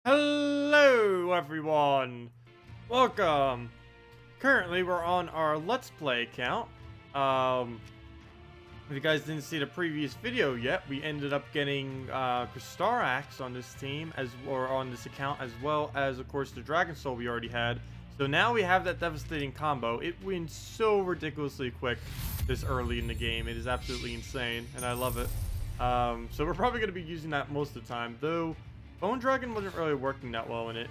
Hello everyone! Welcome! Currently we're on our Let's Play account. If you guys didn't see the previous video yet, we ended up getting Ssaszix on this team, or on this account, as well as of course the Dragon Soul we already had. So now we have that devastating combo. It wins so ridiculously quick this early in the game. It is absolutely insane, and I love it. So we're probably going to be using that most of the time, though Bone Dragon wasn't really working that well in it.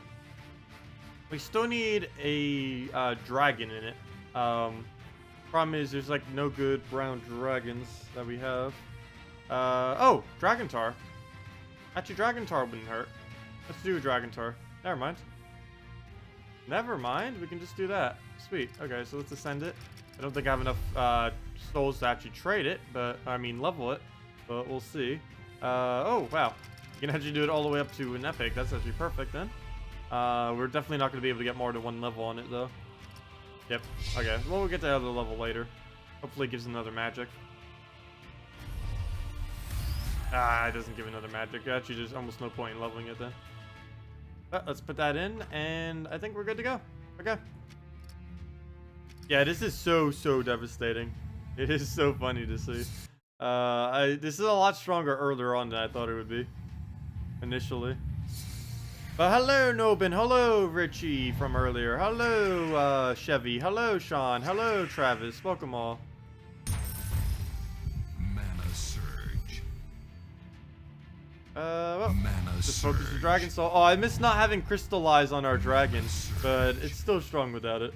We still need a dragon in it. Problem is, there's like no good brown dragons that we have. Oh, Dragon Tar. Actually, Dragon Tar wouldn't hurt. Let's do a Dragon Tar. Never mind. Never mind. We can just do that. Sweet. Okay, so let's ascend it. I don't think I have enough souls to actually trade it, but I mean level it. But we'll see. Oh wow. You can actually do it all the way up to an epic. That's actually perfect then. We're definitely not going to be able to get more than one level on it though. Yep. Okay. Well, we'll get to the other level later. Hopefully it gives another magic. It doesn't give another magic. Actually, there's almost no point in leveling it then. But let's put that in, and I think we're good to go. Okay. Yeah, this is so devastating. It is so funny to see. This is a lot stronger earlier on than I thought it would be initially. But hello Nolbin, hello Richie from earlier, hello Chevy, hello Sean, hello Travis, welcome all. Mana surge. Well, Mana just focus the surge. Dragon Soul. Oh, I miss not having crystallize on our dragon, but it's still strong without it.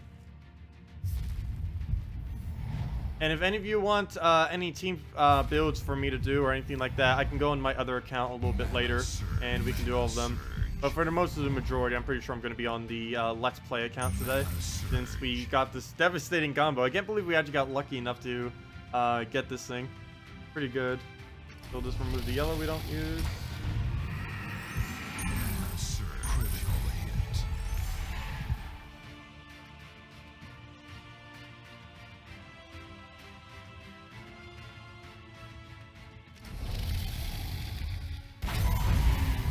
And if any of you want any team builds for me to do or anything like that, I can go on my other account a little bit later, and we can do all of them. But for the most of the majority, I'm pretty sure I'm going to be on the Let's Play account today, since we got this devastating combo. I can't believe we actually got lucky enough to get this thing. Pretty good. So we'll just remove the yellow we don't use. Mana surge. Critical hit.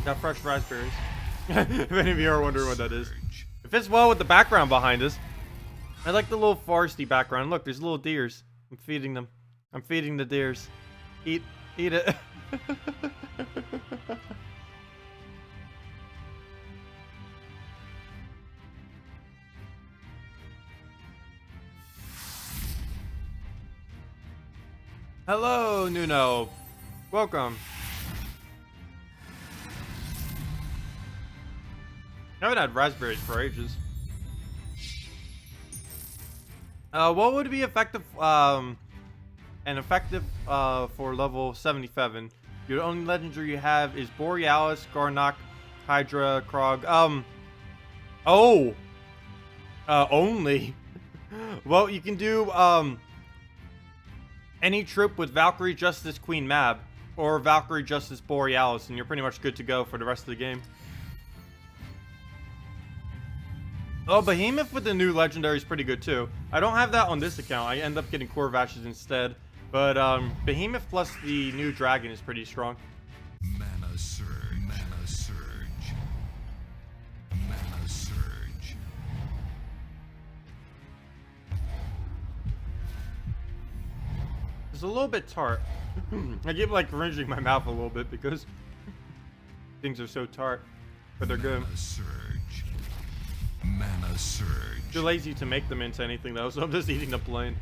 Got fresh raspberries. If any of you are wondering what that is. It fits well with the background behind us. I like the little foresty background. Look, there's little deers. I'm feeding them. I'm feeding the deers. Eat it. Hello, Nuno. Welcome. I haven't had raspberries for ages. What would be effective, for level 77? Your only legendary you have is Borealis, Garnock, Hydra, Krog. Only. Well, you can do, any troop with Valkyrie Justice Queen Mab, or Valkyrie Justice Borealis, and you're pretty much good to go for the rest of the game. Oh, Behemoth with the new legendary is pretty good too. I don't have that on this account. I end up getting Corvashes instead. But Behemoth plus the new dragon is pretty strong. Mana surge. Mana surge. Mana surge. It's a little bit tart. I keep like cringing my mouth a little bit because things are so tart, but they're good. Mana surge. Mana surge. Too lazy to make them into anything though, so I'm just eating the plain.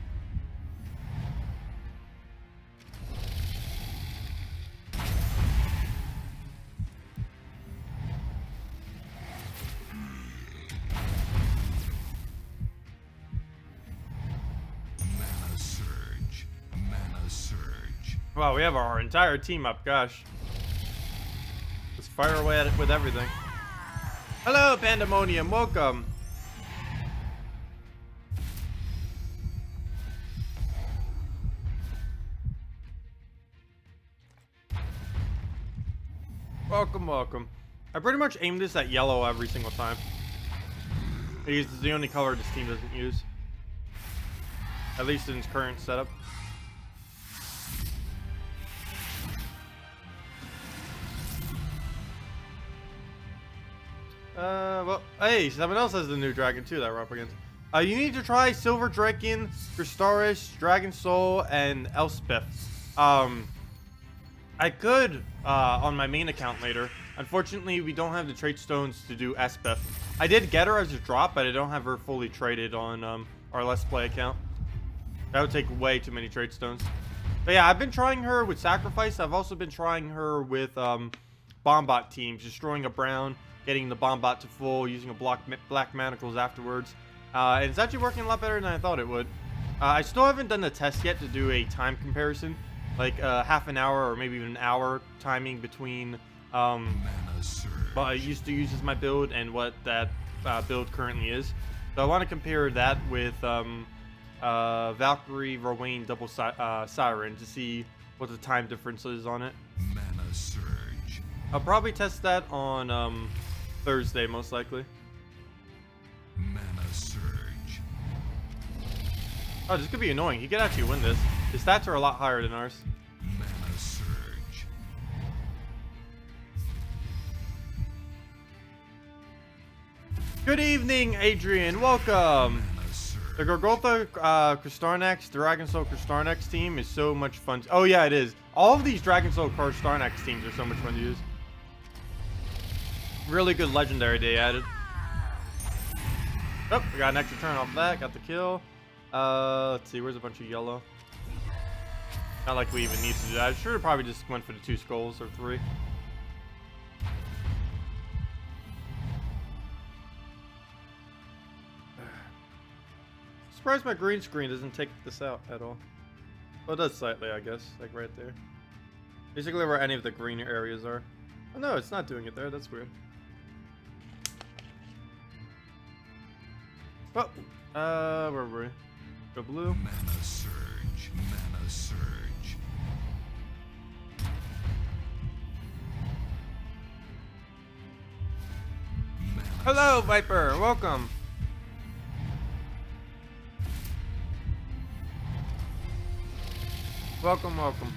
Mana surge. Mana surge. Wow, we have our entire team up, gosh. Let's fire away at it with everything. Hello, Pandemonium, welcome. Welcome. I pretty much aim this at yellow every single time. It's the only color this team doesn't use. At least in its current setup. Well, hey, someone else has the new dragon too that we're up against. You need to try Silver Draken, Kristaris, Dragon Soul, and Elspeth. I could, on my main account later. Unfortunately, we don't have the trait stones to do Elspeth. I did get her as a drop, but I don't have her fully traded on, our Let's Play account. That would take way too many trait stones. But yeah, I've been trying her with Sacrifice. I've also been trying her with, Bombot teams, destroying a Brown, getting the Bombot to full, using a Black Manacles afterwards. And it's actually working a lot better than I thought it would. I still haven't done the test yet to do a time comparison, like half an hour or maybe even an hour timing between what I used to use as my build and what that build currently is. So I want to compare that with Valkyrie, Rowan, Double Siren to see what the time difference is on it. Mana Surge. I'll probably test that on Thursday, most likely. Mana Surge. Oh, this could be annoying. He could actually win this. His stats are a lot higher than ours. Mana Surge. Good evening, Adrian. Welcome. Mana Surge. The Gorgotha Kristarnax Dragon Soul Kristarnax team is so much fun. Oh yeah, it is. All of these Dragon Soul Kristarnax teams are so much fun to use. Really good legendary they added. Oh, we got an extra turn off that. Got the kill. Let's see. Where's a bunch of yellow? Not like we even need to do that. I should have probably just went for the 2 skulls or 3. Surprised my green screen doesn't take this out at all. Well, it does slightly, I guess. Like right there. Basically where any of the green areas are. Oh no, it's not doing it there. That's weird. Oh, where were we? Go blue. Mana Surge. Mana Surge. Mana Hello, Viper. Welcome. Welcome, welcome.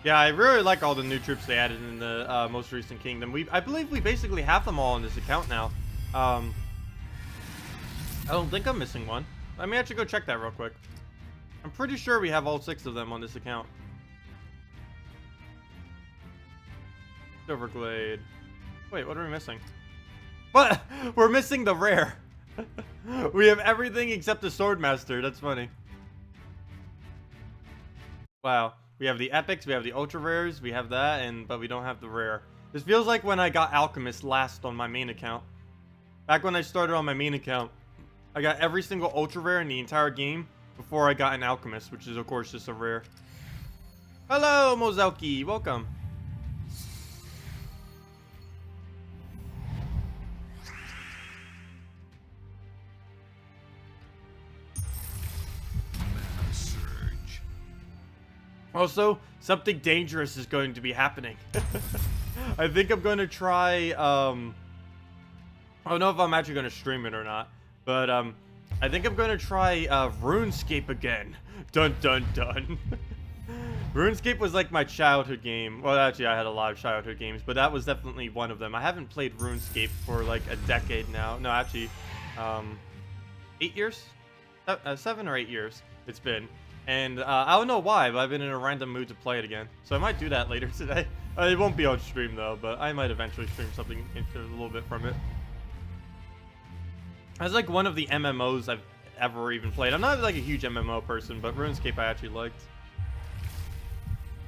Yeah, I really like all the new troops they added in the most recent Kingdom. I believe we basically have them all on this account now. I don't think I'm missing one. Let me actually go check that real quick. I'm pretty sure we have all 6 of them on this account. Silverglade. Wait, what are we missing? What? We're missing the rare. We have everything except the Swordmaster. That's funny. Wow. We have the epics, we have the ultra rares, we have that, but we don't have the rare. This feels like when I got Alchemist last on my main account. Back when I started on my main account, I got every single ultra rare in the entire game before I got an Alchemist, which is of course just a rare. Hello, Mozelki, welcome. Surge. Also, something dangerous is going to be happening. I think I'm going to try, I don't know if I'm actually going to stream it or not, but, I think I'm going to try, RuneScape again. Dun dun dun. RuneScape was like my childhood game. Well, actually, I had a lot of childhood games, but that was definitely one of them. I haven't played RuneScape for like a decade now. No, actually, 8 years? 7 or 8 years it's been. And I don't know why, but I've been in a random mood to play it again. So I might do that later today. It won't be on stream though, but I might eventually stream something a little bit from it. That's like one of the MMOs I've ever even played. I'm not like a huge MMO person, but RuneScape I actually liked.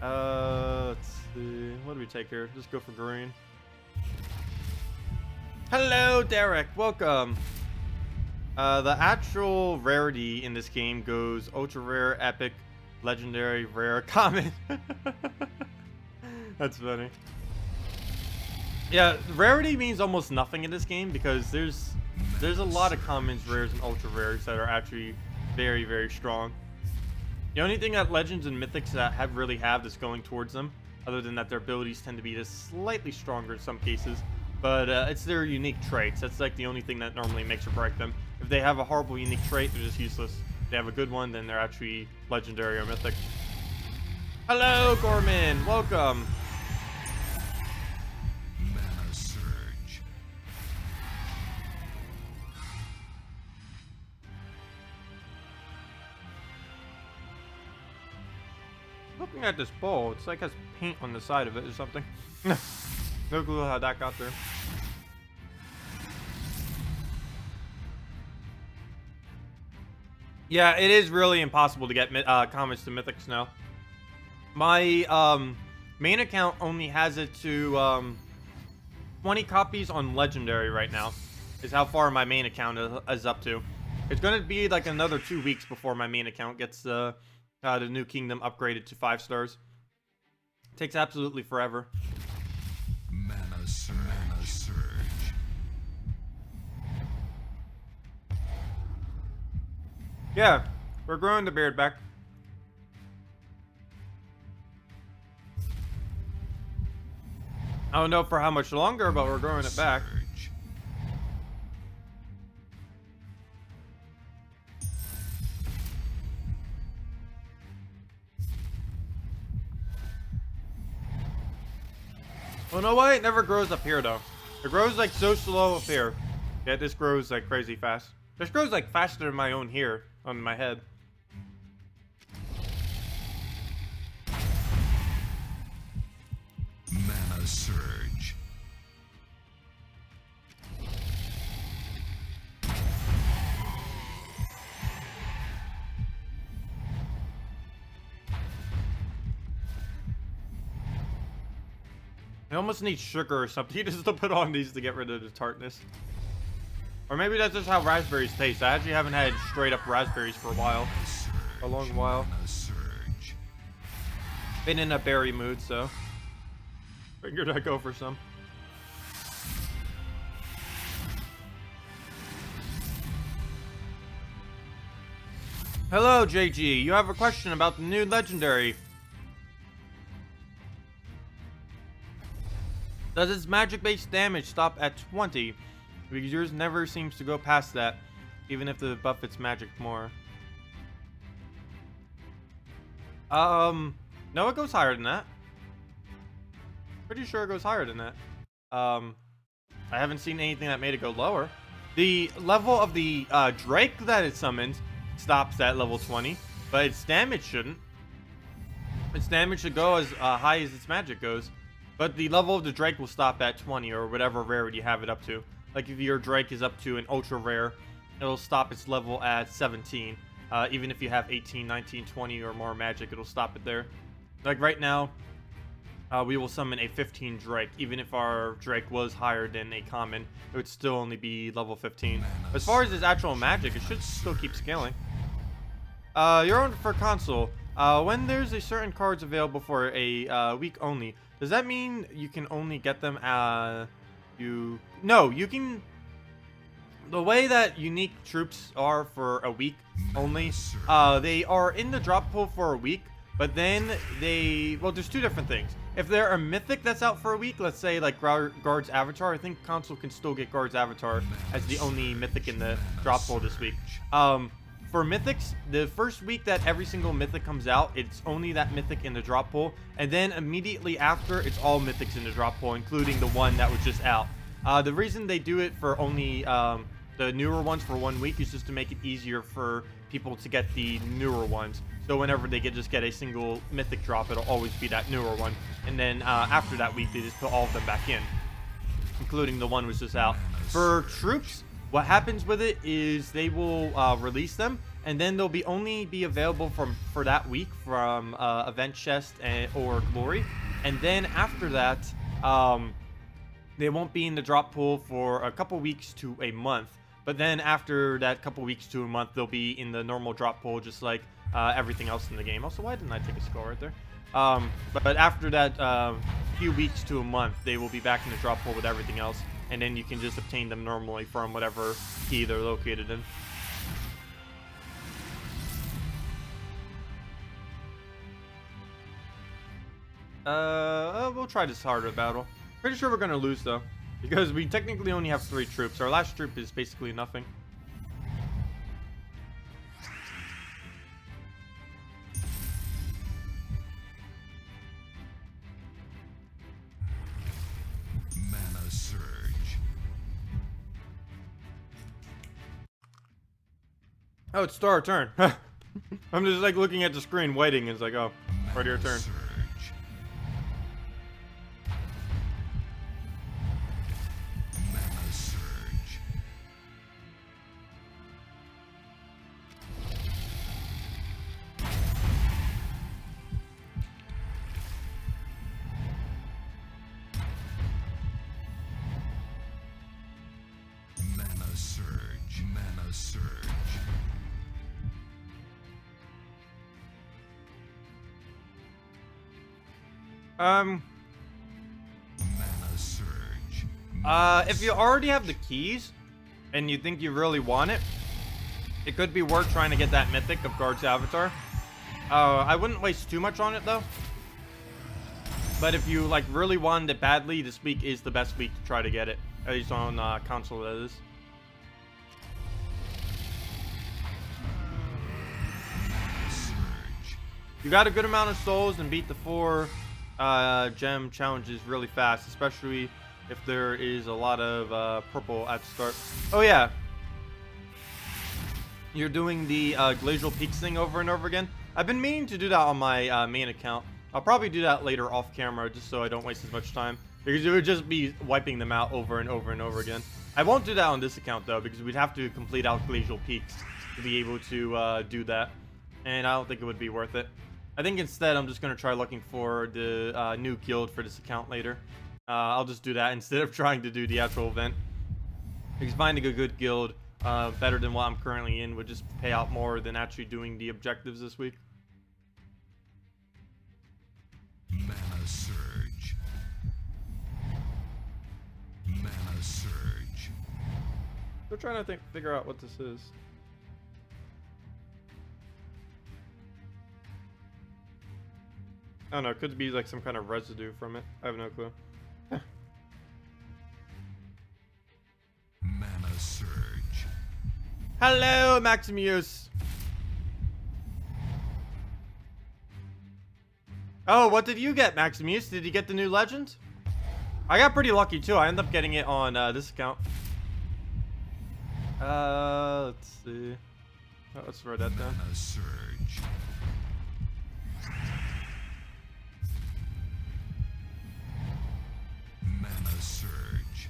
Let's see. What do we take here? Just go for green. Hello, Derek. Welcome. The actual rarity in this game goes ultra rare, epic, legendary, rare, common. That's funny. Yeah, rarity means almost nothing in this game because there's a lot of commons, rares, and ultra rares that are actually very, very strong. The only thing that legends and mythics that really have that's going towards them, other than that their abilities tend to be just slightly stronger in some cases, but it's their unique traits. That's like the only thing that normally makes or break them. If they have a horrible unique trait, they're just useless. they have a good one, then they're actually legendary or mythic. Hello, Gorman. Welcome. Mana surge. Looking at this bowl, it's like has paint on the side of it or something. No clue how that got there. Yeah, it is really impossible to get comments to mythics now. My main account only has it to 20 copies on legendary right now. Is how far my main account is up to. It's gonna be like another 2 weeks before my main account gets the new kingdom upgraded to 5 stars. Takes absolutely forever. Mana surge. Mana surge. Yeah, we're growing the beard back. I don't know for how much longer, but we're growing it back. Surge. Oh no way, it never grows up here though. It grows like so slow up here. Yeah, this grows like crazy fast. This grows like faster than my own here on my head. Mana surge. I almost need sugar or something just to put on these to get rid of the tartness. Or maybe that's just how raspberries taste. I actually haven't had straight up raspberries for a while. Surge. A long while. Mana surge. Been in a berry mood, so figured I'd go for some. Hello, JG. You have a question about the new legendary. Does its magic-based damage stop at 20? Because yours never seems to go past that, even if the buff its magic more. No, it goes higher than that. Pretty sure it goes higher than that. I haven't seen anything that made it go lower. The level of the Drake that it summons stops at level 20, but its damage shouldn't. Its damage should go as high as its magic goes. But the level of the Drake will stop at 20 or whatever rarity you have it up to. Like if your Drake is up to an ultra rare, it'll stop its level at 17. Even if you have 18, 19, 20 or more magic, it'll stop it there. Like right now, we will summon a 15 Drake. Even if our Drake was higher than a common, it would still only be level 15. As far as its actual magic, it should still keep scaling. You're on for console. When there's a certain cards available for a week only, does that mean you can only get them No, you can. The way that unique troops are for a week only, they are in the drop pool for a week, but then well, there's two different things. If they're a mythic that's out for a week, let's say like Guard's Avatar, I think console can still get Guard's Avatar as the only mythic in the drop pool this week. For mythics, the first week that every single mythic comes out, it's only that mythic in the drop pool, and then immediately after, it's all mythics in the drop pool, including the one that was just out. The reason they do it for only the newer ones for 1 week is just to make it easier for people to get the newer ones. So whenever they just get a single mythic drop, it'll always be that newer one. And then after that week, they just put all of them back in, including the one was just out. For troops, what happens with it is they will release them, and then they'll only be available for that week from event chest or glory. And then after that, they won't be in the drop pool for a couple weeks to a month. But then after that couple weeks to a month, they'll be in the normal drop pool, just like everything else in the game. Also, why didn't I take a skull right there? But after that few weeks to a month, they will be back in the drop pool with everything else. And then you can just obtain them normally from whatever key they're located in. We'll try this harder battle. Pretty sure we're gonna lose though, because we technically only have 3 troops. Our last troop is basically nothing. Oh, it's Star turn. I'm just like looking at the screen, waiting. It's like, oh, already your turn. Surge. Mana surge. Mana surge. Mana surge. Um, Mana surge. if you already have the keys and you think you really want it, it could be worth trying to get that mythic of Guard's Avatar. I wouldn't waste too much on it though. But if you like really wanted it badly, this week is the best week to try to get it. At least on console, that is. Surge. You got a good amount of souls and beat the 4 gem challenges really fast, especially if there is a lot of purple at the start. Oh yeah, you're doing the glacial peaks thing over and over again. I've been meaning to do that on my main account. I'll probably do that later off camera just so I don't waste as much time, because it would just be wiping them out over and over and over again. I won't do that on this account though, because we'd have to complete out glacial peaks to be able to do that, and I don't think it would be worth it. I think instead I'm just going to try looking for the new guild for this account later. I'll just do that instead of trying to do the actual event. Because finding a good guild better than what I'm currently in would just pay out more than actually doing the objectives this week. Mana surge. Mana surge. We're trying to figure out what this is. I don't know, it could be like some kind of residue from it. I have no clue. Mana surge. Hello, Maximus. Oh, what did you get, Maximus? Did you get the new legend? I got pretty lucky too. I ended up getting it on this account. Let's see. Oh, let's write that down. Mana surge. Mana surge.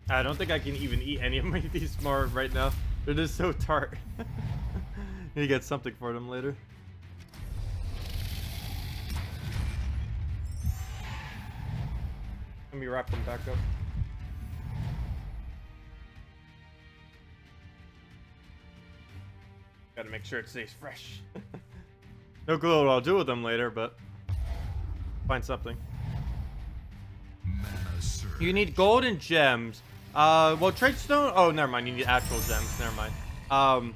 I don't think I can even eat any of these more right now. They're just so tart. Need to get something for them later. Let me wrap them back up. Gotta make sure it stays fresh. No clue what I'll do with them later, but find something. Mana surge. You need gold and gems. Well, trade stone. Oh, never mind. You need actual gems. Never mind.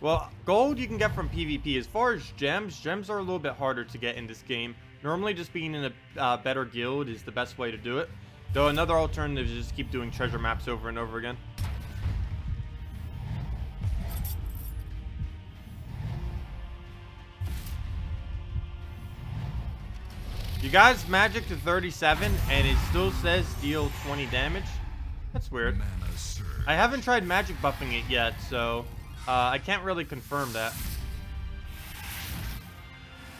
Well, gold you can get from PvP. As far as gems are a little bit harder to get in this game. Normally, just being in a better guild is the best way to do it. Though another alternative is just keep doing treasure maps over and over again. You guys magic to 37 and it still says deal 20 damage. That's weird. Mana surge. I haven't tried magic buffing it yet, so I can't really confirm that.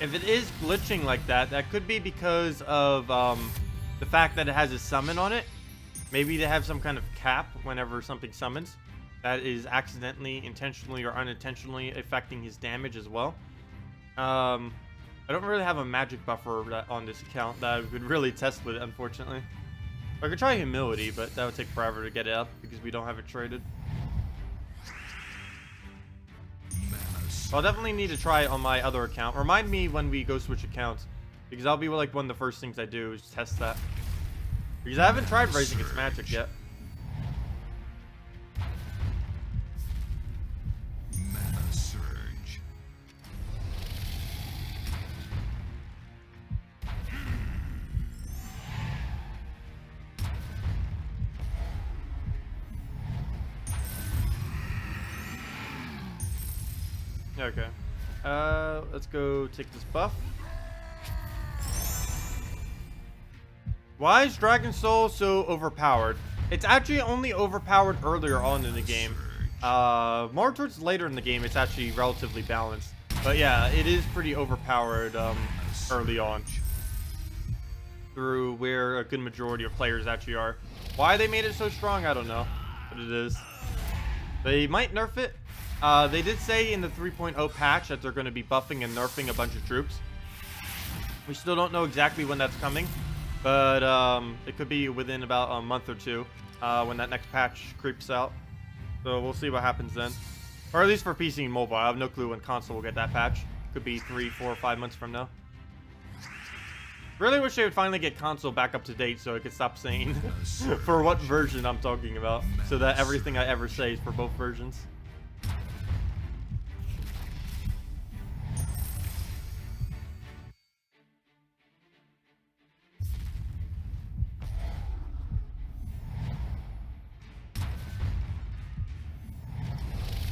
If it is glitching like that, that could be because of the fact that it has a summon on it. Maybe they have some kind of cap whenever something summons that is accidentally, intentionally, or unintentionally affecting his damage as well. I don't really have a magic buffer on this account that I could really test with it, unfortunately. I could try humility, but that would take forever to get it up because we don't have it traded. Mana surge. I'll definitely need to try it on my other account. Remind me when we go switch accounts, because that'll be like one of the first things I do is test that. Because I haven't tried raising its magic yet. Mana surge. Okay. Let's go take this buff. Why is Dragon Soul so overpowered? It's actually only overpowered earlier on in the game. More towards later in the game, it's actually relatively balanced. But yeah, it is pretty overpowered early on. Through where a good majority of players actually are. Why they made it so strong, I don't know. But it is. They might nerf it. They did say in the 3.0 patch that they're going to be buffing and nerfing a bunch of troops. We still don't know exactly when that's coming. But it could be within about a month or two when that next patch creeps out. So we'll see what happens then. Or at least for PC and mobile. I have no clue when console will get that patch. Could be 3, 4, or 5 months from now. Really wish they would finally get console back up to date so I could stop saying for what version I'm talking about. So that everything I ever say is for both versions.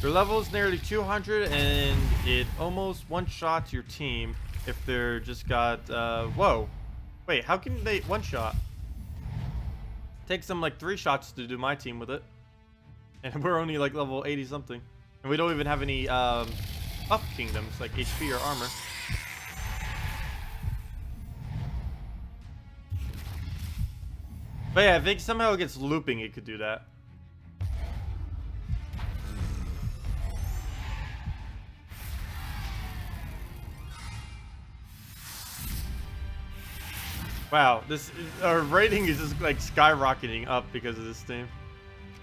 Your level is nearly 200 and it almost one-shots your team if they're just got, whoa. Wait, how can they one-shot? Takes them like 3 shots to do my team with it. And we're only like level 80 something. And we don't even have any, buff kingdoms like HP or armor. But yeah, I think somehow it gets looping, it could do that. Wow, this our rating is just like skyrocketing up because of this team.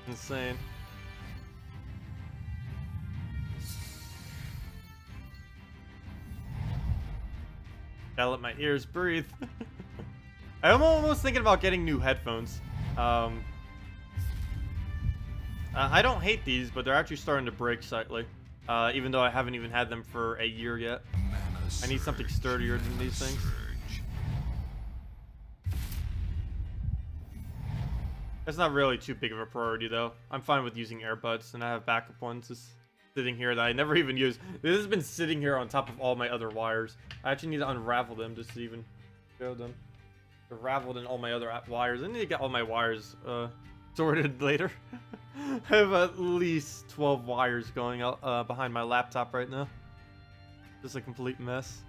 Insane. Gotta let my ears breathe. I'm almost thinking about getting new headphones. I don't hate these, but they're actually starting to break slightly. Even though I haven't even had them for a year yet. I need something sturdier than these things. That's not really too big of a priority, though. I'm fine with using earbuds, and I have backup ones just sitting here that I never even use. This has been sitting here on top of all my other wires. I actually need to unravel them just to even show them. They're raveled in all my other wires. I need to get all my wires sorted later. I have at least 12 wires going out behind my laptop right now. Just a complete mess.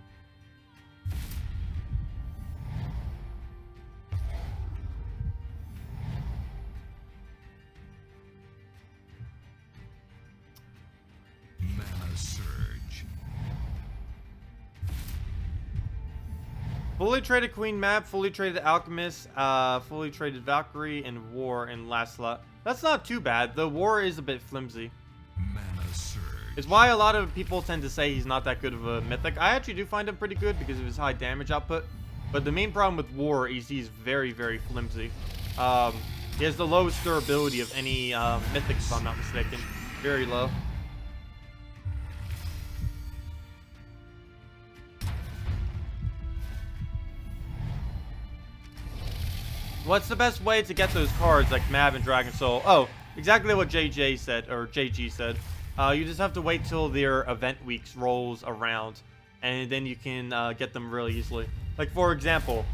Fully traded Queen map, fully traded Alchemist, fully traded Valkyrie, and War in last slot. That's not too bad. The War is a bit flimsy. It's why a lot of people tend to say he's not that good of a mythic. I actually do find him pretty good because of his high damage output. But the main problem with War is he's very, very flimsy. He has the lowest durability of any mythic, if I'm not mistaken. Very low. What's the best way to get those cards like Mab and Dragon Soul? Oh, exactly what JJ said, or JG said. You just have to wait till their event weeks rolls around, and then you can get them really easily. Like, for example,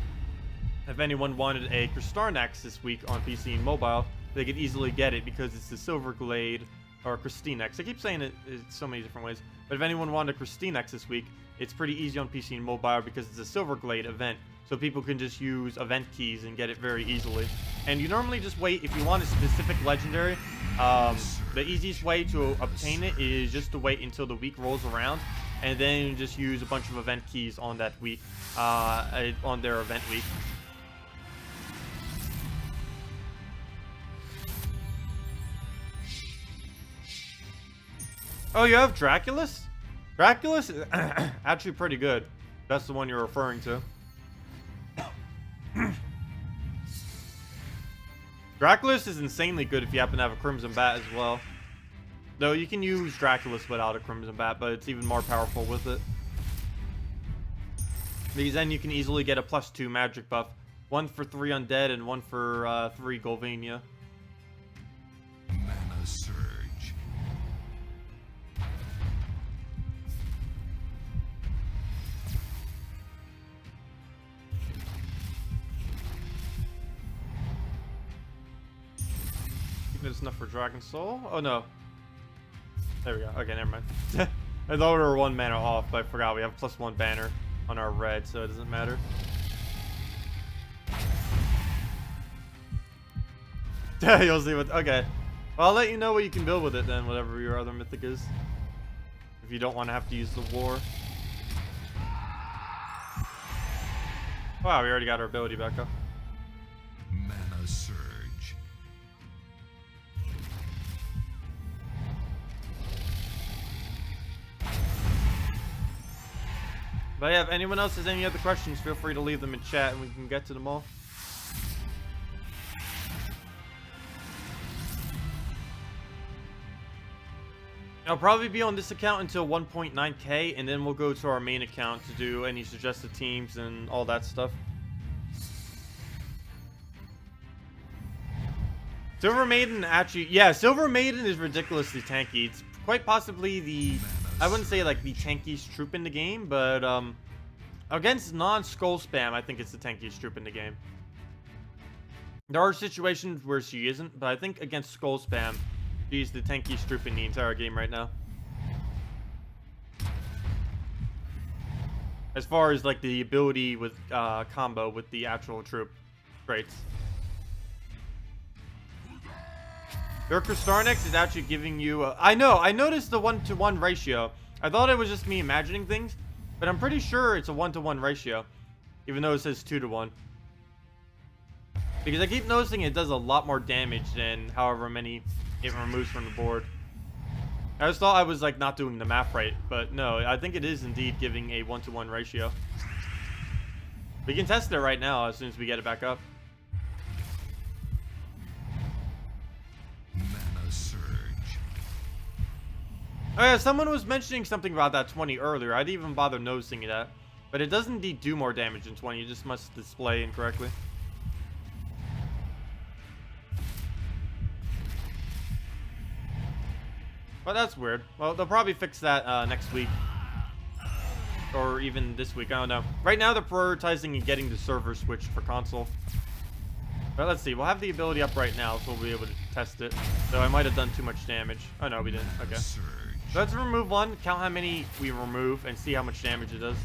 if anyone wanted a Kristarnax this week on PC and mobile, they could easily get it because it's the Silverglade or Kristinex. I keep saying it in so many different ways. But if anyone wanted a Kristinex this week, it's pretty easy on PC and mobile because it's a Silverglade event. So people can just use event keys and get it very easily. And you normally just wait, if you want a specific legendary, the easiest way to obtain it is just to wait until the week rolls around. And then just use a bunch of event keys on that week, on their event week. Oh, you have Draculus? Draculus is actually pretty good. That's the one you're referring to. Draculus is insanely good if you happen to have a Crimson Bat as well. Though you can use Draculus without a Crimson Bat, but it's even more powerful with it. Because then you can easily get a +2 magic buff. One for 3 undead and one for 3 Golvania. Mana Surge. There's enough for Dragon Soul. Oh no. There we go. Okay, never mind. I thought we were 1 mana off, but I forgot we have +1 banner on our red, so it doesn't matter. You'll see what. Okay. Well, I'll let you know what you can build with it then, whatever your other mythic is. If you don't want to have to use the war. Wow, we already got our ability back up. Mana surge. But yeah, if anyone else has any other questions, feel free to leave them in chat and we can get to them all. I'll probably be on this account until 1.9k, and then we'll go to our main account to do any suggested teams and all that stuff. Silver Maiden actually, yeah, Silver Maiden is ridiculously tanky. It's quite possibly the, I wouldn't say like the tankiest troop in the game, but against non-skull spam, I think it's the tankiest troop in the game. There are situations where she isn't, but I think against skull spam, she's the tankiest troop in the entire game right now. As far as like the ability with combo with the actual troop traits. Your Kristarnex is actually giving you a, I know, I noticed the 1-to-1 ratio. I thought it was just me imagining things, but I'm pretty sure it's a 1-to-1 ratio, even though it says 2-to-1. Because I keep noticing it does a lot more damage than however many it removes from the board. I just thought I was like not doing the math right, but no, I think it is indeed giving a 1-to-1 ratio. We can test it right now as soon as we get it back up. Mana surge. Oh yeah, someone was mentioning something about that 20 earlier. I didn't even bother noticing that. But it does indeed do more damage than 20. It just must display incorrectly. Well, that's weird. Well, they'll probably fix that next week. Or even this week. I don't know. Right now, they're prioritizing and getting the server switched for console. But let's see. We'll have the ability up right now, so we'll be able to test it. So I might have done too much damage. Oh, no, we didn't. Okay. So let's remove one. Count how many we remove and see how much damage it does.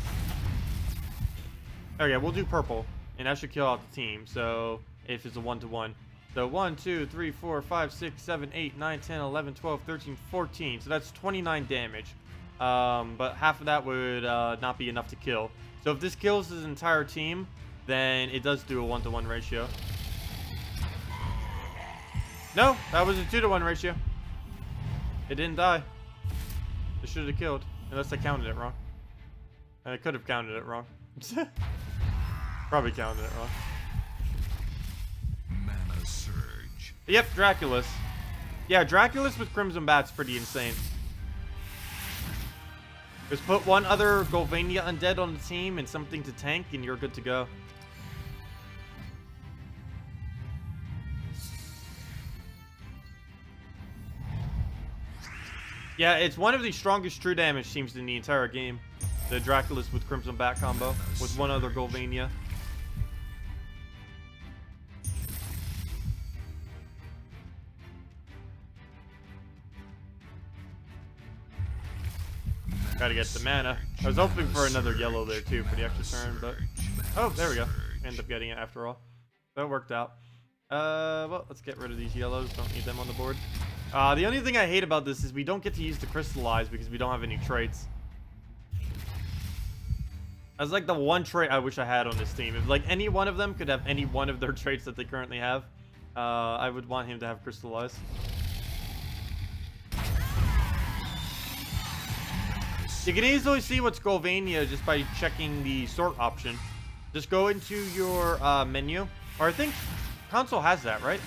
Okay, we'll do purple. And that should kill out the team. So if it's a 1-to-1. So 1, 2, 3, 4, 5, 6, 7, 8, 9, 10, 11, 12, 13, 14. So that's 29 damage. But half of that would not be enough to kill. So if this kills his entire team, then it does do a 1-to-1 ratio. No, that was a 2-to-1 ratio. It didn't die. It should have killed. Unless I counted it wrong. And I could have counted it wrong. Probably counted it wrong. Mana surge. Yep, Draculus. Yeah, Draculus with Crimson Bat's pretty insane. Just put one other Golvania Undead on the team and something to tank, and you're good to go. Yeah, it's one of the strongest true damage teams in the entire game. The Draculus with Crimson Bat combo with one other Golvania. Gotta get the mana. I was hoping for another yellow there too for the extra turn, but oh, there we go. End up getting it after all. That worked out. Well, let's get rid of these yellows. Don't need them on the board. The only thing I hate about this is we don't get to use the crystallize because we don't have any traits. That's like the one trait I wish I had on this team. If like any one of them could have any one of their traits that they currently have, I would want him to have crystallize. You can easily see what's Golvania just by checking the sort option. Just go into your menu, or I think console has that, right?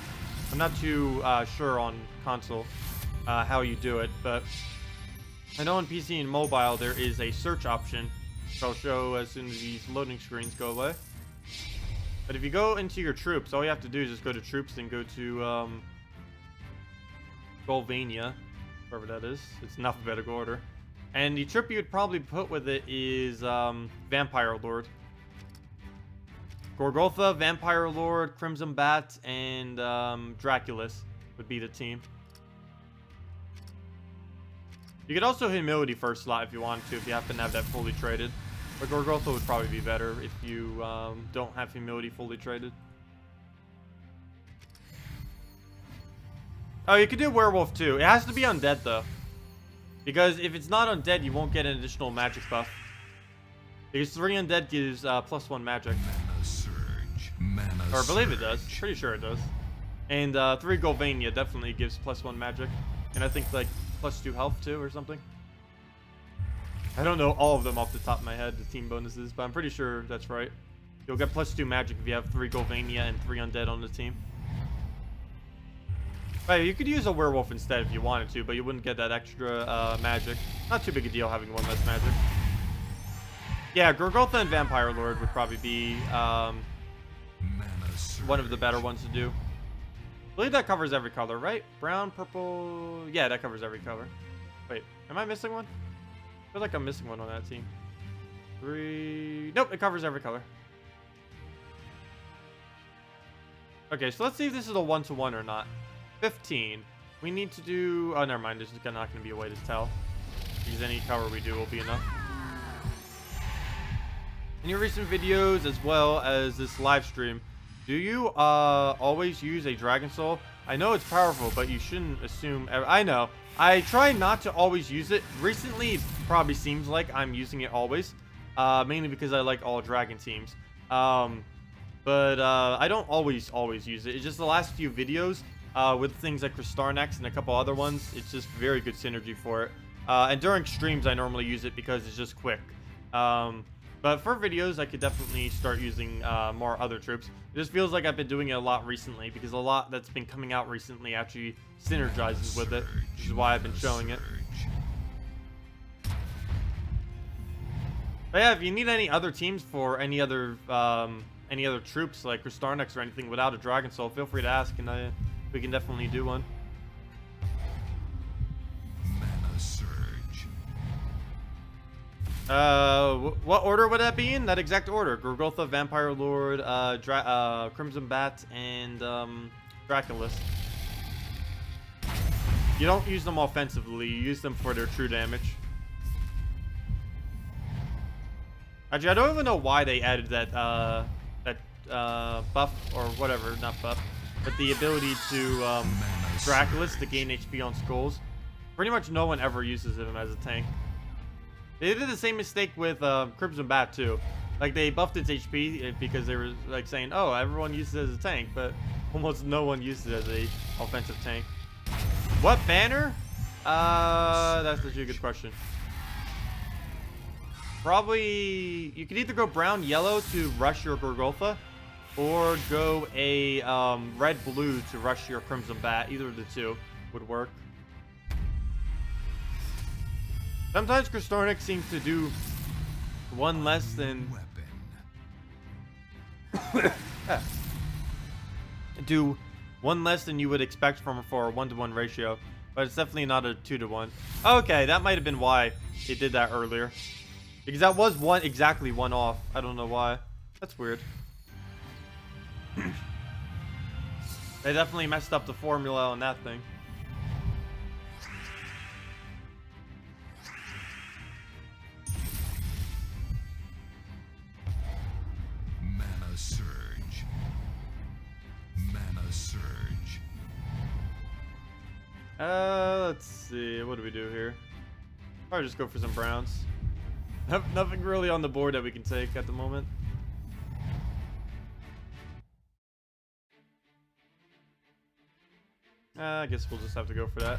I'm not too sure on console how you do it, but I know on PC and mobile there is a search option, which I'll show as soon as these loading screens go away. But if you go into your troops, all you have to do is just go to troops and go to Golvania, wherever that is. It's in alphabetical order. And the troop you would probably put with it is Vampire Lord. Gorgotha, Vampire Lord, Crimson Bat, and Draculus would be the team. You could also humility first slot if you wanted to, if you happen to have that fully traded. But Gorgotha would probably be better if you don't have humility fully traded. Oh, you could do werewolf too. It has to be undead though. Because if it's not undead, you won't get an additional magic buff. Because 3 undead gives +1 magic. Mana surge. Mana Or I believe it surge. does. Pretty sure it does. And 3 Golvania definitely gives +1 magic. And I think like +2 health too or something. I don't know all of them off the top of my head, the team bonuses, but I'm pretty sure that's right. You'll get +2 magic if you have 3 Golvania and 3 undead on the team. Right, you could use a werewolf instead if you wanted to, but you wouldn't get that extra magic. Not too big a deal having 1 less magic. Yeah, Gorgotha and Vampire Lord would probably be Mana surge. one of the better ones to do. I believe that covers every color, right? Brown, purple... Yeah, that covers every color. Wait, am I missing one? I feel like I'm missing one on that team. 3... Nope, it covers every color. Okay, so let's see if this is a 1-to-1 or not. 15. We need to do... Oh, never mind. There's not going to be a way to tell. Because any cover we do will be enough. In your recent videos, as well as this live stream, do you always use a Dragon Soul? I know it's powerful, but you shouldn't assume... I know. I try not to always use it. Recently, it probably seems like I'm using it always. Mainly because I like all Dragon teams. But I don't always use it. It's just the last few videos... with things like Kristarnax and a couple other ones, it's just very good synergy for it. And during streams, I normally use it because it's just quick. But for videos, I could definitely start using more other troops. It just feels like I've been doing it a lot recently because a lot that's been coming out recently actually synergizes with it, which is why I've been showing it. But yeah, if you need any other teams for any other troops like Kristarnax or anything without a Dragon Soul, feel free to ask and we can definitely do one. Mana surge. What order would that be in? That exact order. Gorgotha, Vampire Lord, Crimson Bat, and Draculus. You don't use them offensively, you use them for their true damage. Actually, I don't even know why they added that buff, or whatever, not buff. But the ability to Draculus to gain HP on skulls. Pretty much no one ever uses him as a tank. They did the same mistake with Crimson Bat too. Like they buffed its HP because they were like saying, "Oh, everyone uses it as a tank," but almost no one uses it as a offensive tank. What banner? That's actually a good question. Probably you could either go brown, yellow to rush your Gorgotha. Or go a red-blue to rush your Crimson Bat. Either of the two would work. Sometimes Kristarnax seems to do 1 less than... do 1 less than you would expect for a 1-to-1 ratio. But it's definitely not a 2-to-1. Okay, that might have been why it did that earlier. Because that was exactly 1 off. I don't know why. That's weird. They definitely messed up the formula on that thing. Mana surge. Mana surge. Let's see. What do we do here? Probably just go for some browns. Nothing really on the board that we can take at the moment. I guess we'll just have to go for that.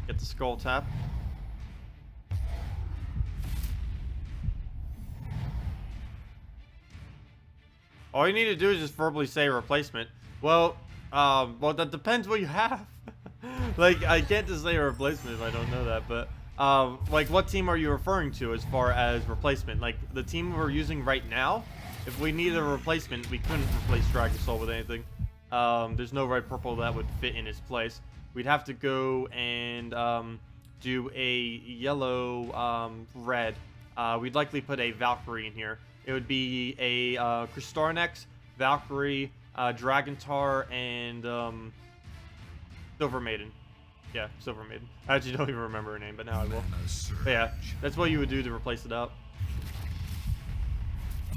Get the skull tap. All you need to do is just verbally say replacement. Well, that depends what you have. Like, I can't just say a replacement if I don't know that, but like, what team are you referring to as far as replacement? Like, the team we're using right now, if we needed a replacement, we couldn't replace Dragon Soul with anything. There's no red purple that would fit in its place. We'd have to go and do a yellow red. We'd likely put a Valkyrie in here. It would be a Kristarnax, Valkyrie, Dragontar, and Silver Maiden. Yeah, Silver Maiden. I actually don't even remember her name, but now I will. Mana surge. But yeah, that's what you would do to replace it out.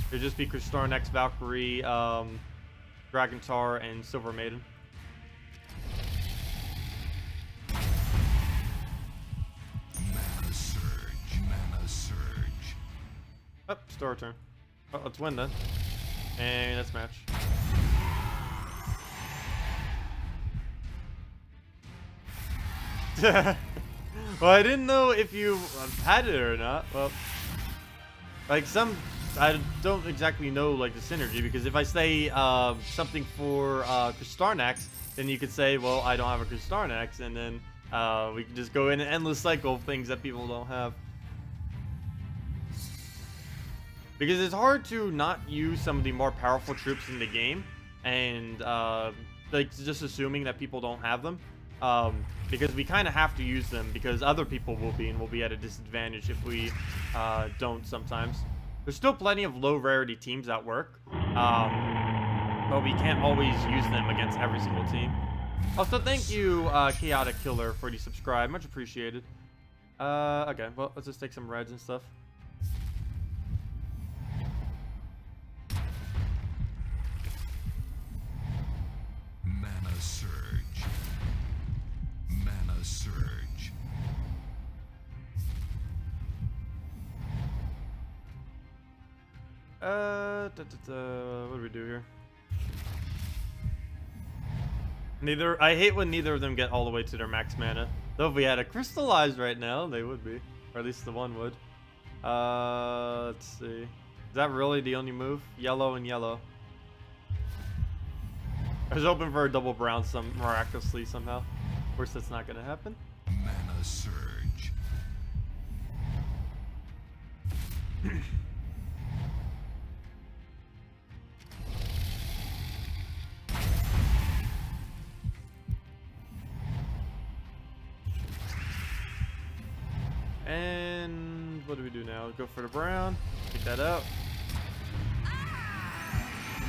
It'd just be Kristar next, Valkyrie, Dragon Tar, and Silver Maiden. Mana surge. Mana surge. Oh, Star turn. Oh, let's win then. And let's match. Well, I didn't know if you had it or not. Well, like I don't exactly know like the synergy, because if I say something for Kristarnax, then you could say, well, I don't have a Kristarnax, and then we can just go in an endless cycle of things that people don't have. Because it's hard to not use some of the more powerful troops in the game, and like just assuming that people don't have them. Because we kind of have to use them, because other people will be, and we'll be at a disadvantage if we don't sometimes. There's still plenty of low rarity teams at work, but we can't always use them against every single team. Also, thank you, Chaotic Killer, for the subscribe. Much appreciated. Okay, well, let's just take some reds and stuff. Mana surge. Mana surge. What do we do here? I hate when neither of them get all the way to their max mana. Though if we had a crystallized right now, they would be. Or at least the one would. Let's see. Is that really the only move? Yellow and yellow. I was hoping for a double brown miraculously somehow. Of course, that's not gonna happen. Mana surge. And what do we do now? Go for the brown. Take that out.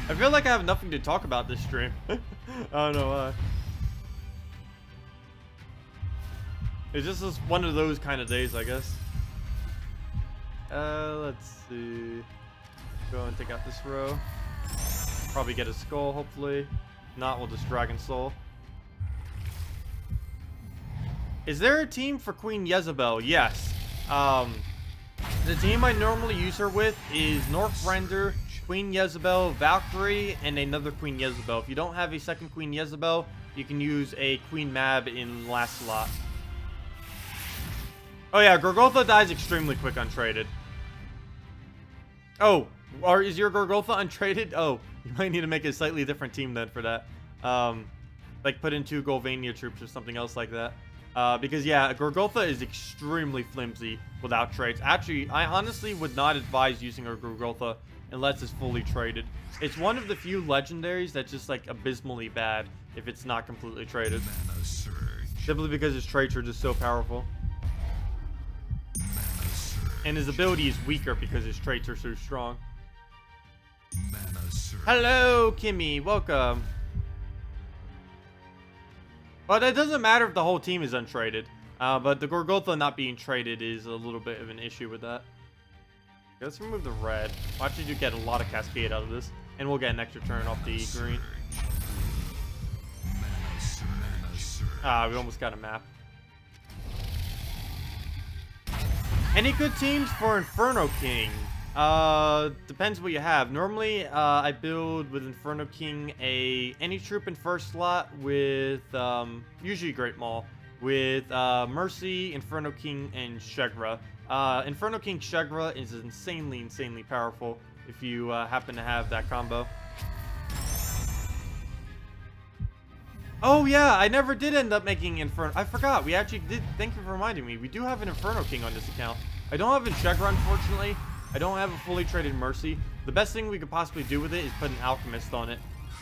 I feel like I have nothing to talk about this stream. I don't know why. It's just one of those kind of days, I guess. Let's see. Go and take out this row. Probably get a skull, hopefully. Not, we'll just Dragon Soul. Is there a team for Queen Jezebel? Yes. The team I normally use her with is Northrender, Queen Jezebel, Valkyrie, and another Queen Jezebel. If you don't have a second Queen Jezebel, you can use a Queen Mab in last slot. Oh yeah, Gorgotha dies extremely quick untraded. Oh, or is your Gorgotha untraded? Oh, you might need to make a slightly different team then for that. Like put in 2 Golvania troops or something else like that. Because yeah, Gorgotha is extremely flimsy without trades. Actually, I honestly would not advise using a Gorgotha unless it's fully traded. It's one of the few legendaries that's just like abysmally bad if it's not completely traded. Mana surge. Simply because his traits are just so powerful. Mana surge. And his ability is weaker because his traits are so strong. Mana surge. Hello, Kimmy. Welcome. But it doesn't matter if the whole team is untraded. But the Gorgotha not being traded is a little bit of an issue with that. Okay, let's remove the red. We'll actually do get a lot of Cascade out of this. And we'll get an extra turn off the green. Mana surge. Mana surge. Ah, we almost got a map. Any good teams for Inferno King? Depends what you have. Normally, I build with Inferno King any troop in first slot with, usually Great Maul, with, Mercy, Inferno King, and Shegra. Inferno King Shegra is insanely powerful if you, happen to have that combo. Oh yeah, I never did end up making Inferno. I forgot. We actually did. Thank you for reminding me. We do have an Inferno King on this account. I don't have a Shegra, unfortunately. I don't have a fully traded Mercy. The best thing we could possibly do with it is put an Alchemist on it.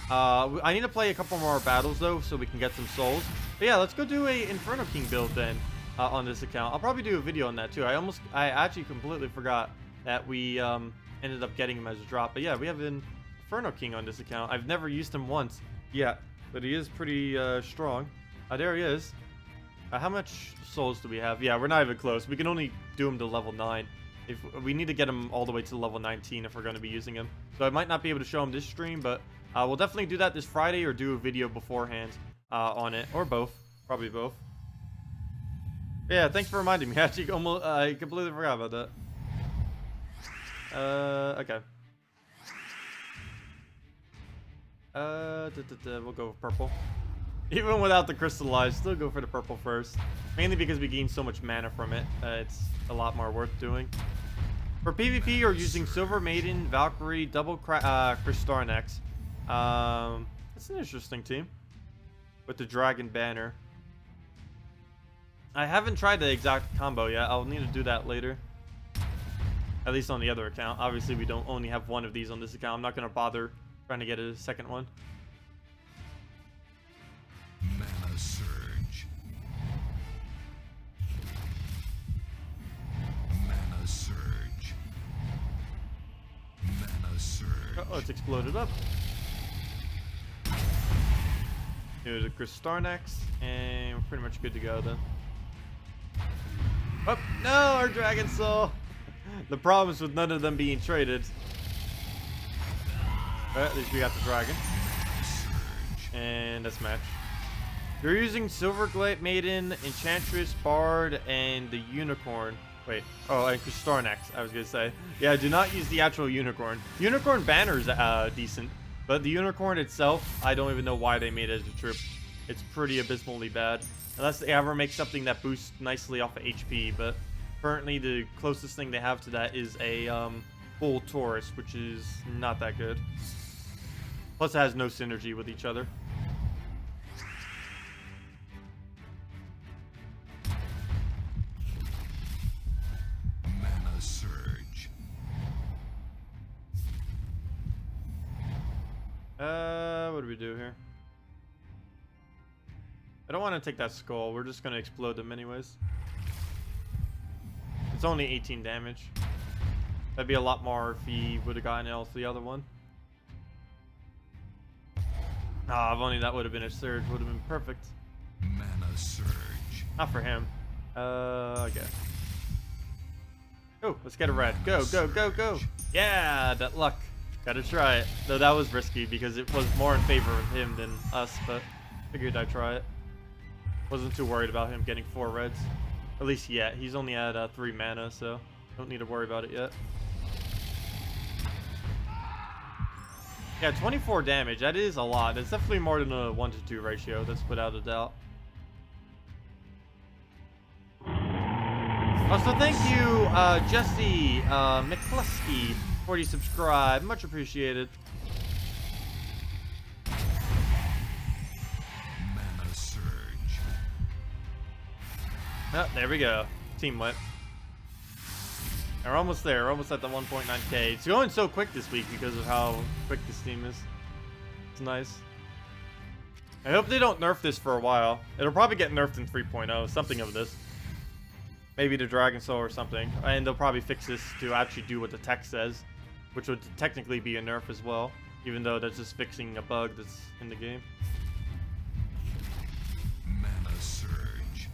I need to play a couple more battles though, so we can get some souls. But yeah, let's go do a Inferno King build then on this account. I'll probably do a video on that too. I actually completely forgot that we ended up getting him as a drop. But yeah, we have an Inferno King on this account. I've never used him once yet, but he is pretty strong. There he is. How much souls do we have? Yeah, we're not even close. We can only do him to level 9. If we need to get him all the way to level 19 if we're going to be using him. So I might not be able to show him this stream, but we'll definitely do that this Friday or do a video beforehand on it. Or both. Probably both. But yeah, thanks for reminding me. Actually, almost, I completely forgot about that. Okay. We'll go with purple. Even without the crystallized, still go for the purple first. Mainly because we gain so much mana from it. It's a lot more worth doing. For PvP, you're using Silver Maiden, Valkyrie, double Kristarnex. It's an interesting team. With the Dragon Banner. I haven't tried the exact combo yet. I'll need to do that later. At least on the other account. Obviously, we don't only have one of these on this account. I'm not going to bother trying to get a second one. Mana surge. Mana surge. Mana surge. Oh, it's exploded up. Here's a Kristarnex, and we're pretty much good to go then. Oh, no, our Dragon Soul. The problem is with none of them being traded. But at least we got the Dragon. And that's match. You're using Silverglade Maiden, Enchantress, Bard, and the Unicorn. Wait. Oh, and Kristarnex, I was going to say. Yeah, do not use the actual Unicorn. Unicorn banner is decent. But the Unicorn itself, I don't even know why they made it as a troop. It's pretty abysmally bad. Unless they ever make something that boosts nicely off of HP. But currently the closest thing they have to that is a full Taurus, which is not that good. Plus it has no synergy with each other. Mana surge. What do we do here? I don't want to take that skull. We're just going to explode them anyways. It's only 18 damage. That'd be a lot more if he would have gotten else the other one. Ah, if only that would have been a surge. Would have been perfect. Mana surge. Not for him. Okay. Oh, let's get a red. Go, go, go, go. Yeah, that luck. Gotta try it. Though that was risky because it was more in favor of him than us, but figured I'd try it. Wasn't too worried about him getting 4 reds. At least yet. He's only at 3 mana, so don't need to worry about it yet. Yeah, 24 damage. That is a lot. It's definitely more than a 1-to-2 ratio. That's without a doubt. Also, thank you, Jesse McCluskey, 40 subscribe. Much appreciated. Mana surge. Oh, there we go. Team whip. We're almost there. We're almost at the 1.9k. It's going so quick this week because of how quick this team is. It's nice. I hope they don't nerf this for a while. It'll probably get nerfed in 3.0, something of this. Maybe the Dragon Soul or something. And they'll probably fix this to actually do what the text says, which would technically be a nerf as well, even though that's just fixing a bug that's in the game. Mana surge.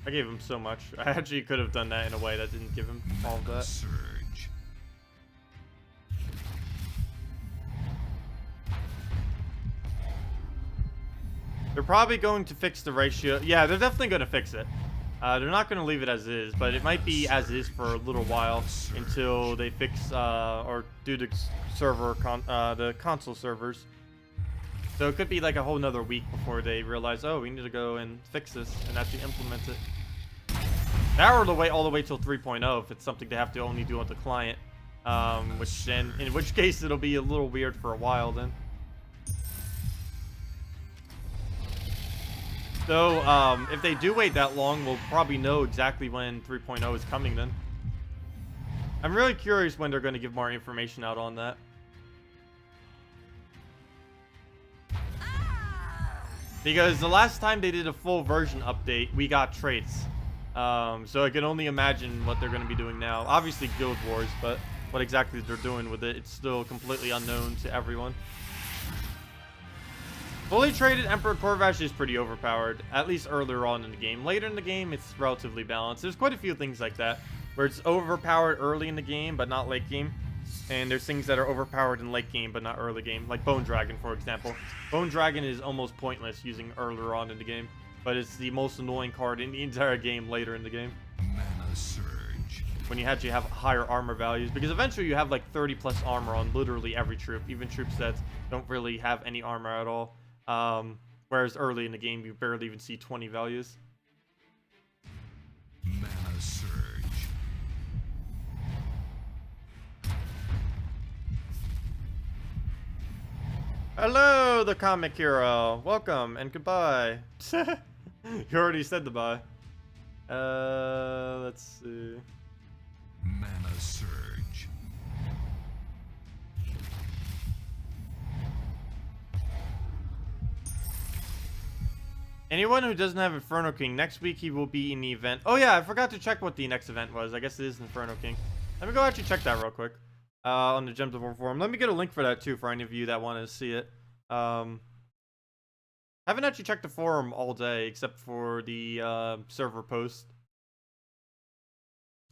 I gave him so much. I actually could have done that in a way that didn't give him all of that. Surge. They're probably going to fix the ratio. Yeah, they're definitely going to fix it. They're not going to leave it as is, but it might be as is for a little while until they fix or do the the console servers. So it could be like a whole nother week before they realize, oh, we need to go and fix this and actually implement it. Now we're to wait all the way till 3.0 if it's something they have to only do on the client, which then, in which case it'll be a little weird for a while then. So, if they do wait that long, we'll probably know exactly when 3.0 is coming then. I'm really curious when they're going to give more information out on that. Because the last time they did a full version update, we got traits. So I can only imagine what they're going to be doing now. Obviously Guild Wars, but what exactly they're doing with it, it's still completely unknown to everyone. Fully traded Emperor Corvash is pretty overpowered, at least earlier on in the game. Later in the game, it's relatively balanced. There's quite a few things like that, where it's overpowered early in the game, but not late game. And there's things that are overpowered in late game, but not early game. Like Bone Dragon, for example. Bone Dragon is almost pointless using earlier on in the game, but it's the most annoying card in the entire game later in the game. Mana surge. When you actually have higher armor values, because eventually you have like 30 plus armor on literally every troop, even troops that don't really have any armor at all. Whereas early in the game, you barely even see 20 values. Mana surge. Hello, the comic hero. Welcome and goodbye. You already said goodbye. Let's see. Mana surge. Anyone who doesn't have Inferno King, next week he will be in the event. Oh yeah, I forgot to check what the next event was. I guess it is Inferno King. Let me go actually check that real quick. On the Gems of War forum. Let me get a link for that too for any of you that want to see it. Haven't actually checked the forum all day except for the server post.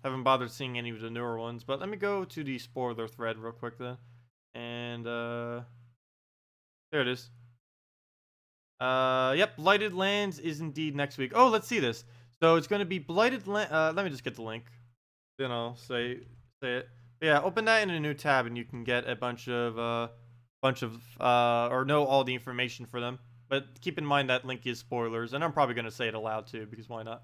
Haven't bothered seeing any of the newer ones, but let me go to the spoiler thread real quick then. And there it is. Yep, Blighted Lands is indeed next week. Oh, let's see this. So it's going to be Blighted Land. Let me just get the link. You know, say it. Yeah, open that in a new tab, and you can get a bunch of or know all the information for them. But keep in mind that link is spoilers, and I'm probably going to say it aloud too, because why not?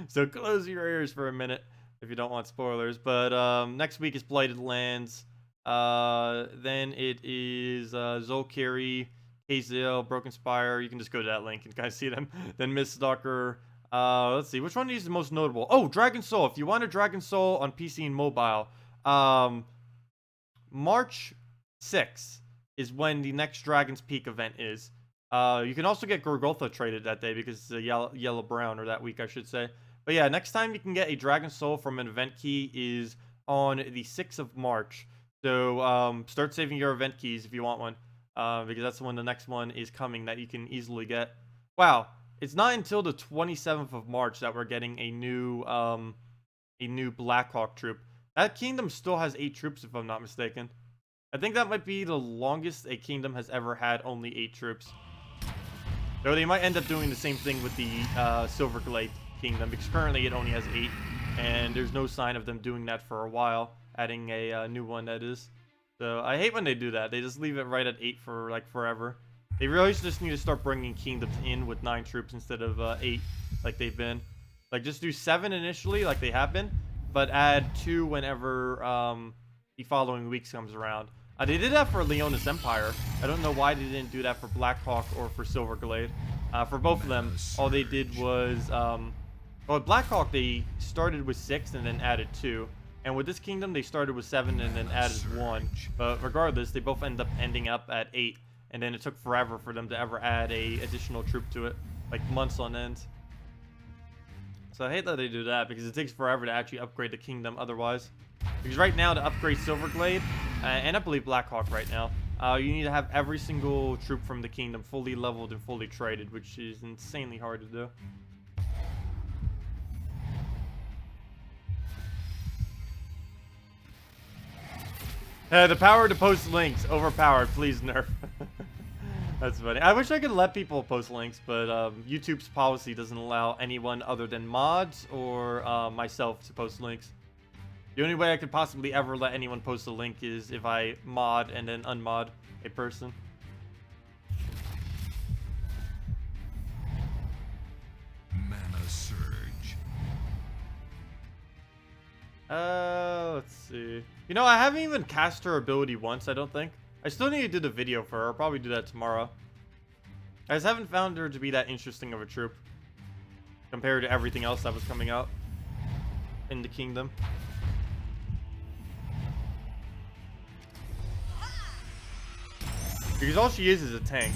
So close your ears for a minute if you don't want spoilers. But next week is Blighted Lands. Then it is Zolkiri, Hazel, Broken Spire. You can just go to that link and guys see them. Then Miss Stalker. Let's see, which one of these is the most notable? Oh, Dragon Soul. If you want a Dragon Soul on PC and mobile, March 6th is when the next Dragon's Peak event is. You can also get Gorgotha traded that day because it's a yellow-brown, or that week, I should say. But yeah, next time you can get a Dragon Soul from an event key is on the 6th of March. So start saving your event keys if you want one, because that's when the next one is coming that you can easily get. Wow. It's not until the 27th of March that we're getting a new Blackhawk troop. That kingdom still has 8 troops, if I'm not mistaken. I think that might be the longest a kingdom has ever had only 8 troops. Though they might end up doing the same thing with the Silverglade kingdom, because currently it only has 8, and there's no sign of them doing that for a while, adding a new one, that is. So I hate when they do that. They just leave it right at 8 for like forever. They really just need to start bringing kingdoms in with 9 troops instead of 8 like they've been. Like, just do 7 initially like they have been, but add 2 whenever the following weeks comes around. They did that for Leonis Empire. I don't know why they didn't do that for Blackhawk or for Silverglade. For both of them, all they did was... well, with Blackhawk, they started with 6 and then added 2. And with this kingdom, they started with 7 and then added 1. But regardless, they both ending up at 8. And then it took forever for them to ever add a additional troop to it, like months on end. So I hate that they do that, because it takes forever to actually upgrade the kingdom otherwise. Because right now, to upgrade Silverglade, and I believe Blackhawk right now, you need to have every single troop from the kingdom fully leveled and fully traded, which is insanely hard to do. The power to post links, overpowered, please nerf. That's funny. I wish I could let people post links, but YouTube's policy doesn't allow anyone other than mods or myself to post links. The only way I could possibly ever let anyone post a link is if I mod and then unmod a person. Mana surge. Let's see. You know, I haven't even cast her ability once, I don't think. I still need to do the video for her. I'll probably do that tomorrow. I just haven't found her to be that interesting of a troop compared to everything else that was coming out in the kingdom. Because all she is a tank.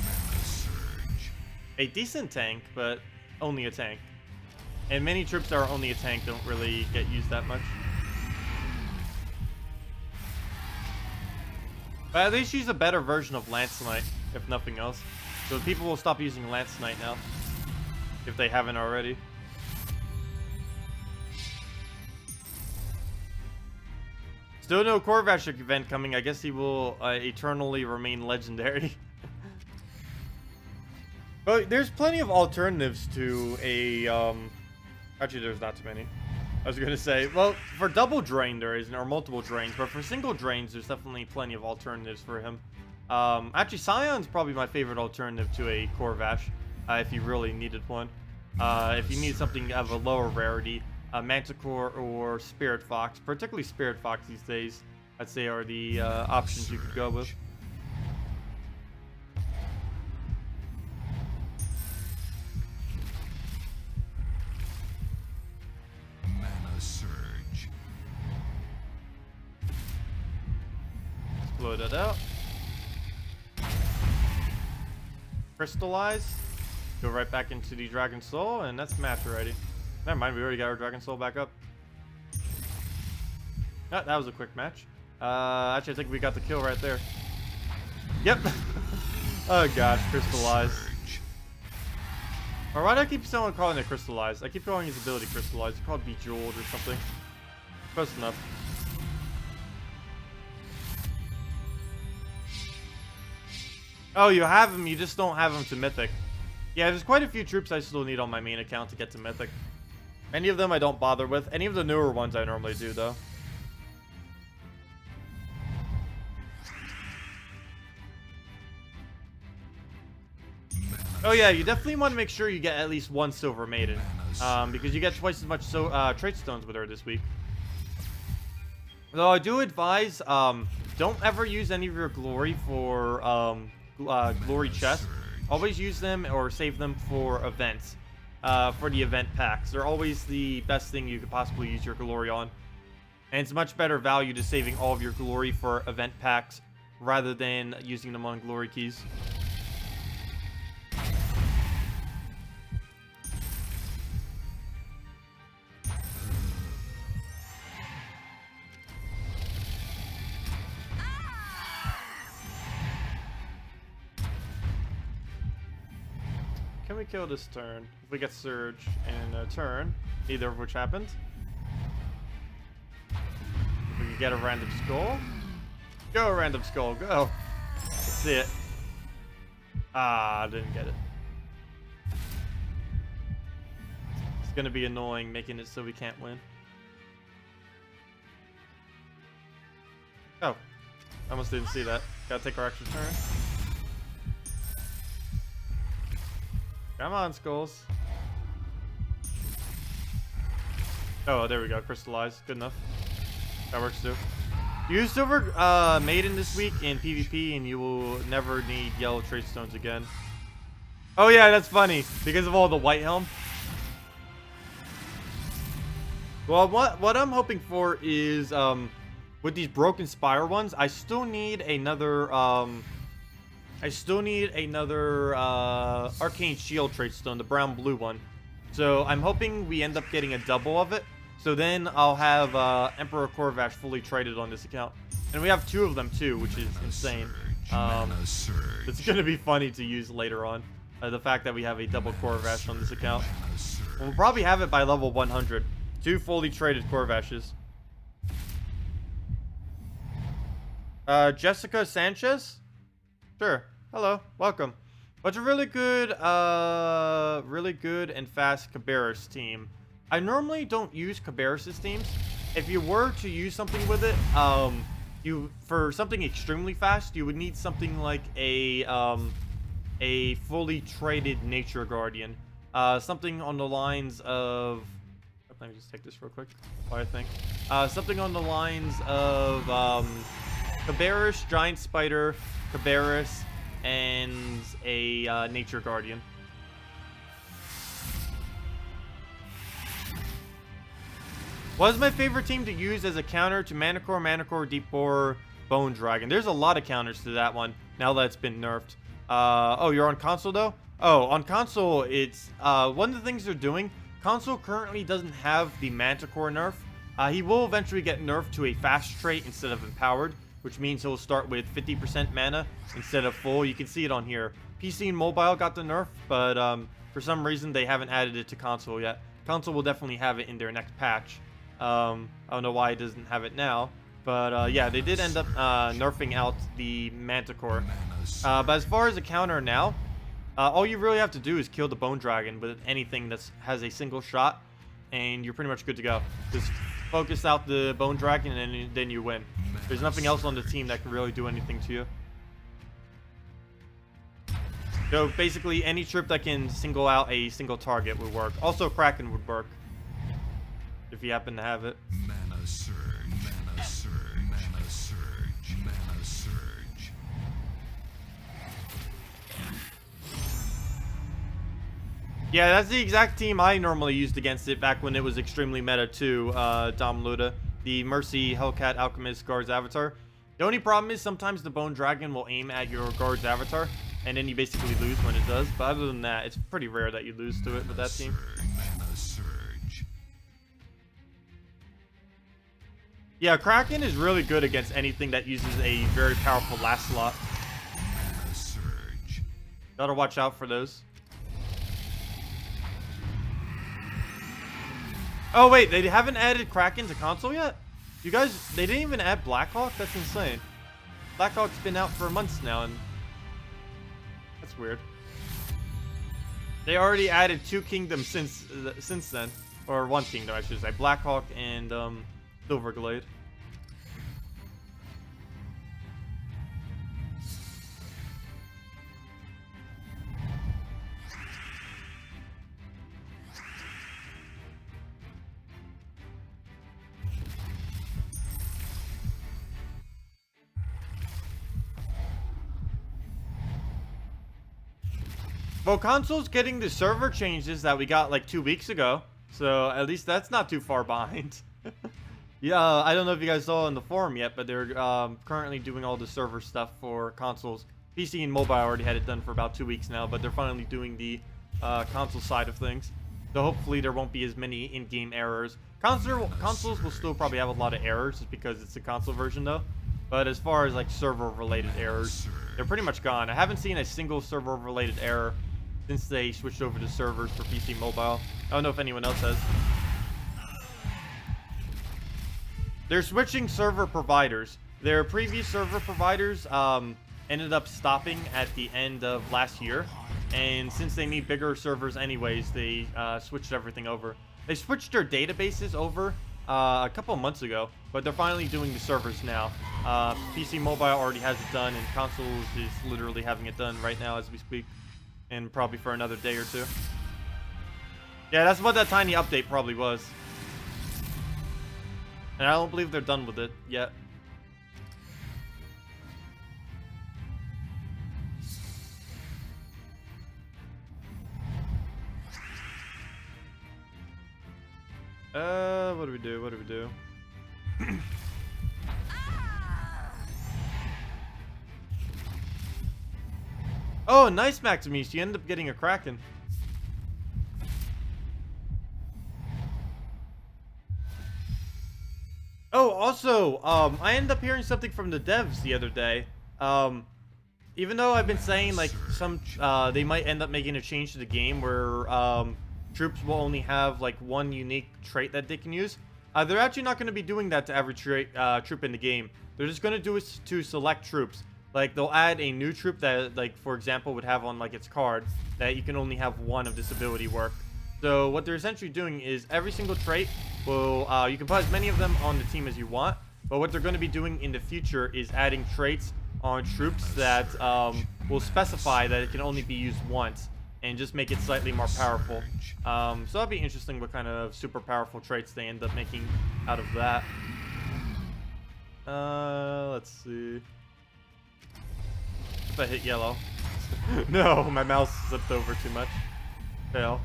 A decent tank, but only a tank. And many troops that are only a tank don't really get used that much. But at least she's a better version of Lance Knight. if nothing else. So people will stop using Lance Knight now, if they haven't already. Still no Corvash event coming. I guess he will eternally remain legendary. But there's plenty of alternatives to a... Actually, there's not too many. I was going to say, well, for double drain there isn't, or multiple drains. But for single drains, there's definitely plenty of alternatives for him. Actually, Scion's probably my favorite alternative to a Corvash, if you really needed one. If you need something of a lower rarity, Manticore or Spirit Fox, particularly Spirit Fox these days, I'd say are the options you could go with. Mana surge. Explode that out. Crystallize. Go right back into the Dragon Soul, and that's match already. Never mind, we already got our Dragon Soul back up. That was a quick match. Actually, I think we got the kill right there. Yep. Oh gosh, Crystallize. Or why do I keep someone calling it Crystallize? I keep calling his ability Crystallize. It's called Bejeweled or something. Close enough. Oh, you have him, you just don't have him to Mythic. Yeah, there's quite a few troops I still need on my main account to get to Mythic. Many of them I don't bother with. Any of the newer ones I normally do, though. Oh yeah, you definitely want to make sure you get at least one Silver Maiden. Because you get twice as much trait stones with her this week. Though I do advise, don't ever use any of your glory for glory chests. Always use them or save them for events. For the event packs. They're always the best thing you could possibly use your glory on. And it's much better value to saving all of your glory for event packs rather than using them on glory keys. Can we kill this turn? If we get Surge and a turn, neither of which happened. If we can get a random skull. Go, random skull, go. Let's see it. Ah, didn't get it. It's gonna be annoying making it so we can't win. Oh, I almost didn't see that. Gotta take our extra turn. Come on, skulls. Oh, there we go. Crystallize. Good enough. That works too. Use Silver Maiden this week in PvP and you will never need yellow trait stones again. Oh yeah, that's funny. Because of all the white helm. Well, what I'm hoping for is with these broken spire ones, I still need another Arcane Shield trait stone, the brown blue one. So I'm hoping we end up getting a double of it. So then I'll have Emperor Corvash fully traded on this account. And we have two of them too, which is insane. It's going to be funny to use later on. The fact that we have a double Corvash on this account. We'll probably have it by level 100. Two fully traded Corvashes. Jessica Sanchez? Sure. Hello. Welcome. But a really good and fast Cabarrus team. I normally don't use Cabarrus' teams. If you were to use something with it, for something extremely fast, you would need something like a fully traded Nature Guardian. Something on the lines of... Let me just take this real quick while I think. Something on the lines of Cabarrus, Giant Spider, Cabarrus, and a Nature Guardian. What is my favorite team to use as a counter to Manticore, Deep Boar, Bone Dragon? There's a lot of counters to that one now that it's been nerfed. Oh, you're on console though? Oh, on console, it's one of the things they're doing. Console currently doesn't have the Manticore nerf. He will eventually get nerfed to a fast trait instead of empowered. which means he'll start with 50% mana instead of full. You can see it on here. PC and mobile got the nerf, but for some reason they haven't added it to console yet. Console will definitely have it in their next patch. I don't know why it doesn't have it now, but yeah, they did end up nerfing out the Manticore. But as far as a counter now, all you really have to do is kill the Bone Dragon with anything that has a single shot, and you're pretty much good to go. Just focus out the Bone Dragon, and then you win. There's nothing else on the team that can really do anything to you. So basically, any troop that can single out a single target would work. Also, Kraken would work if you happen to have it. Mana surge, mana surge, mana surge, mana surge. Yeah, that's the exact team I normally used against it back when it was extremely meta too, Dom Luda. The Mercy, Hellcat, Alchemist, Guard's Avatar. The only problem is sometimes the Bone Dragon will aim at your Guard's Avatar, and then you basically lose when it does. But other than that, it's pretty rare that you lose to it with that team. Mana surge. Yeah, Kraken is really good against anything that uses a very powerful last slot. Mana surge. Gotta watch out for those. Oh wait, they haven't added Kraken to console yet? You guys, they didn't even add Blackhawk? That's insane. Blackhawk's been out for months now, and that's weird. They already added 2 kingdoms since then, or 1 kingdom I should say, Blackhawk and Silverglade. Well, console's getting the server changes that we got like 2 weeks ago, so at least that's not too far behind. Yeah, I don't know if you guys saw in the forum yet, but they're currently doing all the server stuff for consoles. PC and mobile already had it done for about 2 weeks now, but they're finally doing the console side of things. So hopefully there won't be as many in-game errors. Consoles will still probably have a lot of errors just because it's a console version though. But as far as like server-related errors, they're pretty much gone. I haven't seen a single server-related error since they switched over to servers for PC and mobile. I don't know if anyone else has. They're switching server providers. Their previous server providers ended up stopping at the end of last year. And since they need bigger servers anyways, they switched everything over. They switched their databases over a couple of months ago, but they're finally doing the servers now. PC Mobile already has it done, and consoles is literally having it done right now as we speak. And probably for another day or 2. Yeah, that's what that tiny update probably was. And I don't believe they're done with it yet. What do we do? What do we do? Oh, nice, Maximus. You end up getting a Kraken. Oh, also, I ended up hearing something from the devs the other day. Even though I've been saying, like, they might end up making a change to the game where, troops will only have, like, 1 unique trait that they can use. They're actually not going to be doing that to every troop in the game. They're just going to do it to select troops. Like, they'll add a new troop that, like, for example, would have on, like, its card that you can only have 1 of this ability work. So what they're essentially doing is every single trait will, you can put as many of them on the team as you want, but what they're going to be doing in the future is adding traits on troops that will specify that it can only be used once and just make it slightly more powerful. So that'll be interesting what kind of super powerful traits they end up making out of that. Let's see. If I hit yellow. No, my mouse slipped over too much. Fail.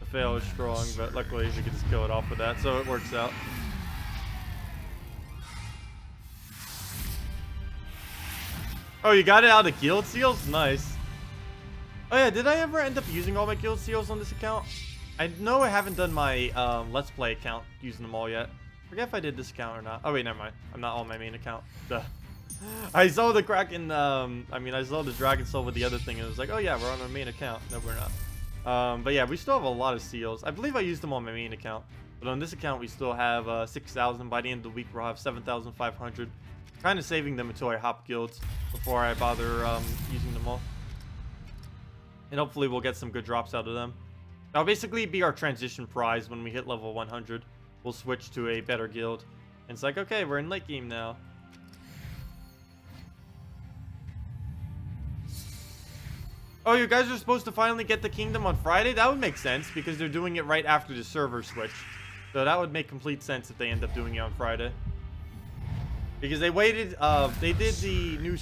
The fail is strong, but luckily we can just kill it off with that, so it works out. Oh, you got it out of guild seals? Nice. Oh yeah, did I ever end up using all my guild seals on this account? I know I haven't done my Let's Play account using them all yet. Forget if I did this account or not. Oh wait, never mind. I'm not on my main account. Duh. I saw the Kraken, I mean, I saw the Dragon Soul with the other thing, and it was like, oh yeah, we're on our main account. No, we're not. But yeah, we still have a lot of seals. I believe I used them on my main account. But on this account, we still have 6,000. By the end of the week, we'll have 7,500. Kind of saving them until I hop guilds before I bother using them all. And hopefully we'll get some good drops out of them. That'll basically be our transition prize when we hit level 100. We'll switch to a better guild. And it's like, okay, we're in late game now. Oh, you guys are supposed to finally get the kingdom on Friday? That would make sense because they're doing it right after the server switch. So that would make complete sense if they end up doing it on Friday. Because they waited, they did the new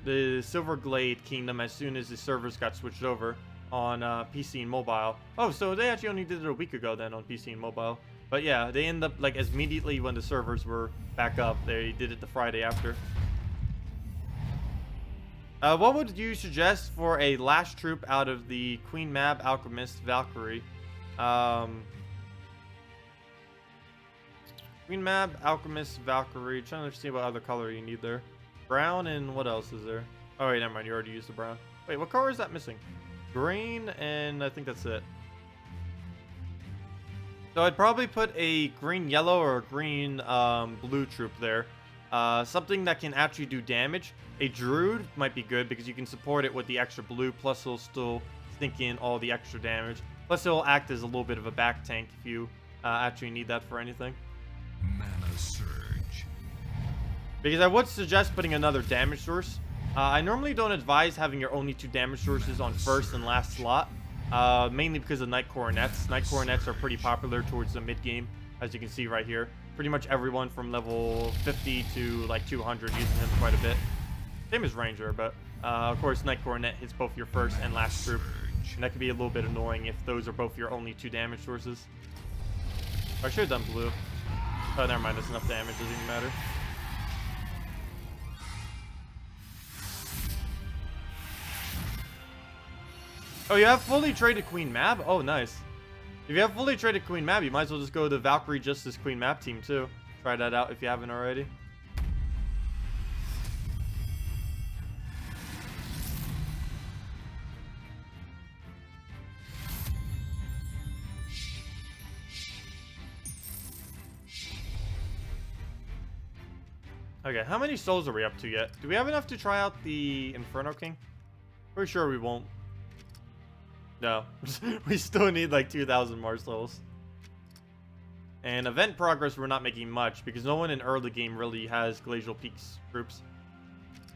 the Silverglade kingdom as soon as the servers got switched over on PC and mobile. Oh, so they actually only did it a week ago then on PC and mobile. But yeah, they end up like as immediately when the servers were back up, they did it the Friday after. What would you suggest for a last troop out of the Queen Mab, Alchemist, Valkyrie? Queen Mab, Alchemist, Valkyrie. Trying to see what other color you need there. Brown and what else is there? Oh wait, never mind. You already used the brown. Wait, what color is that missing? Green and I think that's it. So I'd probably put a green yellow or a green blue troop there. Something that can actually do damage. A druid might be good because you can support it with the extra blue, plus it'll still sink in all the extra damage. Plus it'll act as a little bit of a back tank if you actually need that for anything. Mana surge. Because I would suggest putting another damage source. I normally don't advise having your only 2 damage sources on first and last slot. Mainly because of Knight Coronets. Knight Coronets are pretty popular towards the mid game, as you can see right here. Pretty much everyone from level 50 to like 200 using him quite a bit. Same as Ranger, but of course Knight Coronet hits both your first and last troop. And that could be a little bit annoying if those are both your only 2 damage sources. I should have done blue. Oh, never mind. That's enough damage. Doesn't even matter. Oh, you have fully traded Queen Mab? Oh, nice. If you have fully traded Queen Mab, you might as well just go to the Valkyrie Justice Queen Mab team, too. Try that out if you haven't already. Okay, how many souls are we up to yet? Do we have enough to try out the Inferno King? Pretty sure we won't. No. We still need like 2,000 more souls. And event progress, we're not making much because no one in early game really has Glacial Peaks troops.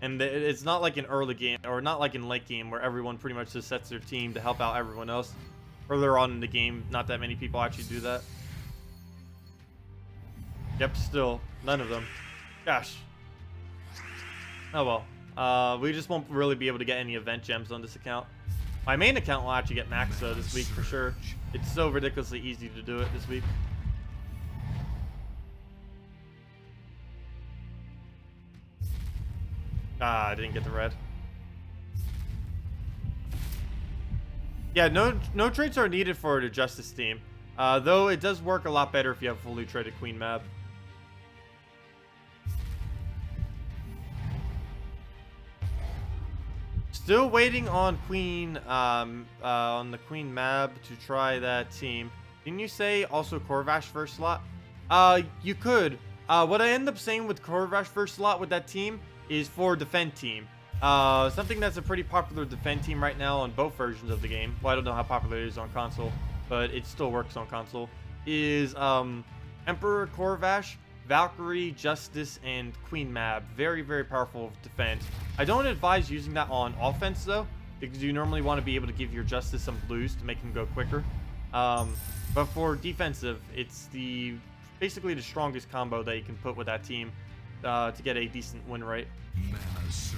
And it's not like in early game, or not like in late game, where everyone pretty much just sets their team to help out everyone else. Earlier on in the game, not that many people actually do that. Yep, still, none of them. Gosh. Oh well. We just won't really be able to get any event gems on this account. My main account will actually get max though this week for sure. It's so ridiculously easy to do it this week. Ah, I didn't get the red. Yeah, no traits are needed for the Justice team. Though it does work a lot better if you have fully traded Queen Mab. Still waiting on on the Queen Mab to try that team. Didn't you say also Corvash first slot? You could. What I end up saying with Corvash first slot with that team is for defend team. Something that's a pretty popular defend team right now on both versions of the game. Well, I don't know how popular it is on console, but it still works on console. Is Emperor Corvash, Valkyrie, Justice, and Queen Mab. Very, very powerful defense. I don't advise using that on offense, though, because you normally want to be able to give your Justice some blues to make him go quicker. But for defensive, it's basically the strongest combo that you can put with that team to get a decent win rate. Mana surge.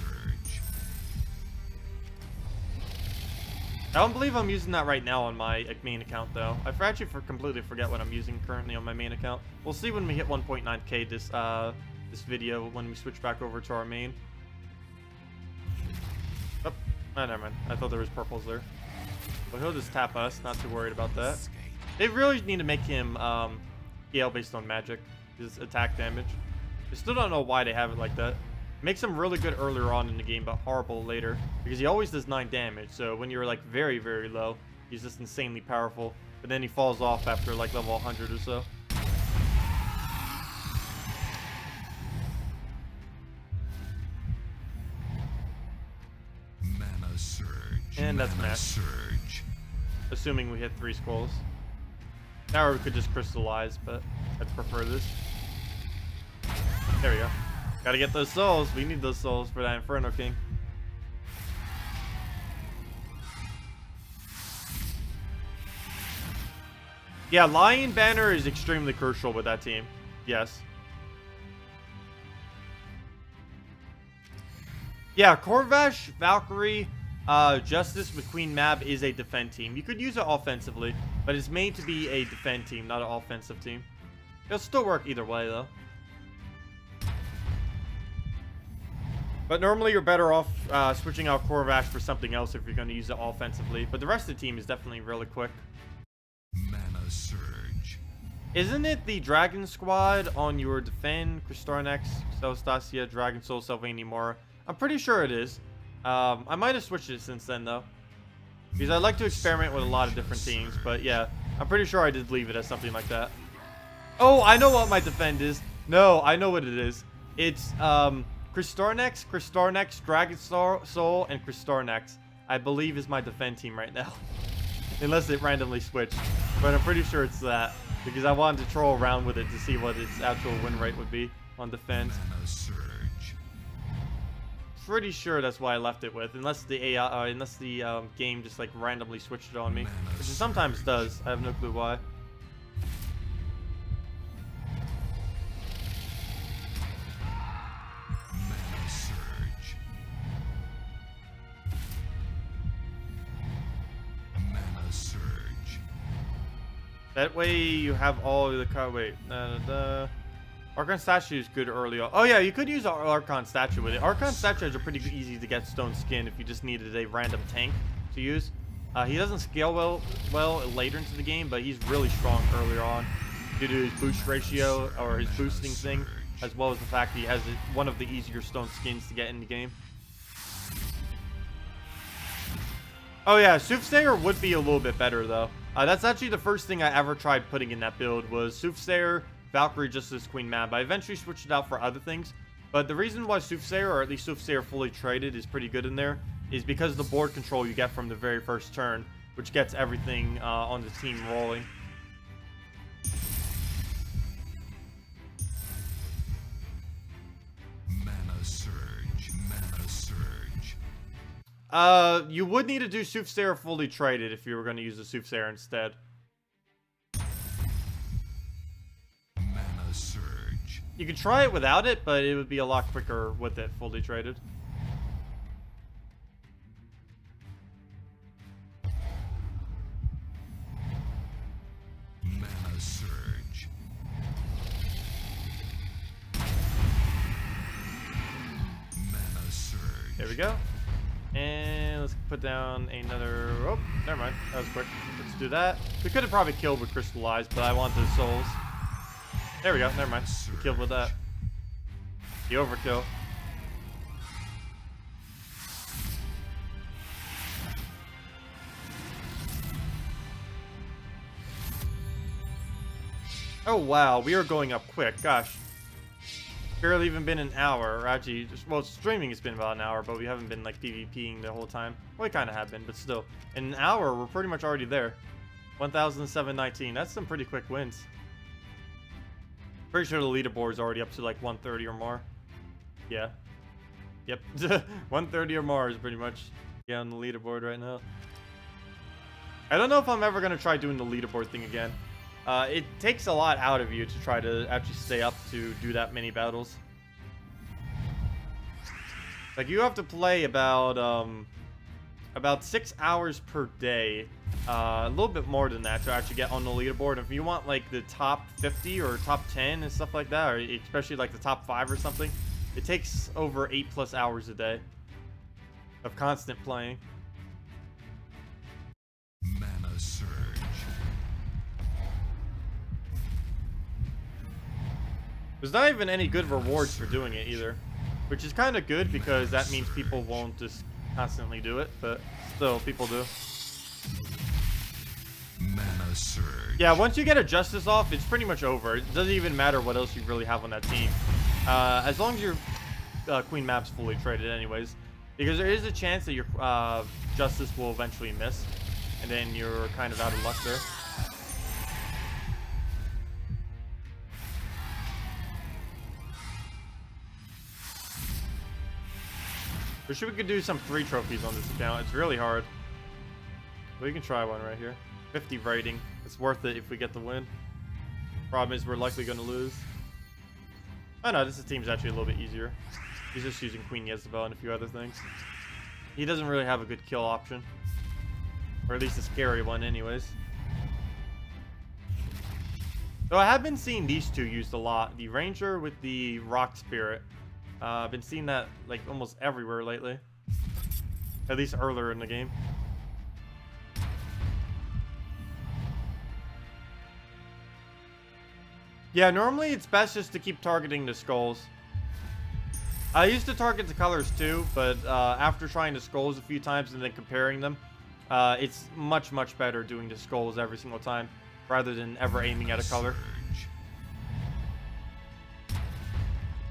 I don't believe I'm using that right now on my main account, though. I actually completely forget what I'm using currently on my main account. We'll see when we hit 1.9k this video when we switch back over to our main. Oh, never mind. I thought there was purples there. But he'll just tap us. Not too worried about that. They really need to make him heal based on magic, his attack damage. I still don't know why they have it like that. Makes him really good earlier on in the game, but horrible later. Because he always does 9 damage, so when you're like very, very low, he's just insanely powerful. But then he falls off after like level 100 or so. Mana surge. And that's Mana match. surge. Assuming we hit 3 skulls. Or we could just crystallize, but I'd prefer this. There we go. Gotta get those souls. We need those souls for that Inferno King. Yeah, Lion Banner is extremely crucial with that team. Yes. Yeah, Corvash, Valkyrie, Justice with Queen Mab is a defend team. You could use it offensively, but it's made to be a defend team, not an offensive team. It'll still work either way, though. But normally you're better off switching out Corvash for something else if you're going to use it offensively. But the rest of the team is definitely really quick. Mana surge. Isn't it the Dragon Squad on your defend, Kristarnex, Celestacia, Dragon Soul, Sylvania Mora? I'm pretty sure it is. I might have switched it since then, though. Because I like to experiment with a lot of different teams. But yeah, I'm pretty sure I did leave it as something like that. Oh, I know what my defend is. No, I know what it is. It's, Kristarnex, Dragon Soul, and Kristarnex, I believe is my defend team right now. Unless it randomly switched. But I'm pretty sure it's that. Because I wanted to troll around with it to see what its actual win rate would be on defense. Mana surge. Pretty sure that's why I left it with. Unless the AI, unless the game just like randomly switched it on me. Which it sometimes does. I have no clue why. That way you have all the card. Wait, the Archon statue is good early on. Oh yeah, you could use Archon statue with it. Archon statues are pretty easy to get stone skin if you just needed a random tank to use. He doesn't scale well later into the game, but he's really strong earlier on due to his boost ratio or his boosting thing, as well as the fact he has one of the easier stone skins to get in the game. Oh yeah, Soothsayer would be a little bit better though. That's actually the first thing I ever tried putting in that build was Soothsayer, Valkyrie, Justice, Queen Mab. I eventually switched it out for other things, but the reason why Soothsayer, or at least Soothsayer fully traded, is pretty good in there is because of the board control you get from the very first turn, which gets everything on the team rolling. Mana surge. Mana surge. You would need to do Soothsayer fully traded if you were going to use the Soothsayer instead. Mana surge. You could try it without it, but it would be a lot quicker with it fully traded. Mana surge. Mana surge. There we go. And let's put down another... Oh, never mind. That was quick. Let's do that. We could have probably killed with Crystallized, but I want the souls. There we go. Never mind. We killed with that. The overkill. Oh, wow. We are going up quick. Gosh. Barely even been an hour, or actually, well, streaming has been about an hour, but we haven't been like PvPing the whole time. Well, we kind of have been, but still, in an hour, we're pretty much already there. 1,719. That's some pretty quick wins. Pretty sure the leaderboard's already up to like 130 or more. Yeah. Yep. 130 or more is pretty much on the leaderboard right now. I don't know if I'm ever gonna try doing the leaderboard thing again. It takes a lot out of you to try to actually stay up to do that many battles. Like, you have to play about 6 hours per day. A little bit more than that to actually get on the leaderboard. If you want, like, the top 50 or top 10 and stuff like that, or especially, like, the top 5 or something, it takes over 8+ hours a day of constant playing. Mana surge. There's not even any good rewards for doing it either, which is kind of good because that means people won't just constantly do it, but still, people do. Mana surge. Yeah, once you get a Justice off, it's pretty much over. It doesn't even matter what else you really have on that team. As long as your Queen map's fully traded anyways. Because there is a chance that your Justice will eventually miss. And then you're kind of out of luck there. Wish we could do some 3 trophies on this account. It's really hard. We can try one right here. 50 rating. It's worth it if we get the win. Problem is we're likely going to lose. Oh no, this team's actually a little bit easier. He's just using Queen Jezebel and a few other things. He doesn't really have a good kill option. Or at least a scary one anyways. Though I have been seeing these two used a lot. The Ranger with the Rock Spirit. I've been seeing that like almost everywhere lately. At least earlier in the game. Yeah, normally it's best just to keep targeting the skulls. I used to target the colors too, but after trying the skulls a few times and then comparing them, it's much better doing the skulls every single time rather than ever aiming at a color.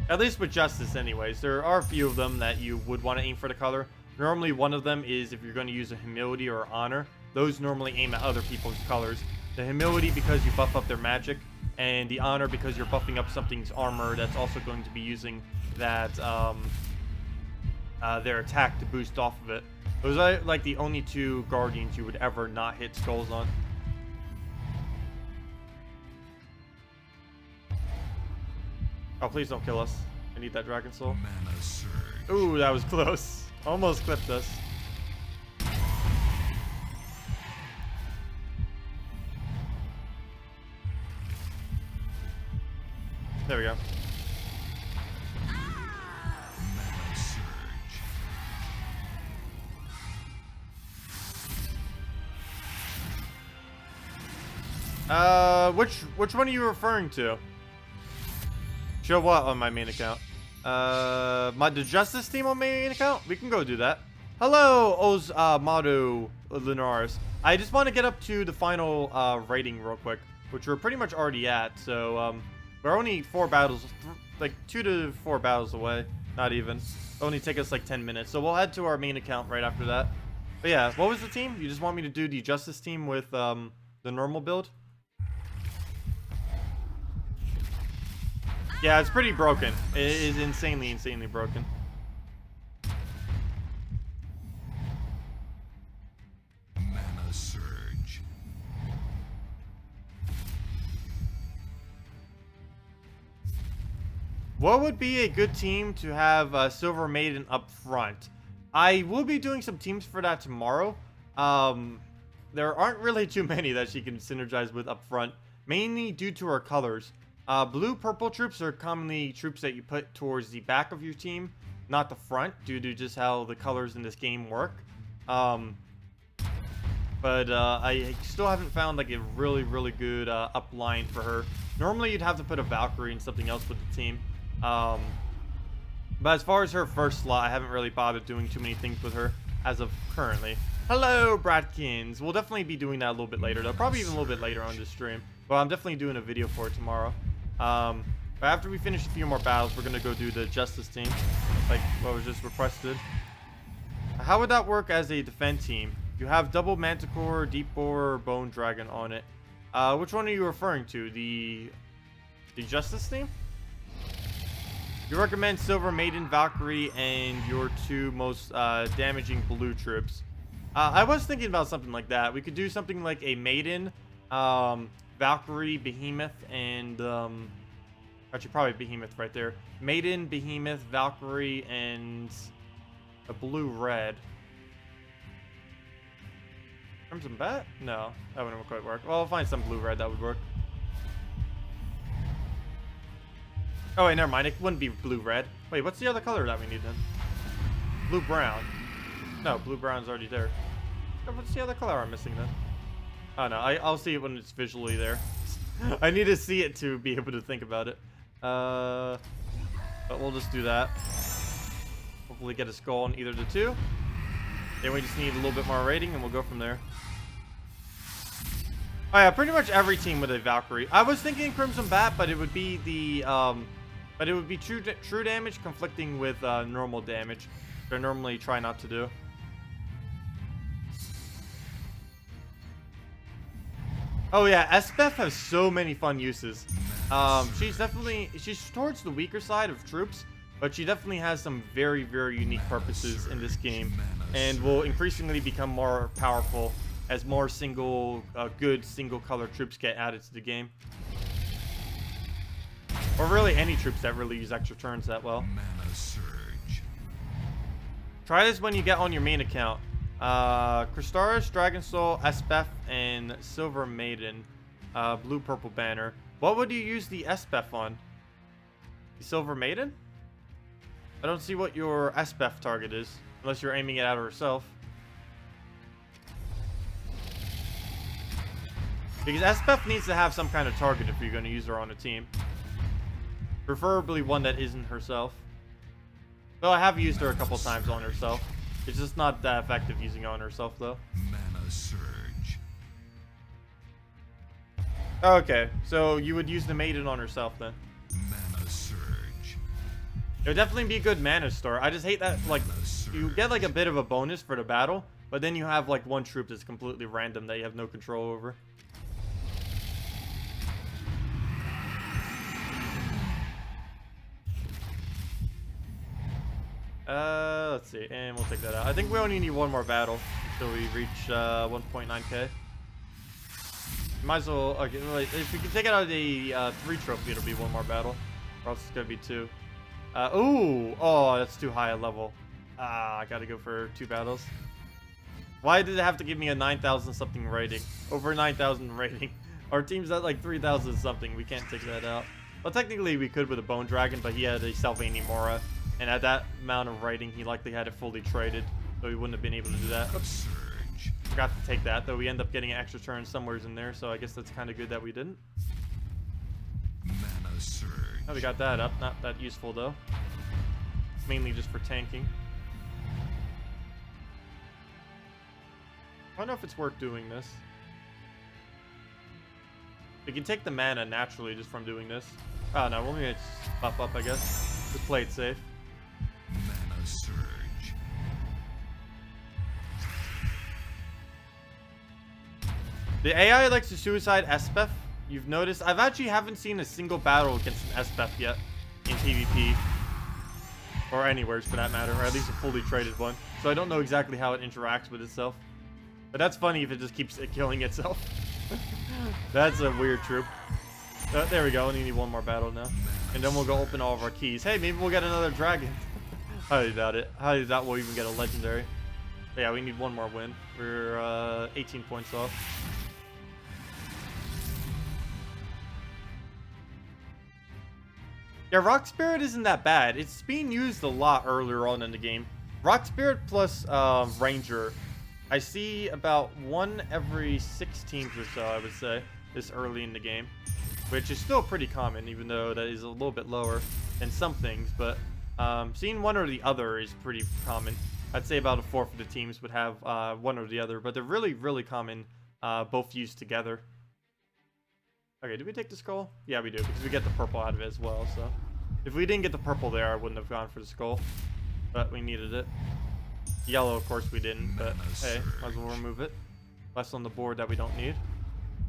At least with Justice anyways. There are a few of them that you would want to aim for the color. Normally one of them is if you're going to use a Humility or Honor. Those normally aim at other people's colors. The Humility because you buff up their magic, and the Honor because you're buffing up something's armor that's also going to be using that their attack to boost off of it. Those are like the only 2 Guardians you would ever not hit skulls on. Oh, please don't kill us. I need that Dragon Soul. Mana surge. Ooh, that was close. Almost clipped us. There we go. Mana surge. Which one are you referring to? Show what on my main account? The Justice team on my main account? We can go do that. Hello, Madu Lunaris. I just want to get up to the final rating real quick, which we're pretty much already at. So we're only 4 battles, like 2 to 4 battles away. Not even. It'll only take us like 10 minutes. So we'll head to our main account right after that. But yeah, what was the team? You just want me to do the Justice team with the normal build? Yeah, it's pretty broken. It is insanely broken. Mana surge. What would be a good team to have Silver Maiden up front? I will be doing some teams for that tomorrow. There aren't really too many that she can synergize with up front, mainly due to her colors. Blue-purple troops are commonly troops that you put towards the back of your team, not the front, due to just how the colors in this game work. I still haven't found like a really good upline for her. Normally you'd have to put a Valkyrie and something else with the team. But as far as her first slot, I haven't really bothered doing too many things with her as of currently. Hello, Bradkins. We'll definitely be doing that a little bit later, though. Probably even a little bit later on this stream. But I'm definitely doing a video for it tomorrow. But after we finish a few more battles, we're gonna go do the Justice team, like what was just requested. How would that work as a defend team? You have double Manticore, Deep Boar, Bone Dragon on it. Which one are you referring to? The Justice team? You recommend Silver Maiden, Valkyrie, and your 2 most damaging blue troops. I was thinking about something like that. We could do something like a Maiden, Valkyrie, Behemoth, and actually probably Behemoth right there. Maiden, Behemoth, Valkyrie, and a blue-red. Crimson Bat? No, that wouldn't quite work. Well, I'll find some blue-red that would work. Oh wait, never mind. It wouldn't be blue-red. Wait, what's the other color that we need then? Blue-brown. No, blue-brown's already there. What's the other color I'm missing then? Oh no, I'll see it when it's visually there. I need to see it to be able to think about it. But we'll just do that. Hopefully get a skull on either of the two. Then we just need a little bit more rating and we'll go from there. Oh yeah, pretty much every team with a Valkyrie. I was thinking Crimson Bat, but it would be the true damage conflicting with normal damage, which I normally try not to do. Oh yeah, Esbeth has so many fun uses. She's towards the weaker side of troops, but she definitely has some very, very unique purposes in this game, and will increasingly become more powerful as more good single color troops get added to the game. Or really any troops that really use extra turns that well. Try this when you get on your main account. Kristaris, Dragon Soul, Esbeth, and Silver Maiden. Blue purple banner. What would you use the Esbeth on? The Silver Maiden? I don't see what your Esbeth target is, unless you're aiming it at herself. Because Esbeth needs to have some kind of target if you're going to use her on a team. Preferably one that isn't herself. Though I have used her a couple times on herself. It's just not that effective using it on herself, though. Mana surge. Okay, so you would use the Maiden on herself, then. Mana surge. It would definitely be a good mana store. I just hate that, like, you get, like, a bit of a bonus for the battle, but then you have, like, one troop that's completely random that you have no control over. Let's see, and we'll take that out. I think we only need one more battle until we reach 1.9k. Might as well, okay, if we can take it out of the 3 trophy, it'll be one more battle. Or else it's gonna be 2. Ooh, oh, that's too high a level. I gotta go for 2 battles. Why did it have to give me a 9,000 something rating? Over 9,000 rating. Our team's at like 3,000 something. We can't take that out. Well, technically we could with a Bone Dragon, but he had a Salvani Mora. And at that amount of rating, he likely had it fully traded. So he wouldn't have been able to do that. Oops. Forgot to take that, though. We end up getting an extra turn somewhere in there. So I guess that's kind of good that we didn't. Mana surge. Oh, we got that up. Not that useful, though. Mainly just for tanking. I don't know if it's worth doing this. We can take the mana naturally just from doing this. Oh, no. We'll just buff up, I guess. Just play it safe. Mana surge. The AI likes to suicide Esbeth. You've noticed. I've actually haven't seen a single battle against an Esbeth yet in PvP. Or anywhere for that matter. Or at least a fully traded one. So I don't know exactly how it interacts with itself. But that's funny if it just keeps killing itself. That's a weird troop. There we go. Only need one more battle now. And then we'll go open all of our keys. Hey, maybe we'll get another dragon. Highly doubt it. Highly doubt we'll even get a legendary. But yeah, we need one more win. We're 18 points off. Yeah, Rock Spirit isn't that bad. It's being used a lot earlier on in the game. Rock Spirit plus Ranger. I see about 1 every 6 teams or so, I would say, this early in the game. Which is still pretty common, even though that is a little bit lower than some things. But seeing one or the other is pretty common. I'd say about 1/4 of the teams would have one or the other. But they're really, really common, both used together. Okay, did we take the skull? Yeah, we do, because we get the purple out of it as well. So if we didn't get the purple there, I wouldn't have gone for the skull. But we needed it. Yellow, of course, we didn't. But hey, might as well remove it. Less on the board that we don't need.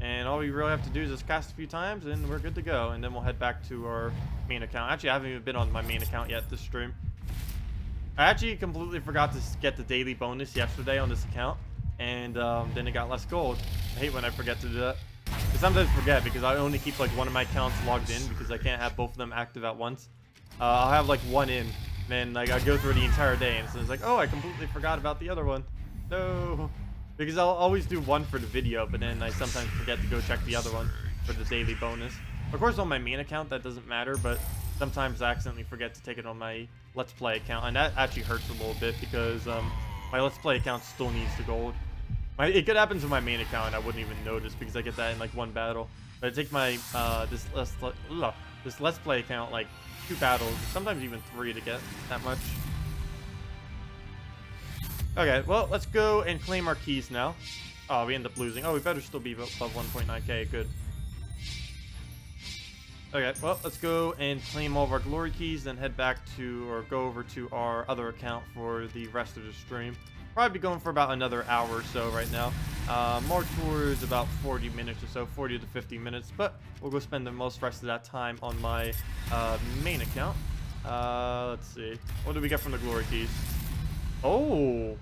And all we really have to do is just cast a few times and we're good to go. And then we'll head back to our main account. Actually, I haven't even been on my main account yet this stream. I actually completely forgot to get the daily bonus yesterday on this account. And then it got less gold. I hate when I forget to do that. I sometimes forget because I only keep like one of my accounts logged in because I can't have both of them active at once. I'll have like one in. Then like I go through the entire day and so it's like, oh, I completely forgot about the other one. No. Because I'll always do one for the video, but then I sometimes forget to go check the other one for the daily bonus. Of course, on my main account, that doesn't matter, but sometimes I accidentally forget to take it on my Let's Play account, and that actually hurts a little bit because my Let's Play account still needs the gold. It could happen to my main account and I wouldn't even notice because I get that in like one battle. But I take my this Let's Play account like 2 battles, sometimes even 3 to get that much. Okay, well, let's go and claim our keys now. Oh, we end up losing. Oh, we better still be above 1.9k. Good. Okay, well, let's go and claim all of our glory keys, then head back to, or go over to our other account for the rest of the stream. Probably be going for about another hour or so right now. More tours, about 40 minutes or so, 40 to 50 minutes, but we'll go spend the most rest of that time on my main account. Let's see. What do we get from the glory keys? Oh!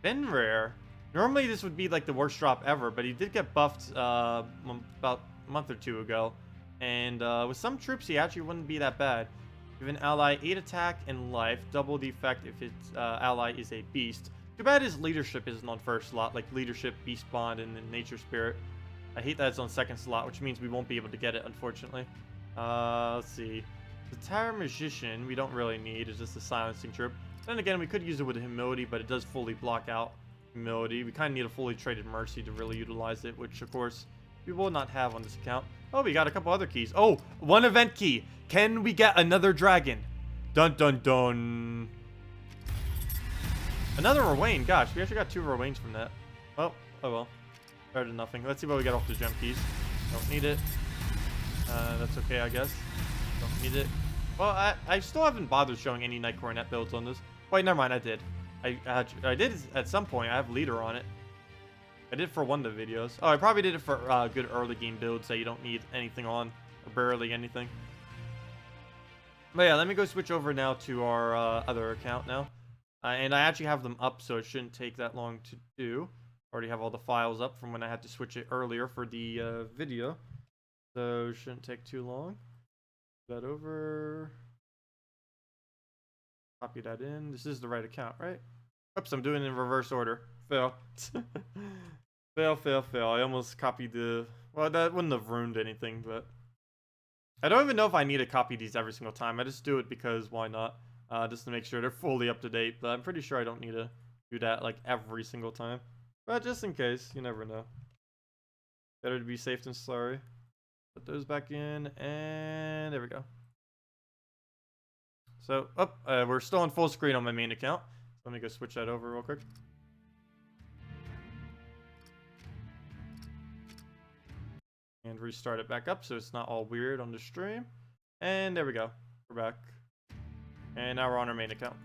Been rare. Normally this would be like the worst drop ever, but he did get buffed about a month or 2 ago. And with some troops, he actually wouldn't be that bad. Give an ally 8 attack and life, double the effect if its ally is a beast. Too bad his leadership isn't on first slot, like leadership, beast bond, and then nature spirit. I hate that it's on second slot, which means we won't be able to get it, unfortunately. Let's see. The Tower Magician, we don't really need. It's just a silencing troop. Then again, we could use it with humility, but it does fully block out humility. We kind of need a fully traded mercy to really utilize it, which, of course, we will not have on this account. Oh, we got a couple other keys. Oh, 1 event key. Can we get another dragon? Dun dun dun. Another Rowain. Gosh, we actually got 2 Rowains from that. Well, oh well. Better than nothing. Let's see what we got off the gem keys. Don't need it. That's okay, I guess. Don't need it. Well, I still haven't bothered showing any Night Coronet builds on this. Wait, never mind. I did. I did at some point. I have leader on it. I did for one of the videos. Oh, I probably did it for good early game builds that you don't need anything on, or barely anything. But yeah, let me go switch over now to our other account now. And I actually have them up, so it shouldn't take that long to do. Already have all the files up from when I had to switch it earlier for the video. So it shouldn't take too long. That over. Copy that in. This is the right account, right? Oops, I'm doing it in reverse order. Fail. Fail. I almost copied the... Well, that wouldn't have ruined anything, but... I don't even know if I need to copy these every single time. I just do it because why not? Just to make sure they're fully up to date. But I'm pretty sure I don't need to do that like every single time. But just in case, you never know. Better to be safe than sorry. Put those back in, and there we go. So, we're still on full screen on my main account. Let me go switch that over real quick. And restart it back up so it's not all weird on the stream. And there we go. We're back. And now we're on our main account.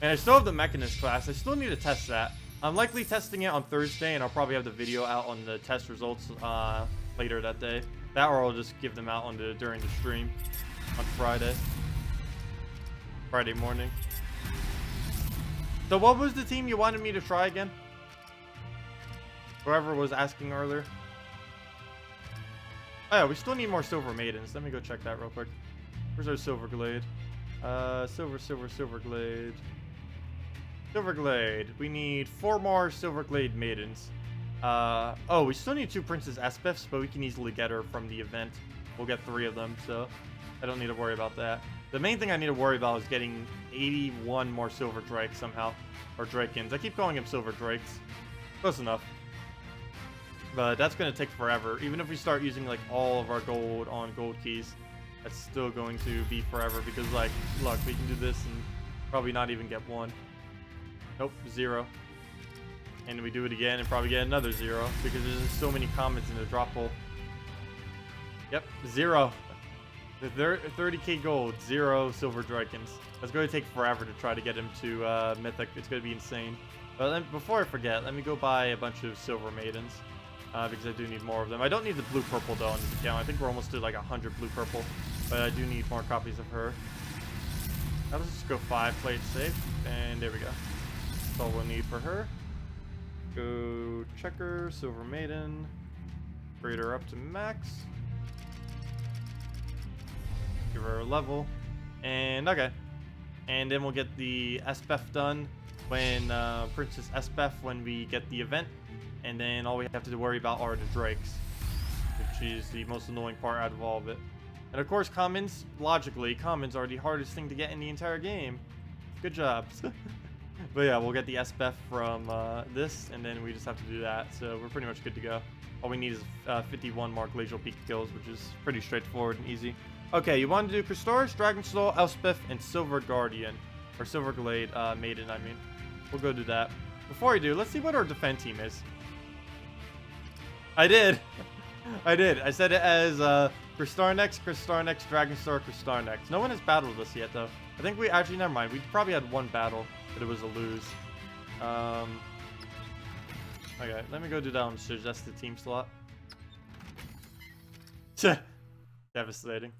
And I still have the Mechanist class. I still need to test that. I'm likely testing it on Thursday, and I'll probably have the video out on the test results later that day. That, or I'll just give them out on during the stream on Friday morning. So what was the team you wanted me to try again? Whoever was asking earlier. Oh yeah, we still need more Silver Maidens. Let me go check that real quick. Where's our Silverglade? Silverglade. Silverglade. We need 4 more Silverglade Maidens. Oh, we still need 2 Princess Espifs, but we can easily get her from the event. We'll get 3 of them, so I don't need to worry about that. The main thing I need to worry about is getting 81 more Silver Drakes somehow. Or Drakens. I keep calling them Silver Drakes. Close enough. But that's going to take forever. Even if we start using like all of our gold on gold keys, that's still going to be forever. Because like, look, we can do this and probably not even get 1. Nope, 0. And we do it again and probably get another 0. Because there's just so many comments in the drop hole. Yep, 0. The 30k gold, 0 Silver Drakens. That's going to take forever to try to get him to Mythic. It's going to be insane. But before I forget, let me go buy a bunch of Silver Maidens. Because I do need more of them. I don't need the blue-purple though on this account. I think we're almost to like 100 blue-purple. But I do need more copies of her. Now let's just go 5, play it safe. And there we go. That's all we'll need for her. Go Checker, Silver Maiden. Grade her up to max. Give her a level. And okay. And then we'll get the Espef done when Princess Espef when we get the event. And then all we have to worry about are the Drakes, which is the most annoying part out of all of it. And of course, commons, logically, commons are the hardest thing to get in the entire game. Good job. But yeah, we'll get the SBF from this, and then we just have to do that. So we're pretty much good to go. All we need is 51 more Glacial Peak kills, which is pretty straightforward and easy. Okay, you want to do Crystores, Dragon Soul, Elspeth, and Silver Guardian. Or Silverglade Maiden, I mean. We'll go do that. Before we do, let's see what our defend team is. I did. I did. I said it as Crystar next, Dragonstar, Crystar next. No one has battled us yet, though. I think we actually, never mind. We probably had one battle, but it was a lose. Okay, let me go do that on suggested team slot. Devastating.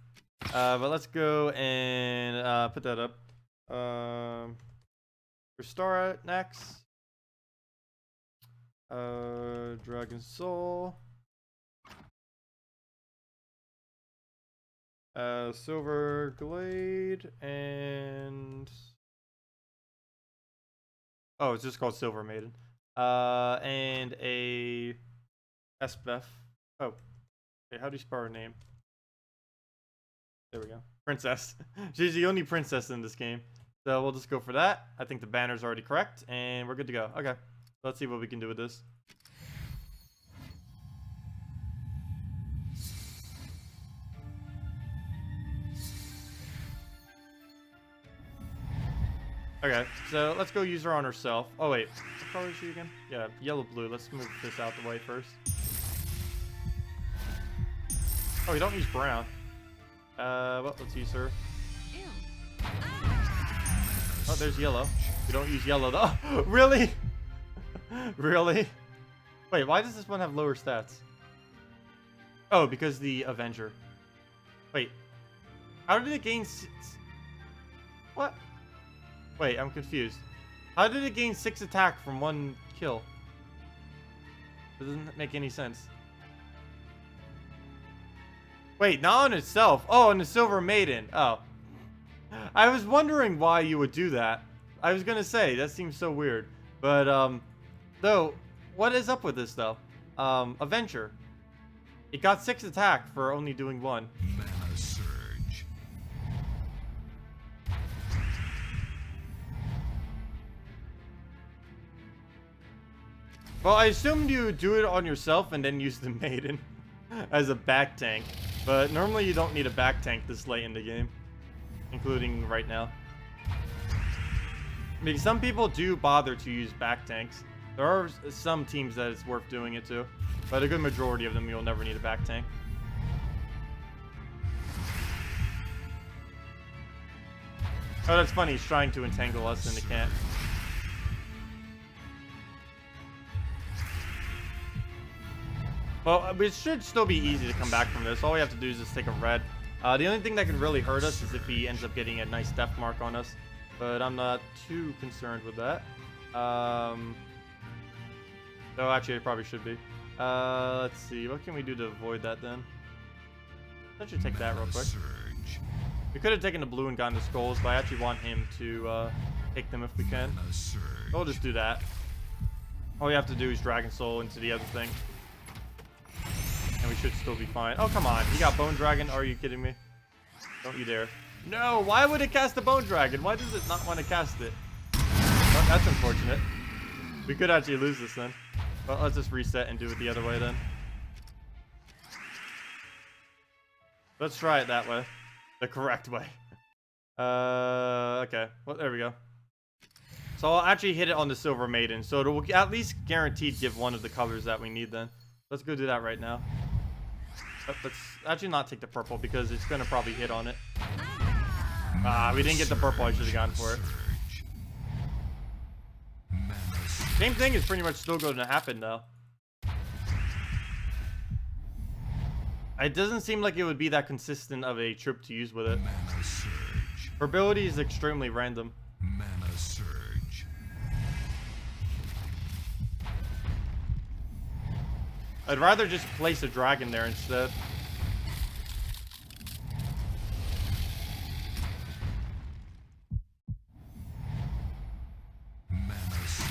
But let's go and put that up. Crystar next. Dragon Soul. Silverglade and oh, it's just called Silver Maiden. And a SBF. Oh, okay. How do you spell her name? There we go. Princess. She's the only princess in this game, so we'll just go for that. I think the banner's already correct, and we're good to go. Okay, let's see what we can do with this. Okay, so let's go use her on herself. Oh wait, what color is she again? Yeah, yellow blue. Let's move this out the way first. Oh, we don't use brown. Well, let's use her. Oh, there's yellow. We don't use yellow though. Really? Really? Wait, why does this one have lower stats? Oh, because the Avenger. Wait, how did it gain? What? Wait, I'm confused. How did it gain 6 attack from 1 kill? It doesn't make any sense. Wait, not on itself. Oh, on the Silver Maiden. Oh. I was wondering why you would do that. I was gonna say, that seems so weird. But, though, what is up with this, though? Avenger. It got 6 attack for only doing 1. Mana Surge. Well, I assumed you do it on yourself and then use the Maiden as a back tank. But normally you don't need a back tank this late in the game. Including right now. I mean, some people do bother to use back tanks. There are some teams that it's worth doing it to. But a good majority of them, you'll never need a back tank. Oh, that's funny. He's trying to entangle us and he can't. Well, it should still be easy to come back from this. All we have to do is just take a red. The only thing that can really hurt us is if he ends up getting a nice death mark on us. But I'm not too concerned with that. Though actually, I probably should be. Let's see. What can we do to avoid that then? Let's just take that real quick. Surge. We could have taken the blue and gotten the skulls, but I actually want him to take them if we can. Mana Surge. So we'll just do that. All we have to do is Dragon Soul into the other thing. And we should still be fine. Oh, come on. He got Bone Dragon? Are you kidding me? Don't you dare. No, why would it cast the Bone Dragon? Why does it not want to cast it? Well, that's unfortunate. We could actually lose this then. Well, let's just reset and do it the other way then. Let's try it that way. The correct way. Okay. Well, there we go. So I'll actually hit it on the Silver Maiden. So it will at least guaranteed give one of the colors that we need then. Let's go do that right now. Let's actually not take the purple because it's going to probably hit on it. We didn't get the purple. I should have gone for it. Same thing is pretty much still going to happen though. It doesn't seem like it would be that consistent of a trip to use with it. Mana Surge. Her ability is extremely random. Mana Surge. I'd rather just place a dragon there instead. Mana Surge.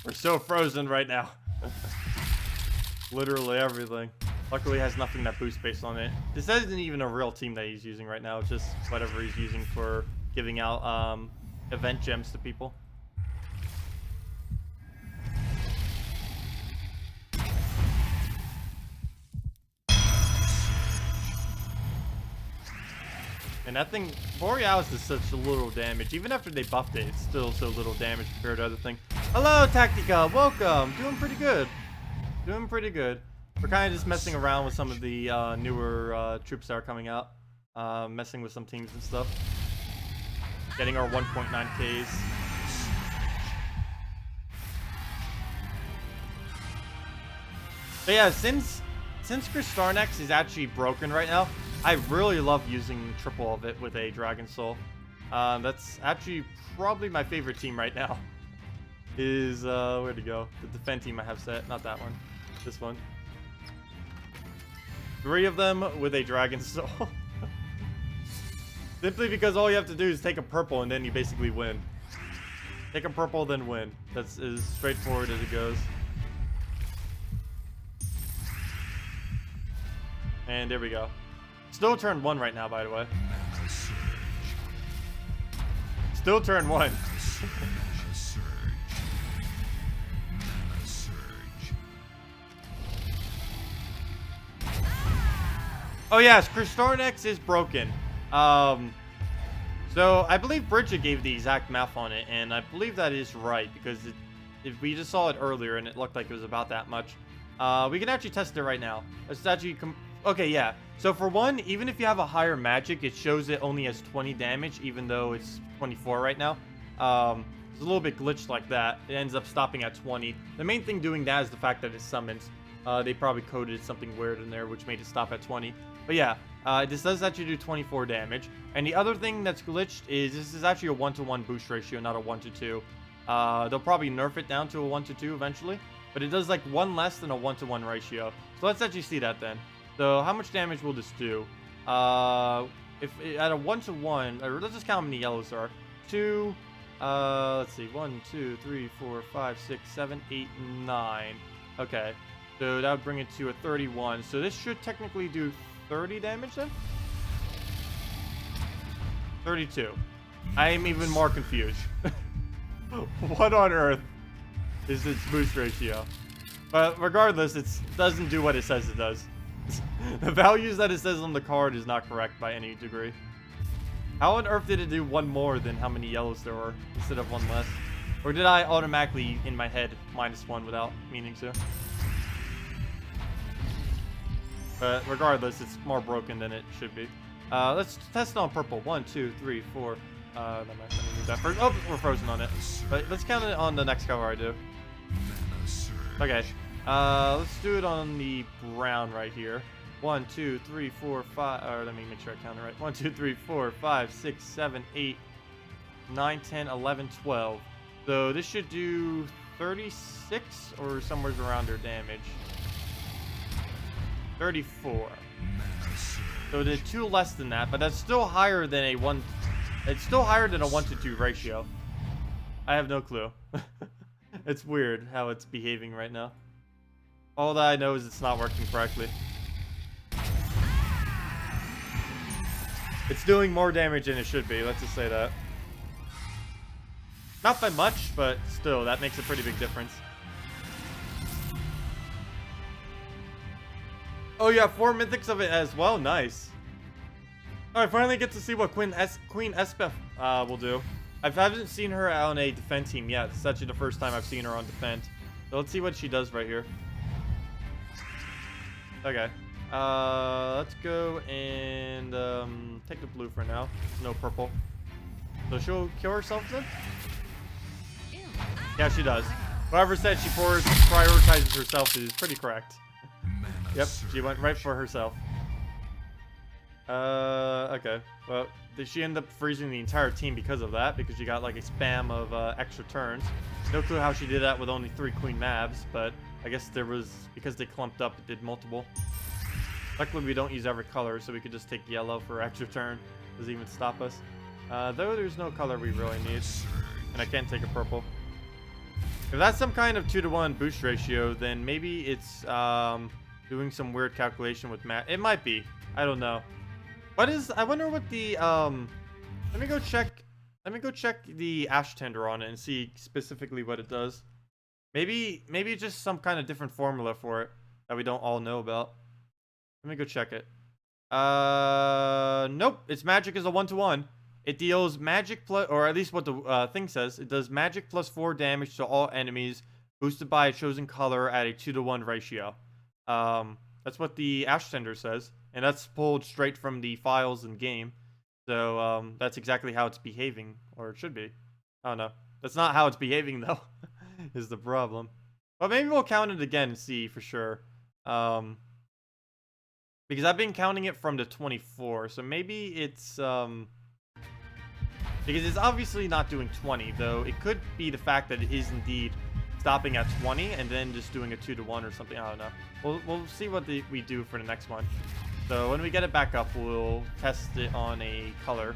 We're so frozen right now. Literally everything. Luckily it has nothing that boosts based on it. This isn't even a real team that he's using right now. It's just whatever he's using for giving out event gems to people. And that thing, Borealis does such a little damage. Even after they buffed it, it's still so little damage compared to other things. Hello, Tactica. Welcome. Doing pretty good. Doing pretty good. We're kind of just messing around with some of the newer troops that are coming out. Messing with some teams and stuff. Getting our 1.9Ks. But yeah, since Kristarnex is actually broken right now, I really love using triple of it with a Dragon Soul. That's actually probably my favorite team right now. Is, where'd it go? The defend team I have set, not that one. This one. 3 of them with a Dragon Soul. Simply because all you have to do is take a purple and then you basically win. Take a purple, then win. That's as straightforward as it goes. And there we go. Still turn 1 right now, by the way. Still turn 1. Oh yes, Kristarnex is broken. So I believe Bridget gave the exact math on it, and I believe that is right because if we just saw it earlier and it looked like it was about that much. We can actually test it right now. Let's actually okay, yeah. So for one, even if you have a higher magic, it shows it only has 20 damage, even though it's 24 right now. It's a little bit glitched like that. It ends up stopping at 20. The main thing doing that is the fact that it summons. They probably coded something weird in there, which made it stop at 20. But yeah, this does actually do 24 damage. And the other thing that's glitched is this is actually a 1-to-1 boost ratio, not a 1-to-2. They'll probably nerf it down to a 1-to-2 eventually. But it does like 1 less than a 1-to-1 ratio. So let's actually see that then. So how much damage will this do? If at a 1-to-1, or let's just count how many yellows there are. 2, let's see, 1, 2, 3, 4, 5, 6, 7, 8, 9. Okay, so that would bring it to a 31. So this should technically do 30 damage then? 32. I am even more confused. What on earth is its boost ratio? But regardless, it doesn't do what it says it does. The values that it says on the card is not correct by any degree. How on earth did it do 1 more than how many yellows there were instead of 1 less? Or did I automatically, in my head, -1 without meaning to? But regardless, it's more broken than it should be. Let's test it on purple. 1, 2, 3, 4. I'm not gonna do that first. Oh, we're frozen on it. But let's count it on the next cover I do. Okay. Let's do it on the brown right here. 1, 2, 3, 4, 5. Or let me make sure I count it right. 1, 2, 3, 4, 5, 6, 7, 8, 9, 10, 11, 12. So this should do 36 or somewhere around their damage. 34. So they did 2 less than that, but that's still higher than a 1. It's still higher than a 1-to-2 ratio. I have no clue. It's weird how it's behaving right now. All that I know is it's not working correctly. It's doing more damage than it should be, let's just say that. Not by much, but still, that makes a pretty big difference. Oh yeah, 4 mythics of it as well, nice. I finally get to see what Queen Espeth will do. I haven't seen her on a defend team yet. It's actually the first time I've seen her on defend. So let's see what she does right here. Okay. Let's go and take the blue for now. No purple. So she'll kill herself then? Yeah, she does. Whoever said she prioritizes herself is pretty correct. Yep, she went right for herself. Okay. Well, did she end up freezing the entire team because of that? Because she got like a spam of extra turns. No clue how she did that with only 3 queen mabs, but I guess there was, because they clumped up, it did multiple. Luckily we don't use every color, so we could just take yellow for extra turn. Doesn't even stop us. Though there's no color we really need. And I can't take a purple. If that's some kind of 2-to-1 boost ratio, then maybe it's doing some weird calculation with math. It might be. I don't know. What is? I wonder what the Let me go check. Let me go check the ash tender on it and see specifically what it does. Maybe just some kind of different formula for it that we don't all know about. Let me go check it. Nope. Its magic is a 1-to-1. It deals magic plus, or at least what the thing says. It does magic plus 4 damage to all enemies, boosted by a chosen color at a 2-to-1 ratio. That's what the Ash Tender says, and that's pulled straight from the files in game. So that's exactly how it's behaving, or it should be. I don't know. That's not how it's behaving though. Is the problem. But maybe we'll count it again and see for sure. Because I've been counting it from the 24, so maybe it's because it's obviously not doing 20, though it could be the fact that it is indeed stopping at 20 and then just doing a 2-to-1 or something. I don't know. We'll see what we do for the next one. So when we get it back up, we'll test it on a color,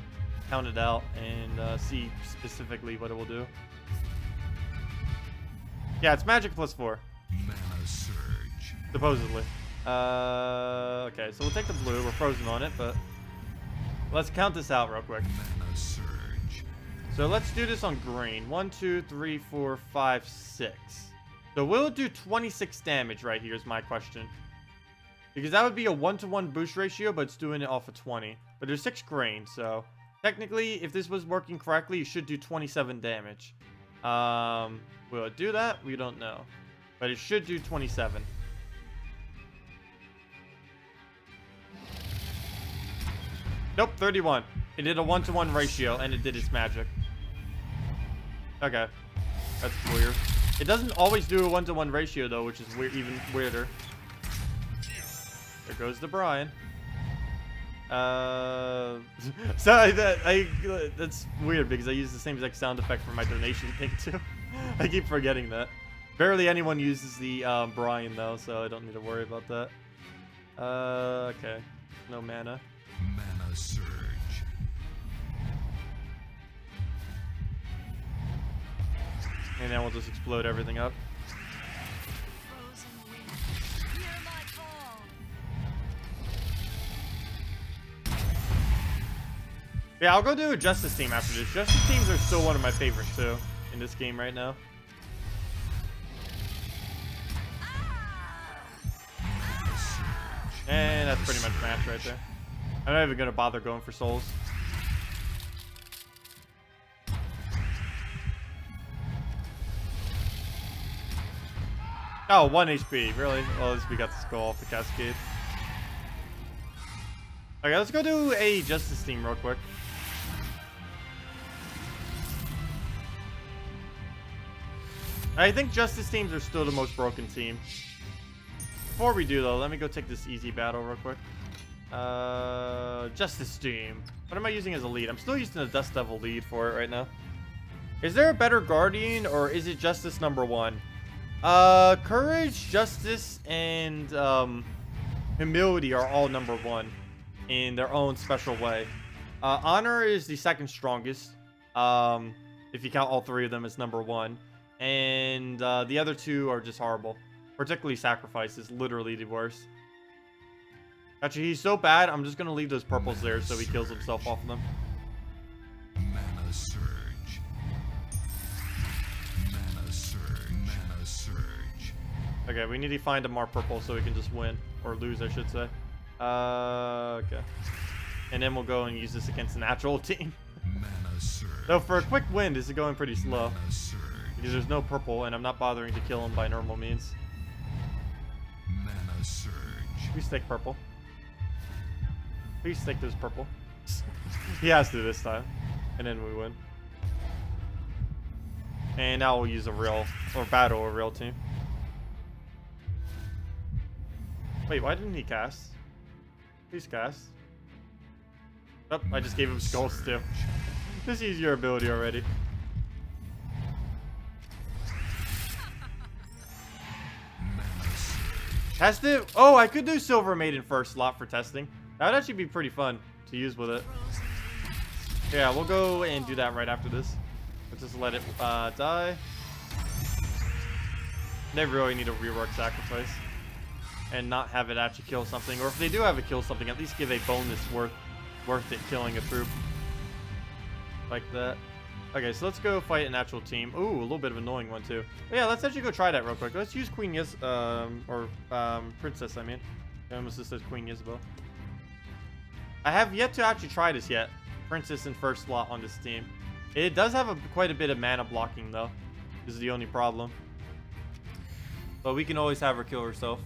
count it out, and see specifically what it will do. Yeah, it's magic plus 4. Mana surge. Supposedly. Okay, so we'll take the blue. We're frozen on it, but let's count this out real quick. Mana surge. So let's do this on green. 1, 2, 3, 4, 5, 6. So will it do 26 damage right here is my question. Because that would be a 1-to-1 boost ratio, but it's doing it off of 20. But there's 6 grain, so technically, if this was working correctly, it should do 27 damage. Will it do that? We don't know. But it should do 27. Nope, 31. It did a 1-to-1 ratio, and it did its magic. Okay. That's weird. It doesn't always do a 1-to-1 ratio, though, which is even weirder. There goes the Brian. So that's weird, because I use the same exact sound effect for my donation thing, too. I keep forgetting that. Barely anyone uses the Brian, though, so I don't need to worry about that. Okay. No mana. Mana surge. And then we'll just explode everything up. Frozen wind, hear my call. Yeah, I'll go do a Justice Team after this. Justice Teams are still one of my favorites, too, in this game right now. And that's pretty much match right there. I'm not even going to bother going for souls. Oh, 1 HP. Really? Well, at least we got the skull off the cascade. Okay, let's go do a Justice Team real quick. I think Justice Teams are still the most broken team. Before we do, though, let me go take this easy battle real quick. Justice Team. What am I using as a lead? I'm still using the Dust Devil lead for it right now. Is there a better Guardian, or is it Justice #1? Courage, Justice, and Humility are all #1 in their own special way. Honor is the second strongest, if you count all 3 of them as #1. And the other 2 are just horrible. Particularly Sacrifice is literally the worst. Actually, he's so bad, I'm just going to leave those purples there so he kills himself off of them. Mana surge. Mana surge. Mana surge. Okay, we need to find a more purple so we can just win. Or lose, I should say. Okay. And then we'll go and use this against the natural team. Mana surge. Though for a quick win, this is going pretty slow. Mana surge. Because there's no purple, and I'm not bothering to kill him by normal means. Mana surge. Please take purple. Please take this purple. He has to this time. And then we win. And now we'll use a real, or battle a real team. Wait, why didn't he cast? Please cast. Oh, I just gave him skulls too. Just use your ability already. Test it? Oh, I could do Silver Maiden first slot for testing. That would actually be pretty fun to use with it. Yeah, we'll go and do that right after this. Let's just let it die. They really need to rework Sacrifice. And not have it actually kill something. Or if they do have it kill something, at least give a bonus worth it killing a troop. Like that. Okay, so let's go fight an actual team. Ooh, a little bit of an annoying one too. But yeah, let's actually go try that real quick. Let's use Queen Princess, I mean. I almost just said Queen Isabel. I have yet to actually try this yet. Princess in first slot on this team. It does have quite a bit of mana blocking though. This is the only problem. But we can always have her kill herself.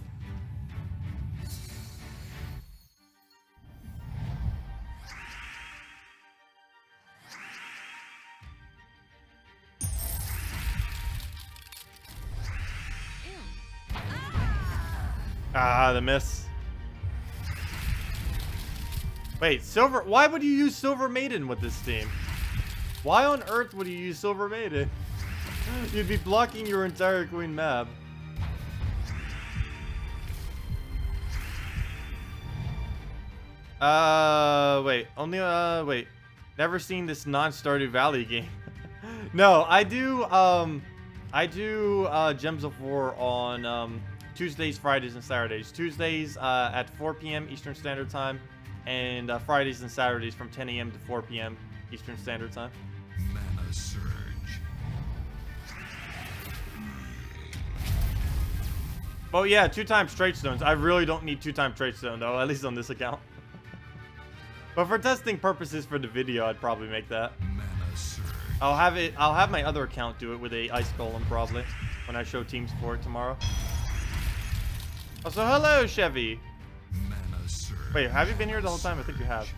Ah, the miss. Wait, Silver... Why would you use Silver Maiden with this team? Why on earth would you use Silver Maiden? You'd be blocking your entire Queen map. Wait. Only, wait. Never seen this non-Stardew Valley game. No, I do Gems of War on, Tuesdays, Fridays, and Saturdays. Tuesdays at 4 p.m. Eastern Standard Time, and Fridays and Saturdays from 10 a.m. to 4 p.m. Eastern Standard Time. Mana surge. Oh yeah, 2x Trait Stones. I really don't need 2x Trait Stone though, at least on this account. But for testing purposes for the video, I'd probably make that. Mana surge. I'll have my other account do it with a Ice Golem probably when I show teams for it tomorrow. Also, hello, Chevy. Mana surge. Wait, have you been here the whole time? I think you have.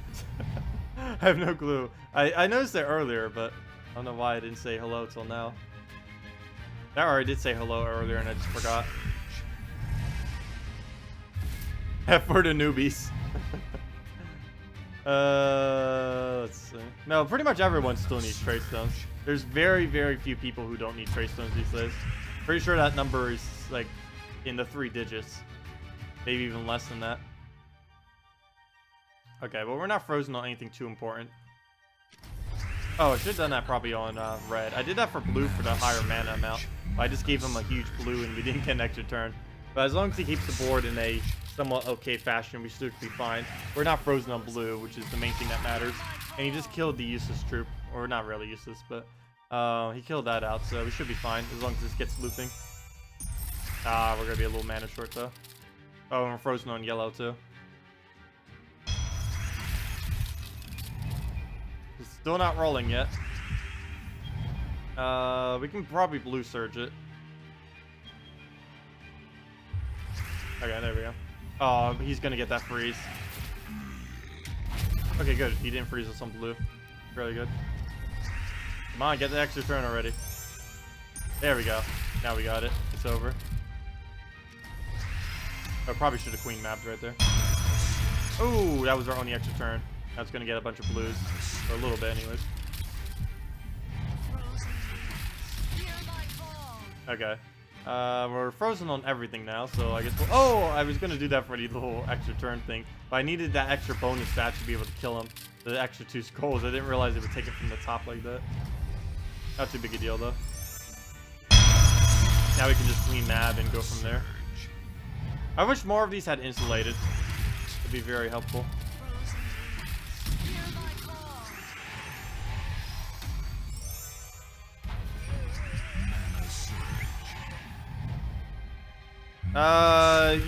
I have no clue. I noticed it earlier, but I don't know why I didn't say hello till now. Or I did say hello earlier and I just forgot. F for the newbies. Let's see. No, pretty much everyone still needs Trait Stones. There's very, very few people who don't need Trait Stones these days. Pretty sure that number is like in the 3 digits. Maybe even less than that. Okay, well, we're not frozen on anything too important. Oh, I should have done that probably on red. I did that for blue for the higher mana amount. But I just gave him a huge blue and we didn't get an extra turn. But as long as he keeps the board in a somewhat okay fashion, we should be fine. We're not frozen on blue, which is the main thing that matters. And he just killed the useless troop. Or not really useless, but he killed that out, so we should be fine as long as this gets looping. Ah, we're going to be a little mana short, though. Oh, and we're frozen on yellow, too. It's still not rolling yet. We can probably blue surge it. Okay, there we go. Oh, he's going to get that freeze. Okay, good. He didn't freeze us on blue. Really good. Come on, get the extra turn already. There we go. Now we got it. It's over. I probably should have queen mapped right there. Oh, that was our only extra turn. That's going to get a bunch of blues. Or a little bit anyways. Okay. We're frozen on everything now, so I guess we'll... Oh, I was going to do that for the little extra turn thing. But I needed that extra bonus stat to be able to kill him. The extra 2 skulls. I didn't realize it would take it from the top like that. Not too big a deal, though. Now we can just clean map and go from there. I wish more of these had insulated. It'd be very helpful.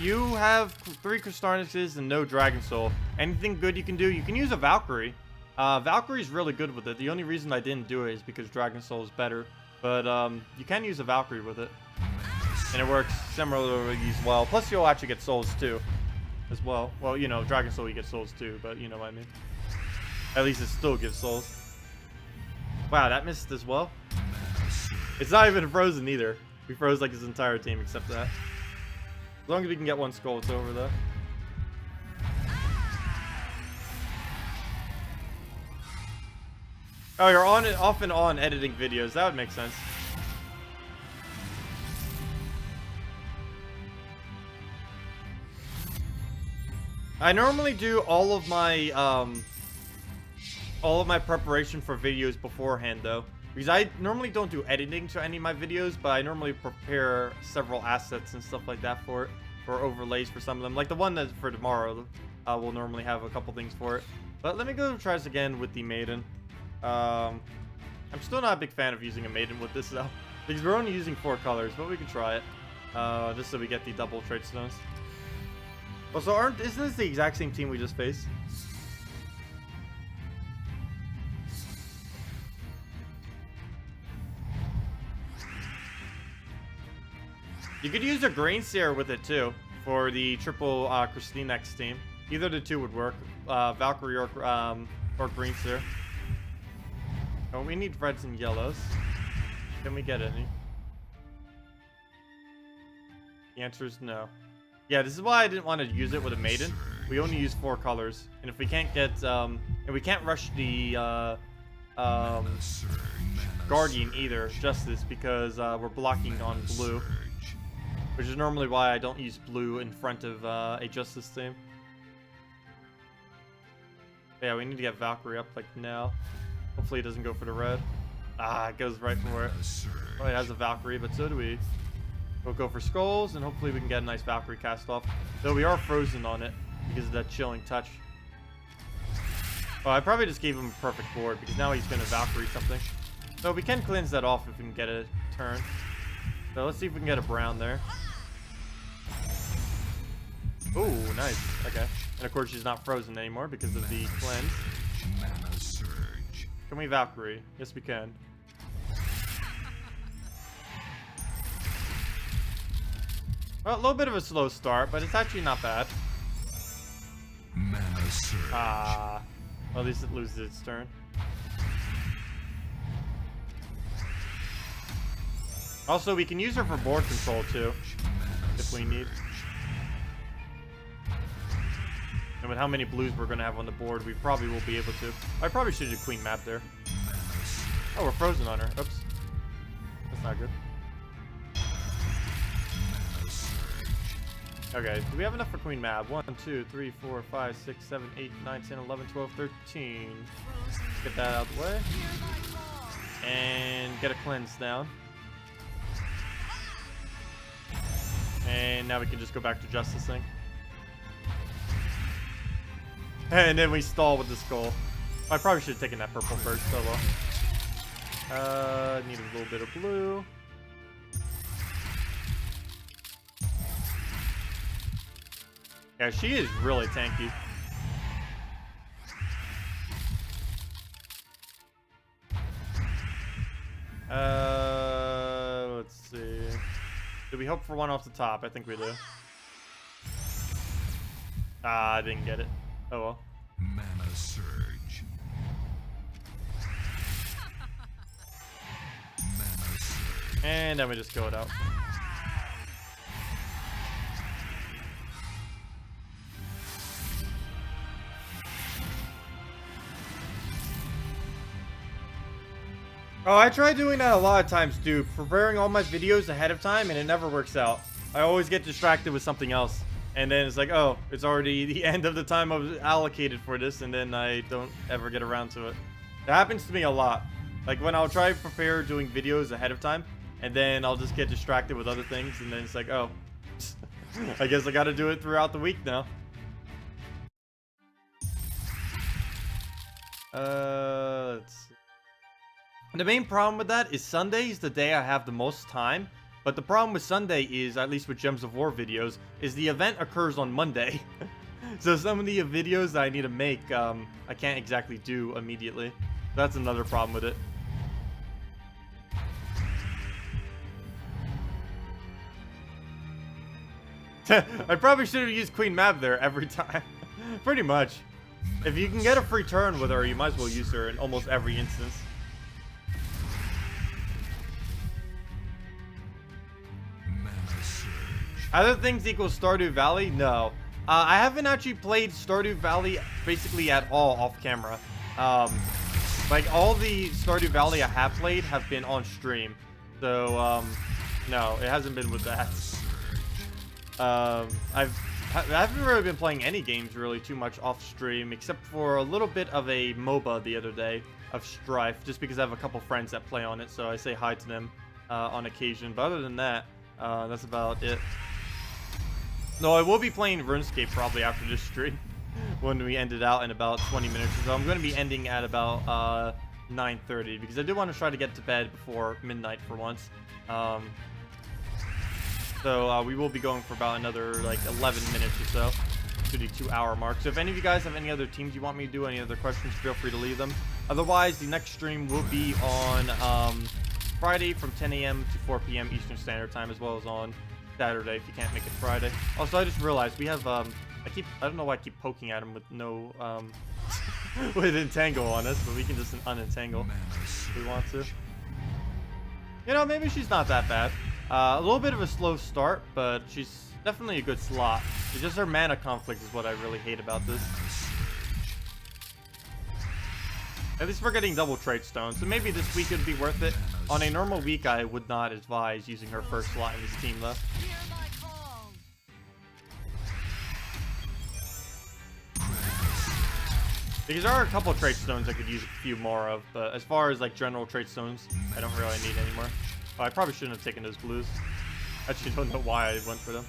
You have 3 Crystarnuses and no Dragon Soul. Anything good you can do? You can use a Valkyrie. Valkyrie's really good with it. The only reason I didn't do it is because Dragon Soul is better. But, you can use a Valkyrie with it. And it works similarly as well. Plus, you'll actually get souls, too. As well. Well, you know, Dragon Soul, you get souls, too. But, you know what I mean. At least it still gives souls. Wow, that missed as well. It's not even frozen, either. We froze, like, his entire team except that. As long as we can get 1 skull, it's over, though. Oh, you're on and off and on editing videos. That would make sense. I normally do all of my preparation for videos beforehand, though, because I normally don't do editing to any of my videos, but I normally prepare several assets and stuff like that for it, or overlays for some of them. Like the one that's for tomorrow, we'll normally have a couple things for it. But let me go try this again with the Maiden. I'm still not a big fan of using a Maiden with this, though, because we're only using 4 colors, but we can try it, just so we get the double Trait Stones. Also, isn't this the exact same team we just faced? You could use a grain seer with it too for the triple Christine X team. Either the two would work. Valkyrie or green seer. Oh, we need reds and yellows. Can we get any? The answer is no. Yeah, this is why I didn't want to use it with a maiden. We only use 4 colors, and if we can't get and we can't rush the Guardian either, Justice, because we're blocking on blue, which is normally why I don't use blue in front of a Justice team. Yeah, we need to get Valkyrie up like now. Hopefully it doesn't go for the red. Ah, it goes right for it. Oh, it has a Valkyrie, but so do we. We'll go for skulls, and hopefully we can get a nice Valkyrie cast off. Though we are frozen on it because of that chilling touch. Well, I probably just gave him a perfect board because now he's going to Valkyrie something. So we can cleanse that off if we can get a turn. So let's see if we can get a brown there. Ooh, nice. Okay. And of course she's not frozen anymore because of the cleanse. Can we Valkyrie? Yes, we can. Well, a little bit of a slow start, but it's actually not bad. Well, at least it loses its turn. Also, we can use her for board control too, if we need. And with how many blues we're going to have on the board, we probably will be able to. I probably should do queen map there. Oh, we're frozen on her. Oops. That's not good. Okay, do we have enough for queen map? 1, 2, 3, 4, 5, 6, 7, 8, 9, 10, 11, 12, 13. Let's get that out of the way. And get a cleanse down. And now we can just go back to Justice thing. And then we stall with the skull. I probably should have taken that purple first, so well. Need a little bit of blue. Yeah, she is really tanky. Let's see. Did we hope for one off the top? I think we do. Ah, I didn't get it. Oh well. Mana surge. Mana surge. And then we just go it out. Oh, I try doing that a lot of times, dude. Preparing all my videos ahead of time, and it never works out. I always get distracted with something else. And then it's like, oh, it's already the end of the time I was allocated for this, and then I don't ever get around to it. That happens to me a lot. Like, when I'll try to prepare doing videos ahead of time, and then I'll just get distracted with other things, and then it's like, oh, I guess I gotta do it throughout the week now. Let's see. The main problem with that is Sunday is the day I have the most time. But the problem with Sunday is, at least with Gems of War videos, is the event occurs on Monday. So some of the videos that I need to make, I can't exactly do immediately. That's another problem with it. I probably should have used Queen Mab there every time. Pretty much. If you can get a free turn with her, you might as well use her in almost every instance. Other things equal Stardew Valley? No. I haven't actually played Stardew Valley basically at all off camera. Like, all the Stardew Valley I have played have been on stream. So, no, it hasn't been with that. I haven't really been playing any games really too much off stream, except for a little bit of a MOBA the other day of Strife, just because I have a couple friends that play on it, so I say hi to them on occasion. But other than that, that's about it. No, I will be playing RuneScape probably after this stream when we end it out in about 20 minutes or so. I'm going to be ending at about 9:30 because I do want to try to get to bed before midnight for once. So we will be going for about another like 11 minutes or so to the 2-hour mark. So if any of you guys have any other teams you want me to do, any other questions, feel free to leave them. Otherwise, the next stream will be on Friday from 10 a.m. to 4 p.m. Eastern Standard Time, as well as on Saturday if you can't make it Friday. Also, I just realized we have I don't know why I keep poking at him with no with entangle on us, but we can just unentangle if we want to. You know, maybe she's not that bad. A little bit of a slow start, but she's definitely a good slot. It's just her mana conflict is what I really hate about this. At least we're getting double trait stones, so maybe this week would be worth it. On a normal week, I would not advise using her first slot in this team, though. Hear my call. Because there are a couple trait stones I could use a few more of, but as far as like general trait stones, I don't really need anymore. Oh, I probably shouldn't have taken those blues. Actually, don't know why I went for them.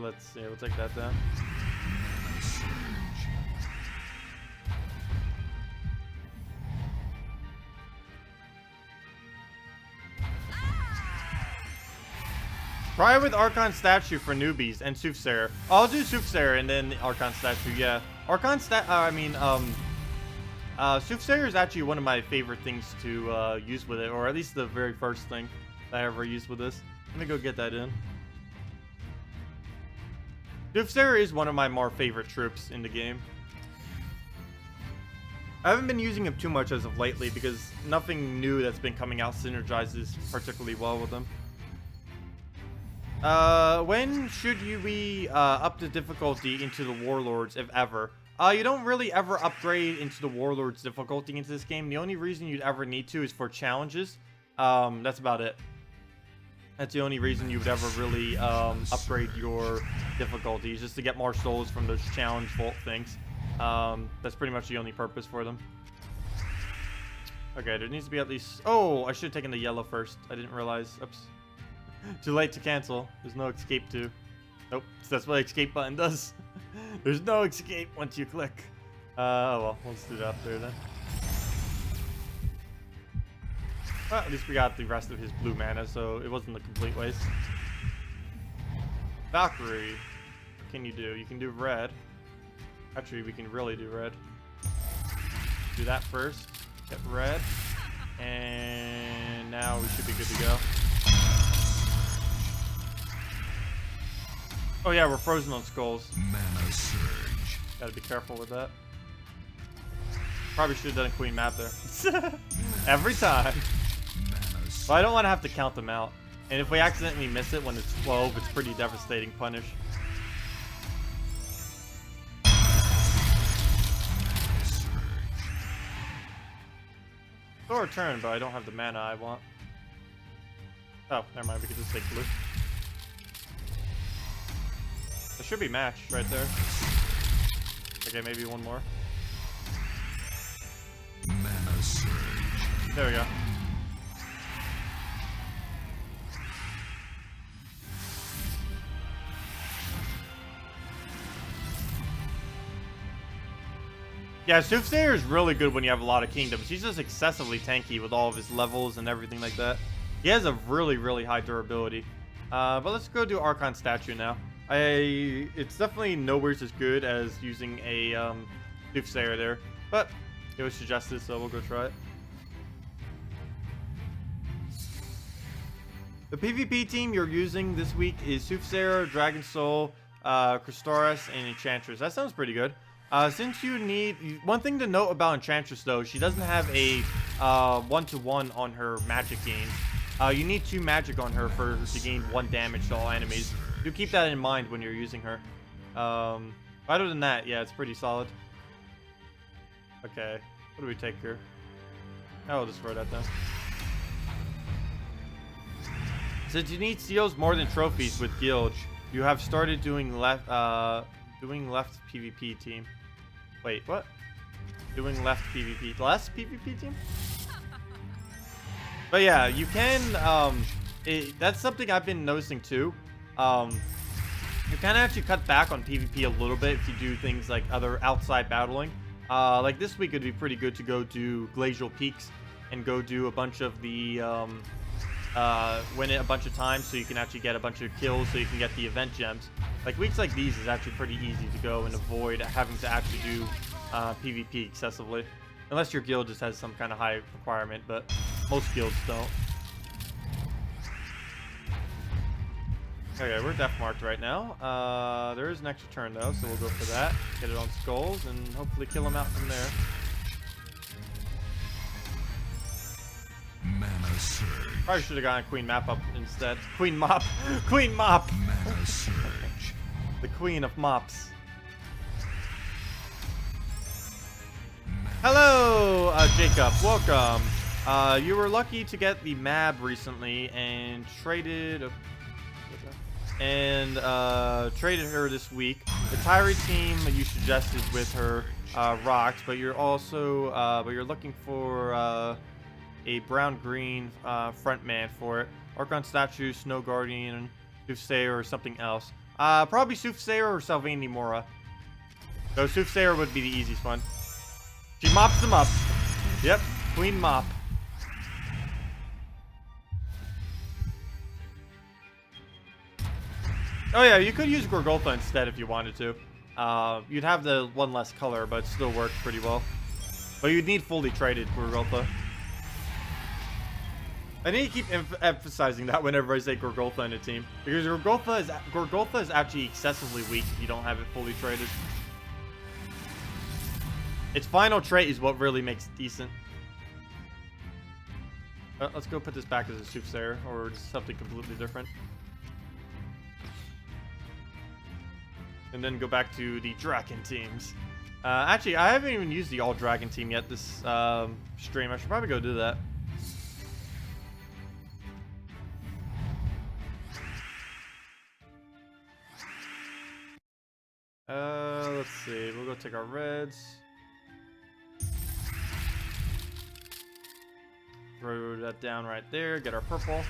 Let's see. We'll take that down. Try with Archon Statue for newbies and Soothsayer. I'll do Soothsayer and then Archon Statue, yeah. Soothsayer is actually one of my favorite things to use with it, or at least the very first thing that I ever used with this. Let me go get that in. Soothsayer is one of my more favorite troops in the game. I haven't been using him too much as of lately because nothing new that's been coming out synergizes particularly well with him. When should we up the difficulty into the Warlords, if ever? You don't really ever upgrade into the Warlords difficulty into this game. The only reason you'd ever need to is for challenges. That's about it. That's the only reason you would ever really upgrade your difficulties, just to get more souls from those challenge vault things. That's pretty much the only purpose for them. Okay, there needs to be at least... Oh, I should have taken the yellow first. I didn't realize. Oops. Too late to cancel. There's no escape to. Nope. That's what the escape button does. There's no escape once you click. Oh well, let's do that there then. Well, at least we got the rest of his blue mana, so it wasn't a complete waste. Valkyrie. What can you do? You can do red. Actually, we can really do red. Do that first. Get red. And now we should be good to go. Oh yeah, we're frozen on skulls. Mana surge. Gotta be careful with that. Probably should have done a queen map there. Every time. But I don't want to have to count them out. And if we accidentally miss it when it's 12, it's pretty devastating punish. Or a turn, but I don't have the mana I want. Oh, never mind, we can just take blue. It should be matched right there. Okay, maybe one more. Mana surge. There we go. Yeah, Soothsayer is really good when you have a lot of kingdoms. He's just excessively tanky with all of his levels and everything like that. He has a really, really high durability. But let's go do Archon Statue now. It's definitely nowhere as good as using a Soothsayer there, but it was suggested, so we'll go try it. The PvP team you're using this week is Soothsayer, Dragon Soul, Kristaris, and Enchantress. That sounds pretty good. Since you need... One thing to note about Enchantress, though, she doesn't have a 1-to-1 on her magic gains. You need 2 magic on her to gain 1 damage to all enemies. Do keep that in mind when you're using her. Other than that, yeah, it's pretty solid. Okay, what do we take here? Oh, I'll just throw that down. Since you need seals more than trophies with Guild, you have started doing left PvP team. Wait, what? Doing left PvP, less PvP team? But yeah, you can, that's something I've been noticing too. You can actually cut back on PvP a little bit if you do things like other outside battling. Like this week it'd be pretty good to go do Glacial Peaks and go do a bunch of the, win it a bunch of times so you can actually get a bunch of kills so you can get the event gems. Like weeks like these is actually pretty easy to go and avoid having to actually do PvP excessively. Unless your guild just has some kind of high requirement, but most guilds don't. Okay, we're death marked right now. There is an extra turn though, so we'll go for that. Get it on skulls and hopefully kill him out from there. Mana surge. Probably should have gotten Queen Map up instead. Queen Mop! Queen Mop! Mana surge. The Queen of Mops. Hello, Jacob. Welcome. You were lucky to get the Mab recently and traded her this week. The Tyrant team you suggested with her rocks, but you're also you're looking for a brown-green front man for it. Archon statue, Snow Guardian, Soothsayer, or something else. Probably Soothsayer or Salvini Mora. So Soothsayer would be the easiest one. She mops them up. Yep, Queen Mop. Oh yeah, you could use Gorgolfa instead if you wanted to. You'd have the one less color, but it still works pretty well. But you'd need fully traded Gorgolfa. I need to keep emphasizing that whenever I say Gorgolfa in a team. Because Gorgolfa is actually excessively weak if you don't have it fully traded. Its final trait is what really makes it decent. Let's go put this back as a Soothsayer, or just something completely different. And then go back to the Dragon teams. Actually, I haven't even used the all-Dragon team yet this stream. I should probably go do that. Let's see. We'll go take our reds. Throw that down right there. Get our purple.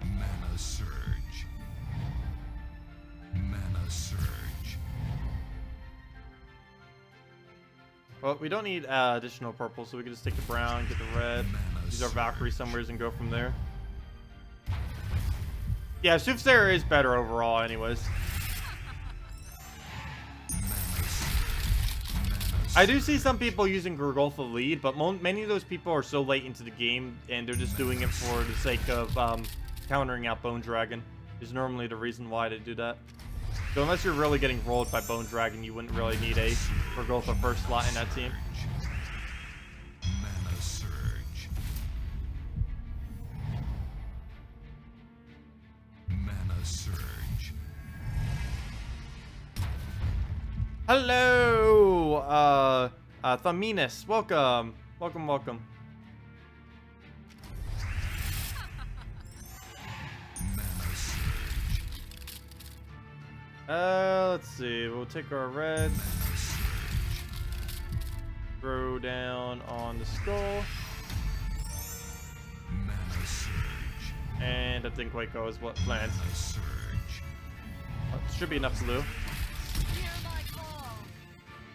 Mana surge. Mana surge. Well, we don't need additional purple, so we can just take the brown, get the red, use our Valkyrie somewheres, and go from there. Yeah, Soothsayer is better overall anyways. I do see some people using Gorgolfa lead, but many of those people are so late into the game, and they're just doing it for the sake of countering out Bone Dragon. Is normally the reason why they do that. So unless you're really getting rolled by Bone Dragon, you wouldn't really need a Gorgolfa first slot in that team. Mana surge. Mana surge. Hello, Thaminas. Welcome. Welcome, welcome. Mana surge. Let's see. We'll take our reds. Mana surge. Throw down on the skull. Mana surge. And that didn't quite go as what planned. Mana surge. Should be enough blue. Hear my call.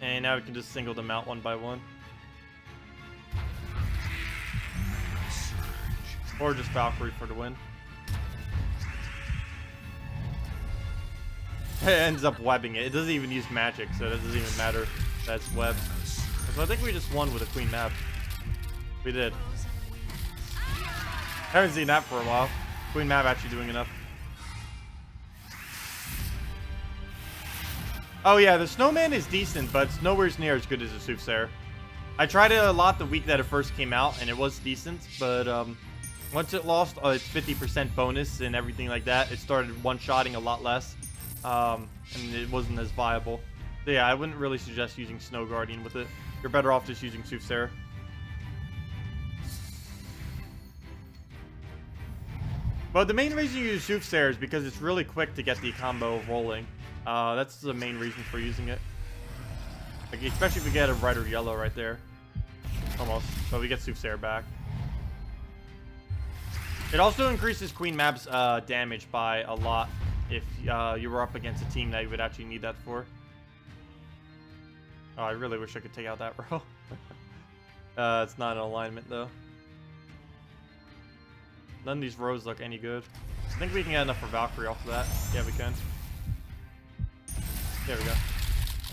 And now we can just single them out one by one. Mana surge. Or just Valkyrie for the win. It ends up webbing it. It doesn't even use magic, so it doesn't even matter if that's web. Mana surge. So I think we just won with a Queen Map. We did. Frozen winds. Haven't seen that for a while. Queen Map actually doing enough. Oh yeah, the Snowman is decent, but it's nowhere near as good as the Soothsayer. I tried it a lot the week that it first came out, and it was decent, but once it lost its 50% bonus and everything like that, it started one-shotting a lot less, and it wasn't as viable. So yeah, I wouldn't really suggest using Snow Guardian with it. You're better off just using Soothsayer. But the main reason you use Soothsayer is because it's really quick to get the combo rolling. That's the main reason for using it. Like, especially if we get a red or yellow right there. Almost. But we get Soothsayer back. It also increases Queen Map's damage by a lot if you were up against a team that you would actually need that for. Oh, I really wish I could take out that row. It's not an alignment though. None of these rows look any good. I think we can get enough for Valkyrie off of that. Yeah, we can. There we go.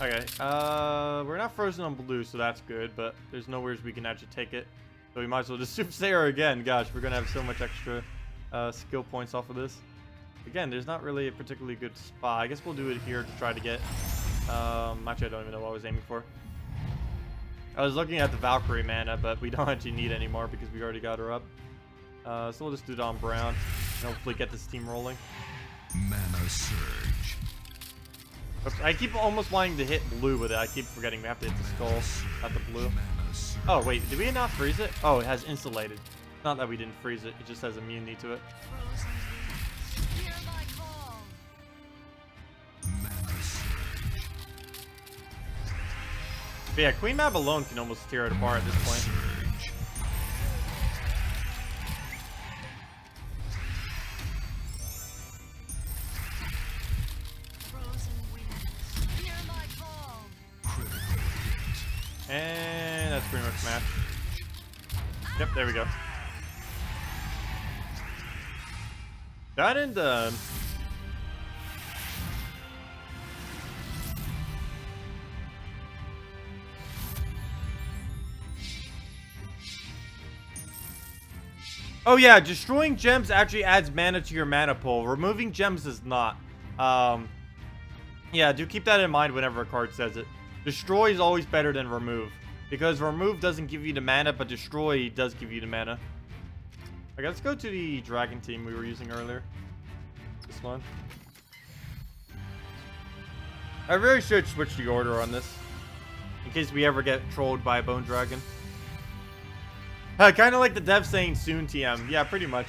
Okay, we're not frozen on blue, so that's good, but there's nowhere we can actually take it. So we might as well just Super Saiyan again. Gosh, we're gonna have so much extra skill points off of this. Again, there's not really a particularly good spot. I guess we'll do it here to try to get... actually, I don't even know what I was aiming for. I was looking at the Valkyrie mana, but we don't actually need any more because we already got her up. So we'll just do it on brown and hopefully get this team rolling. Mana surge. Oops, I keep almost wanting to hit blue with it. I keep forgetting we have to hit the skull, not the blue. Mana surge. Oh, wait, did we not freeze it? Oh, it has insulated. Not that we didn't freeze it, it just has immunity to it. Frozen winds, hear my call. Mana surge. But yeah, Queen Map alone can almost tear it apart at this point. Surge. Frozen winds, hear my call. Critical hit. And that's pretty much match. Yep, there we go. Done and done. Oh yeah, destroying gems actually adds mana to your mana pool. Removing gems does not. Yeah, do keep that in mind whenever a card says it. Destroy is always better than remove. Because remove doesn't give you the mana, but destroy does give you the mana. Okay, let's go to the dragon team we were using earlier. This one. I really should switch the order on this. In case we ever get trolled by a bone dragon. Kind of like the dev saying soon TM. Yeah, pretty much.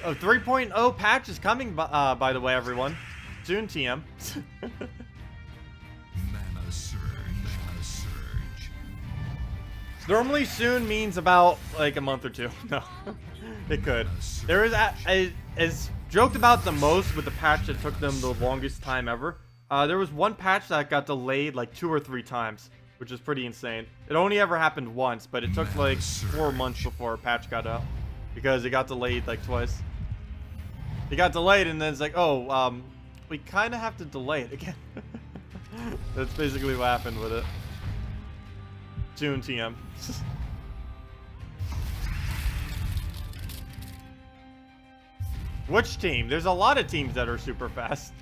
Oh, 3.0 patch is coming, by the way, everyone. Soon TM. Mana surge. Mana surge. Normally soon means about like a month or two. No, it could. There is joked about the most with the patch that took them the longest time ever. There was one patch that got delayed like 2 or 3 times, which is pretty insane. It only ever happened once, but it took like 4 months before a patch got out because it got delayed like twice. It got delayed and then it's like, oh, we kind of have to delay it again. That's basically what happened with it. Soon TM. Which team? There's a lot of teams that are super fast.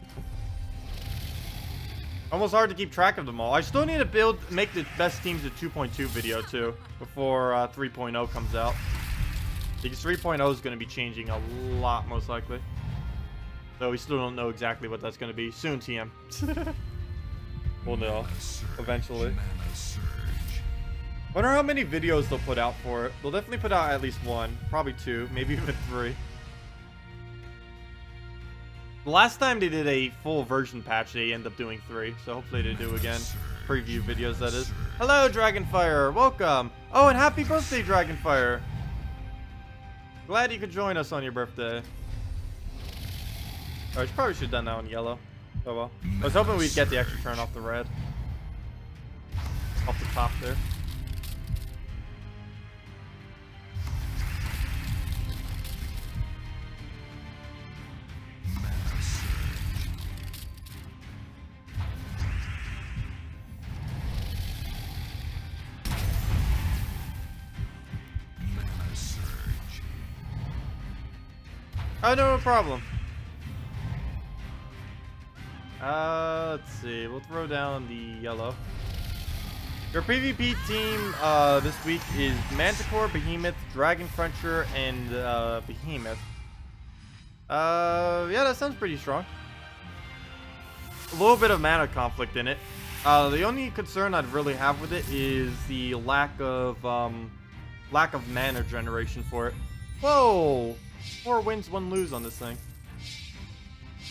Almost hard to keep track of them all. I still need to make the best teams a 2.2 video too before 3.0 comes out. Because 3.0 is going to be changing a lot most likely. So we still don't know exactly what that's going to be. Soon TM. We'll know eventually. Mana surge. Wonder how many videos they'll put out for it. They'll definitely put out at least 1, probably 2, maybe even 3. The last time they did a full version patch, they end up doing 3, so hopefully they do again. Preview videos, that is. Hello, Dragonfire! Welcome! Oh, and happy birthday, Dragonfire! Glad you could join us on your birthday. Oh, I probably should have done that on yellow. Oh well. I was hoping we'd get the extra turn off the red. Off the top there. Mana surge. Mana surge. Oh, no problem. Let's see. We'll throw down the yellow. Your PvP team this week is Manticore, Behemoth, Dragon Cruncher, and Behemoth. Yeah, that sounds pretty strong. A little bit of mana conflict in it. The only concern I'd really have with it is the lack of mana generation for it. Whoa! 4 wins, 1 lose on this thing.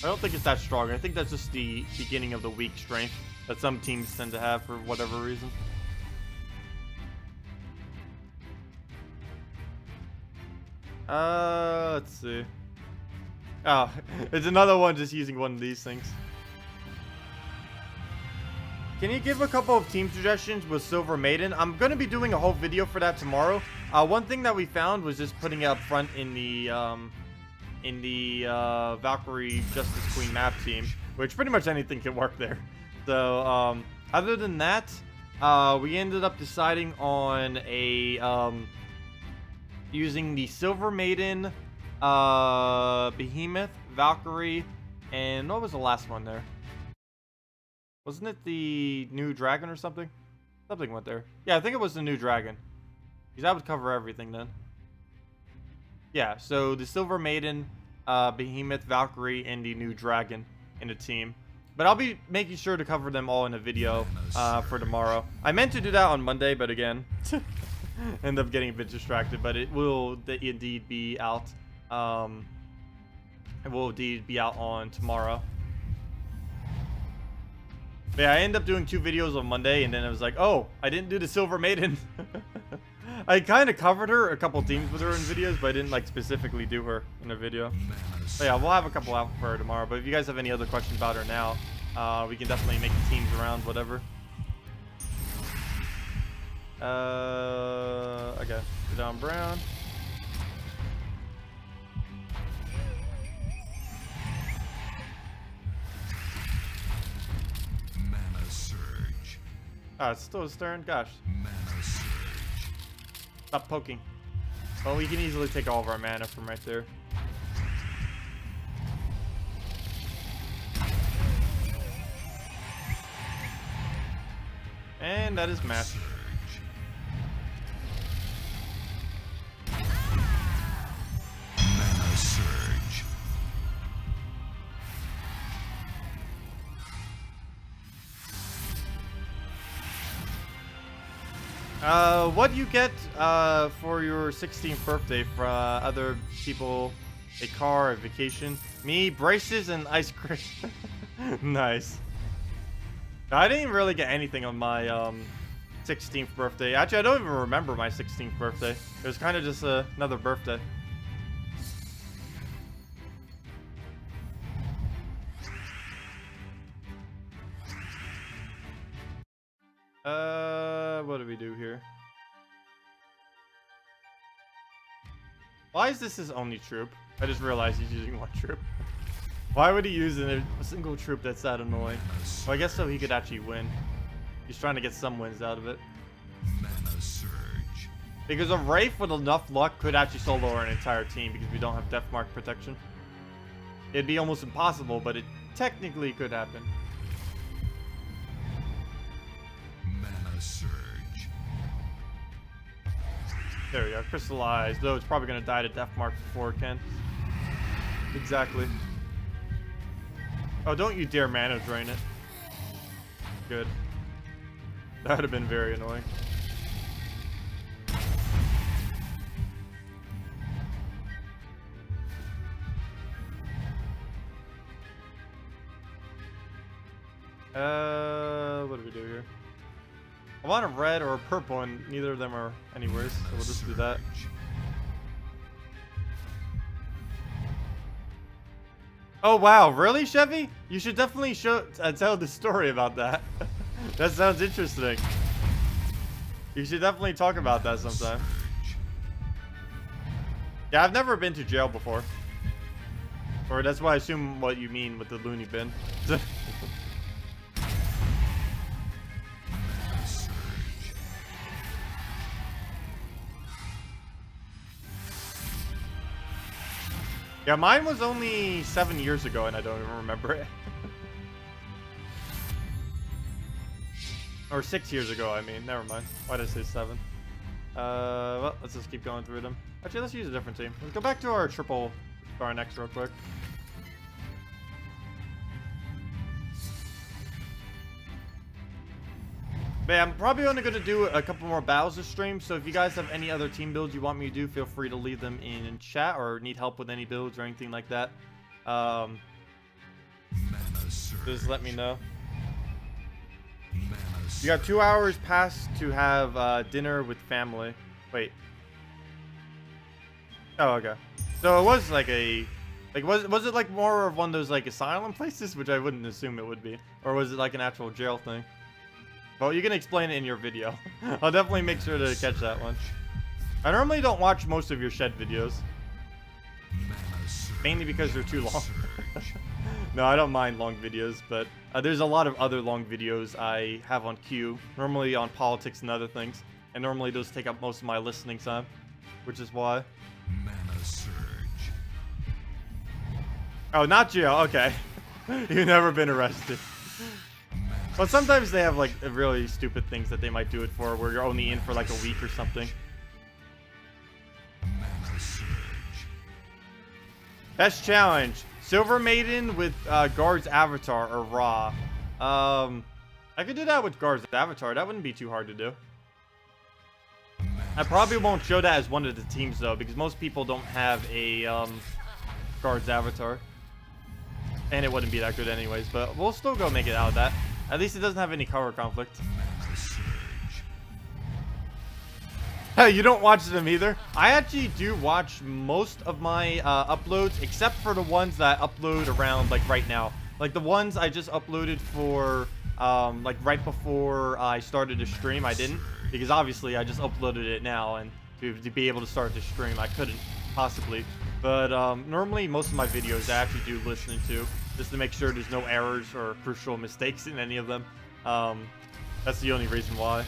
I don't think it's that strong. I think that's just the beginning of the weak strength that some teams tend to have for whatever reason. Let's see. Oh, it's another one just using one of these things. Can you give a couple of team suggestions with Silver Maiden? I'm going to be doing a whole video for that tomorrow. One thing that we found was just putting it up front in the Valkyrie Justice Queen map team, which pretty much anything can work there. So, other than that, we ended up deciding on a, using the Silver Maiden, Behemoth, Valkyrie, and what was the last one there? Wasn't it the new dragon or something? Something went there. Yeah, I think it was the new dragon. Because that would cover everything then. Yeah, so the Silver Maiden, Behemoth, Valkyrie, and the new dragon in a team. But I'll be making sure to cover them all in a video for tomorrow. I meant to do that on Monday, but again, end up getting a bit distracted. But it will indeed be out. It will indeed be out on tomorrow. But yeah, I ended up doing 2 videos on Monday, and then I was like, oh, I didn't do the Silver Maiden. I kind of covered her, a couple teams with her in videos, but I didn't like specifically do her in a video. But yeah, we'll have a couple out for her tomorrow. But if you guys have any other questions about her now, we can definitely make the teams around, whatever. Okay, go down brown. Mana surge. Ah, it's still Stern. Gosh, Mana surge. stop poking. Well, we can easily take all of our mana from right there. And that is match. Surge. Mana surge. What do you get for your 16th birthday from other people? A car, a vacation? Me, braces and ice cream. Nice. I didn't really get anything on my 16th birthday. Actually, I don't even remember my 16th birthday. It was kind of just another birthday. What do we do here? Why is this his only troop? I just realized he's using 1 troop. Why would he use a single troop that's that annoying? Well, I guess so he could actually win. He's trying to get some wins out of it. Mana surge. Because a Wraith with enough luck could actually solo an entire team because we don't have Death Mark protection. It'd be almost impossible, but it technically could happen. Mana surge. There we go, crystallized. Though it's probably gonna die to Death Mark before it can. Exactly. Oh, don't you dare mana drain it. Good. That would have been very annoying. What do we do here? I want a red or a purple, and neither of them are anywhere, so we'll just do that. Oh wow, really, Chevy? You should definitely tell the story about that. That sounds interesting. You should definitely talk about that sometime. Yeah, I've never been to jail before. Or that's why I assume what you mean with the loony bin. Yeah, mine was only 7 years ago, and I don't even remember it. Or 6 years ago, I mean. Never mind. Why did I say 7? Well, let's just keep going through them. Actually, let's use a different team. Let's go back to our triple star next real quick. But yeah, I'm probably only going to do a couple more battles this stream, so if you guys have any other team builds you want me to do, feel free to leave them in chat or need help with any builds or anything like that. Just let me know. You got 2 hours past to have dinner with family. Wait. Oh, okay. So it was like a... was it like more of one of those like asylum places? Which I wouldn't assume it would be. Or was it like an actual jail thing? Well, you can explain it in your video. I'll definitely make sure to catch that one. I normally don't watch most of your shed videos. Mainly because they're too long. No, I don't mind long videos, but there's a lot of other long videos I have on queue, normally on politics and other things, and normally those take up most of my listening time, which is why. Mana surge. Oh, not jail. Okay. You've never been arrested. But sometimes they have like really stupid things that they might do it for, where you're only in for like a week or something. Mana surge. Best challenge: Silver Maiden with Guard's Avatar or Raw. I could do that with Guard's Avatar. That wouldn't be too hard to do. I probably won't show that as one of the teams though, because most people don't have a Guard's Avatar, and it wouldn't be that good anyways. But we'll still go make it out of that. At least it doesn't have any color conflict. Mana surge. Hey, you don't watch them either? I actually do watch most of my uploads, except for the ones that I upload around like right now. Like the ones I just uploaded for like right before I started the stream. I didn't, because obviously I just uploaded it now, and to be able to start the stream I couldn't possibly. But normally most of my videos I actually do listen to, just to make sure there's no errors or crucial mistakes in any of them. That's the only reason why.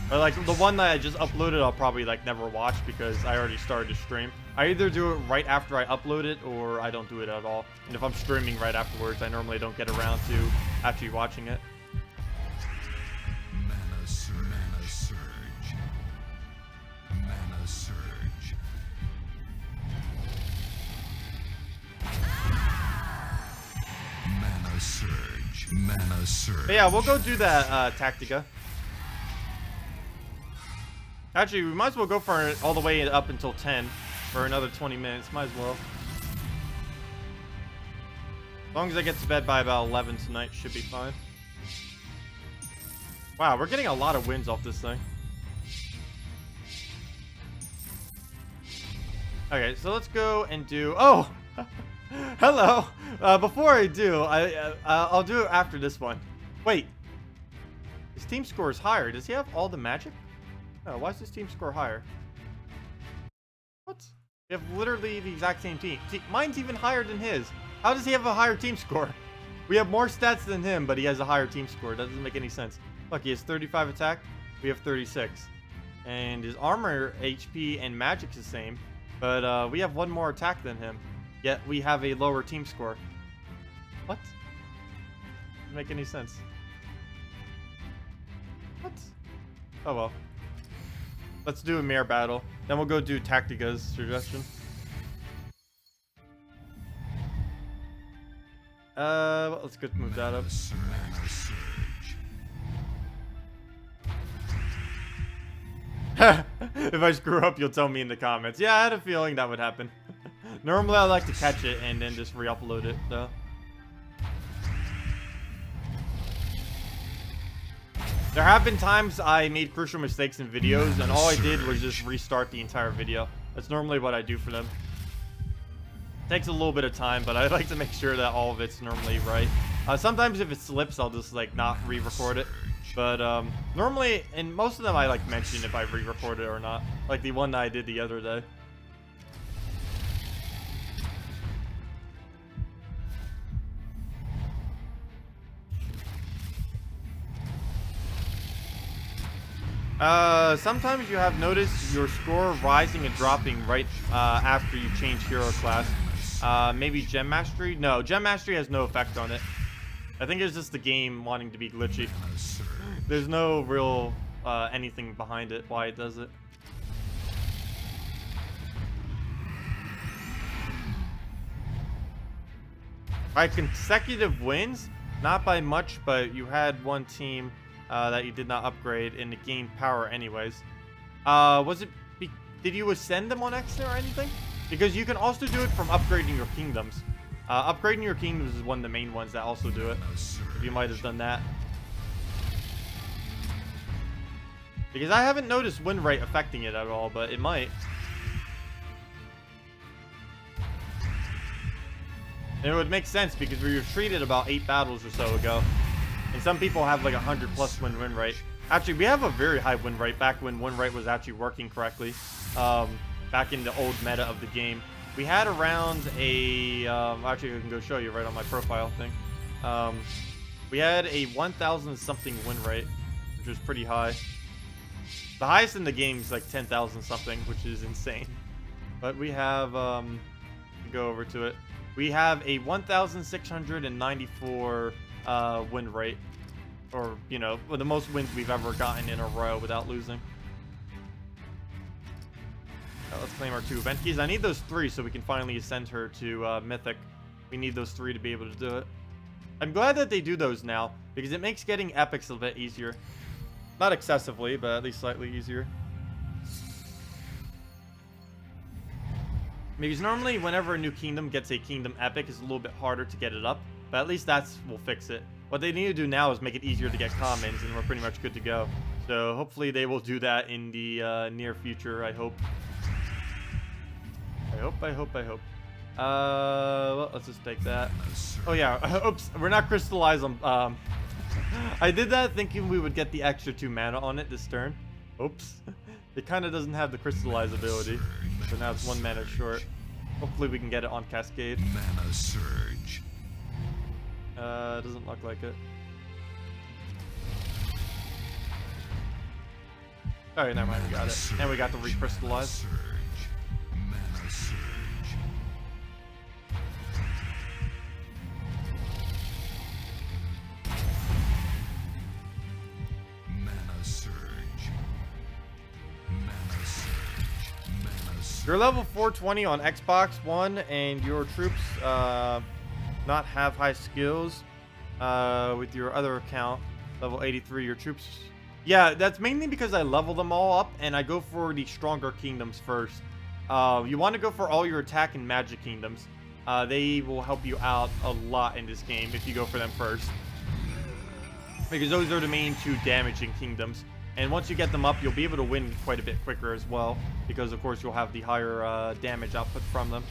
But like the one that I just uploaded, I'll probably like never watch because I already started to stream. I either do it right after I upload it, or I don't do it at all. And if I'm streaming right afterwards, I normally don't get around to actually watching it. Mana surge. Mana surge. Mana surge. Mana surge. Mana surge. But yeah, we'll go do that Tactica. Actually, we might as well go for it all the way up until 10 for another 20 minutes. Might as well. As long as I get to bed by about 11 tonight, should be fine. Wow, we're getting a lot of wins off this thing. Okay, so let's go and do... Oh! Hello! Before I do, I'll do it after this one. Wait. His team score is higher. Does he have all the magic? Oh, why is his team score higher? What? We have literally the exact same team. Mine's even higher than his. How does he have a higher team score? We have more stats than him, but he has a higher team score. That doesn't make any sense. Look, he has 35 attack. We have 36. And his armor, HP, and magic's the same. But we have one more attack than him. Yet we have a lower team score. What? Doesn't make any sense. What? Oh well. Let's do a mirror battle. Then we'll go do Tactica's suggestion. Let's go move that up. Mana surge. If I screw up, you'll tell me in the comments. Yeah, I had a feeling that would happen. Normally, I like to catch it and then just re-upload it, though. There have been times I made crucial mistakes in videos, and all I did was just restart the entire video. That's normally what I do for them. Takes a little bit of time, but I like to make sure that all of it's normally right. Sometimes if it slips, I'll just like not re-record it. But normally, in most of them, I like mention if I re-record it or not. Like the one that I did the other day. Sometimes you have noticed your score rising and dropping right after you change hero class. Maybe Gem Mastery? No, Gem Mastery has no effect on it. I think it's just the game wanting to be glitchy. There's no real anything behind it, why it does it. By consecutive wins, not by much, but you had one team that you did not upgrade and it gained power anyways. Did you ascend them on X or anything? Because you can also do it from upgrading your kingdoms. Upgrading your kingdoms is one of the main ones that also do it. If you might have done that. Because I haven't noticed win rate affecting it at all, but it might. And it would make sense because we retreated about 8 battles or so ago. And some people have like 100+ win rate. Actually, we have a very high win rate back when win rate was actually working correctly. Back in the old meta of the game. we had around a, actually I can go show you right on my profile thing. We had a 1,000 something win rate, which was pretty high. The highest in the game is like 10,000 something, which is insane. But we have, go over to it. We have a 1,694 win rate. Or, you know, the most wins we've ever gotten in a row without losing. Let's claim our 2 event keys. I need those 3 so we can finally ascend her to Mythic. We need those 3 to be able to do it. I'm glad that they do those now, because it makes getting epics a bit easier. Not excessively, but at least slightly easier. Because normally whenever a new kingdom gets a kingdom epic, it's a little bit harder to get it up. But at least that will fix it. What they need to do now is make it easier to get commons, and we're pretty much good to go. So hopefully they will do that in the near future, I hope. I hope. Well, let's just take that. Oh yeah, oops, we're not crystallized on, I did that thinking we would get the extra 2 mana on it this turn. Oops. It kind of doesn't have the crystallize ability, so now it's 1 mana short. Hopefully we can get it on Cascade. Mana surge. Doesn't look like it. Alright, never mind, we got it. And we got the recrystallize. Mana surge. Mana surge. Mana surge. Mana surge. You're level 420 on Xbox One, and your troops not have high skills. With your other account, level 83, your troops. Yeah, that's mainly because I level them all up, and I go for the stronger kingdoms first. You want to go for all your attack and magic kingdoms. They will help you out a lot in this game if you go for them first. Because those are the main 2 damaging kingdoms. And once you get them up, you'll be able to win quite a bit quicker as well. Because, of course, you'll have the higher damage output from them.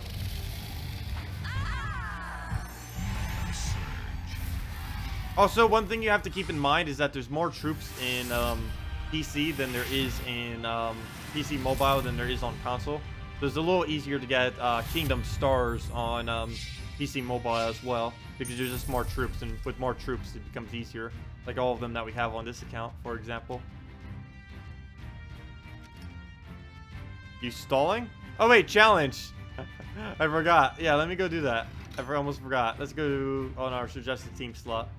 Also, one thing you have to keep in mind is that there's more troops in PC than there is in PC Mobile than there is on console. So it's a little easier to get Kingdom Stars on PC Mobile as well, because there's just more troops, and with more troops it becomes easier. Like all of them that we have on this account, for example. You stalling? Oh wait, challenge! I forgot. Yeah, let me go do that. I almost forgot. Let's go on our suggested team slot.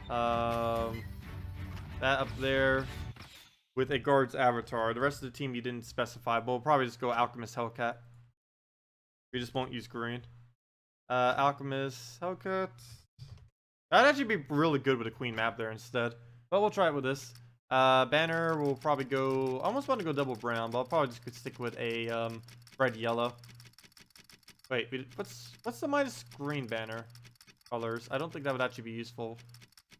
That up there with a guard's avatar. The rest of the team you didn't specify, but we'll probably just go Alchemist Hellcat. We just won't use green. Alchemist Hellcat. That'd actually be really good with a queen map there instead. But we'll try it with this. Banner will probably go. I almost want to go double brown, but I'll probably just stick with a red yellow. Wait, what's the minus green banner colors? I don't think that would actually be useful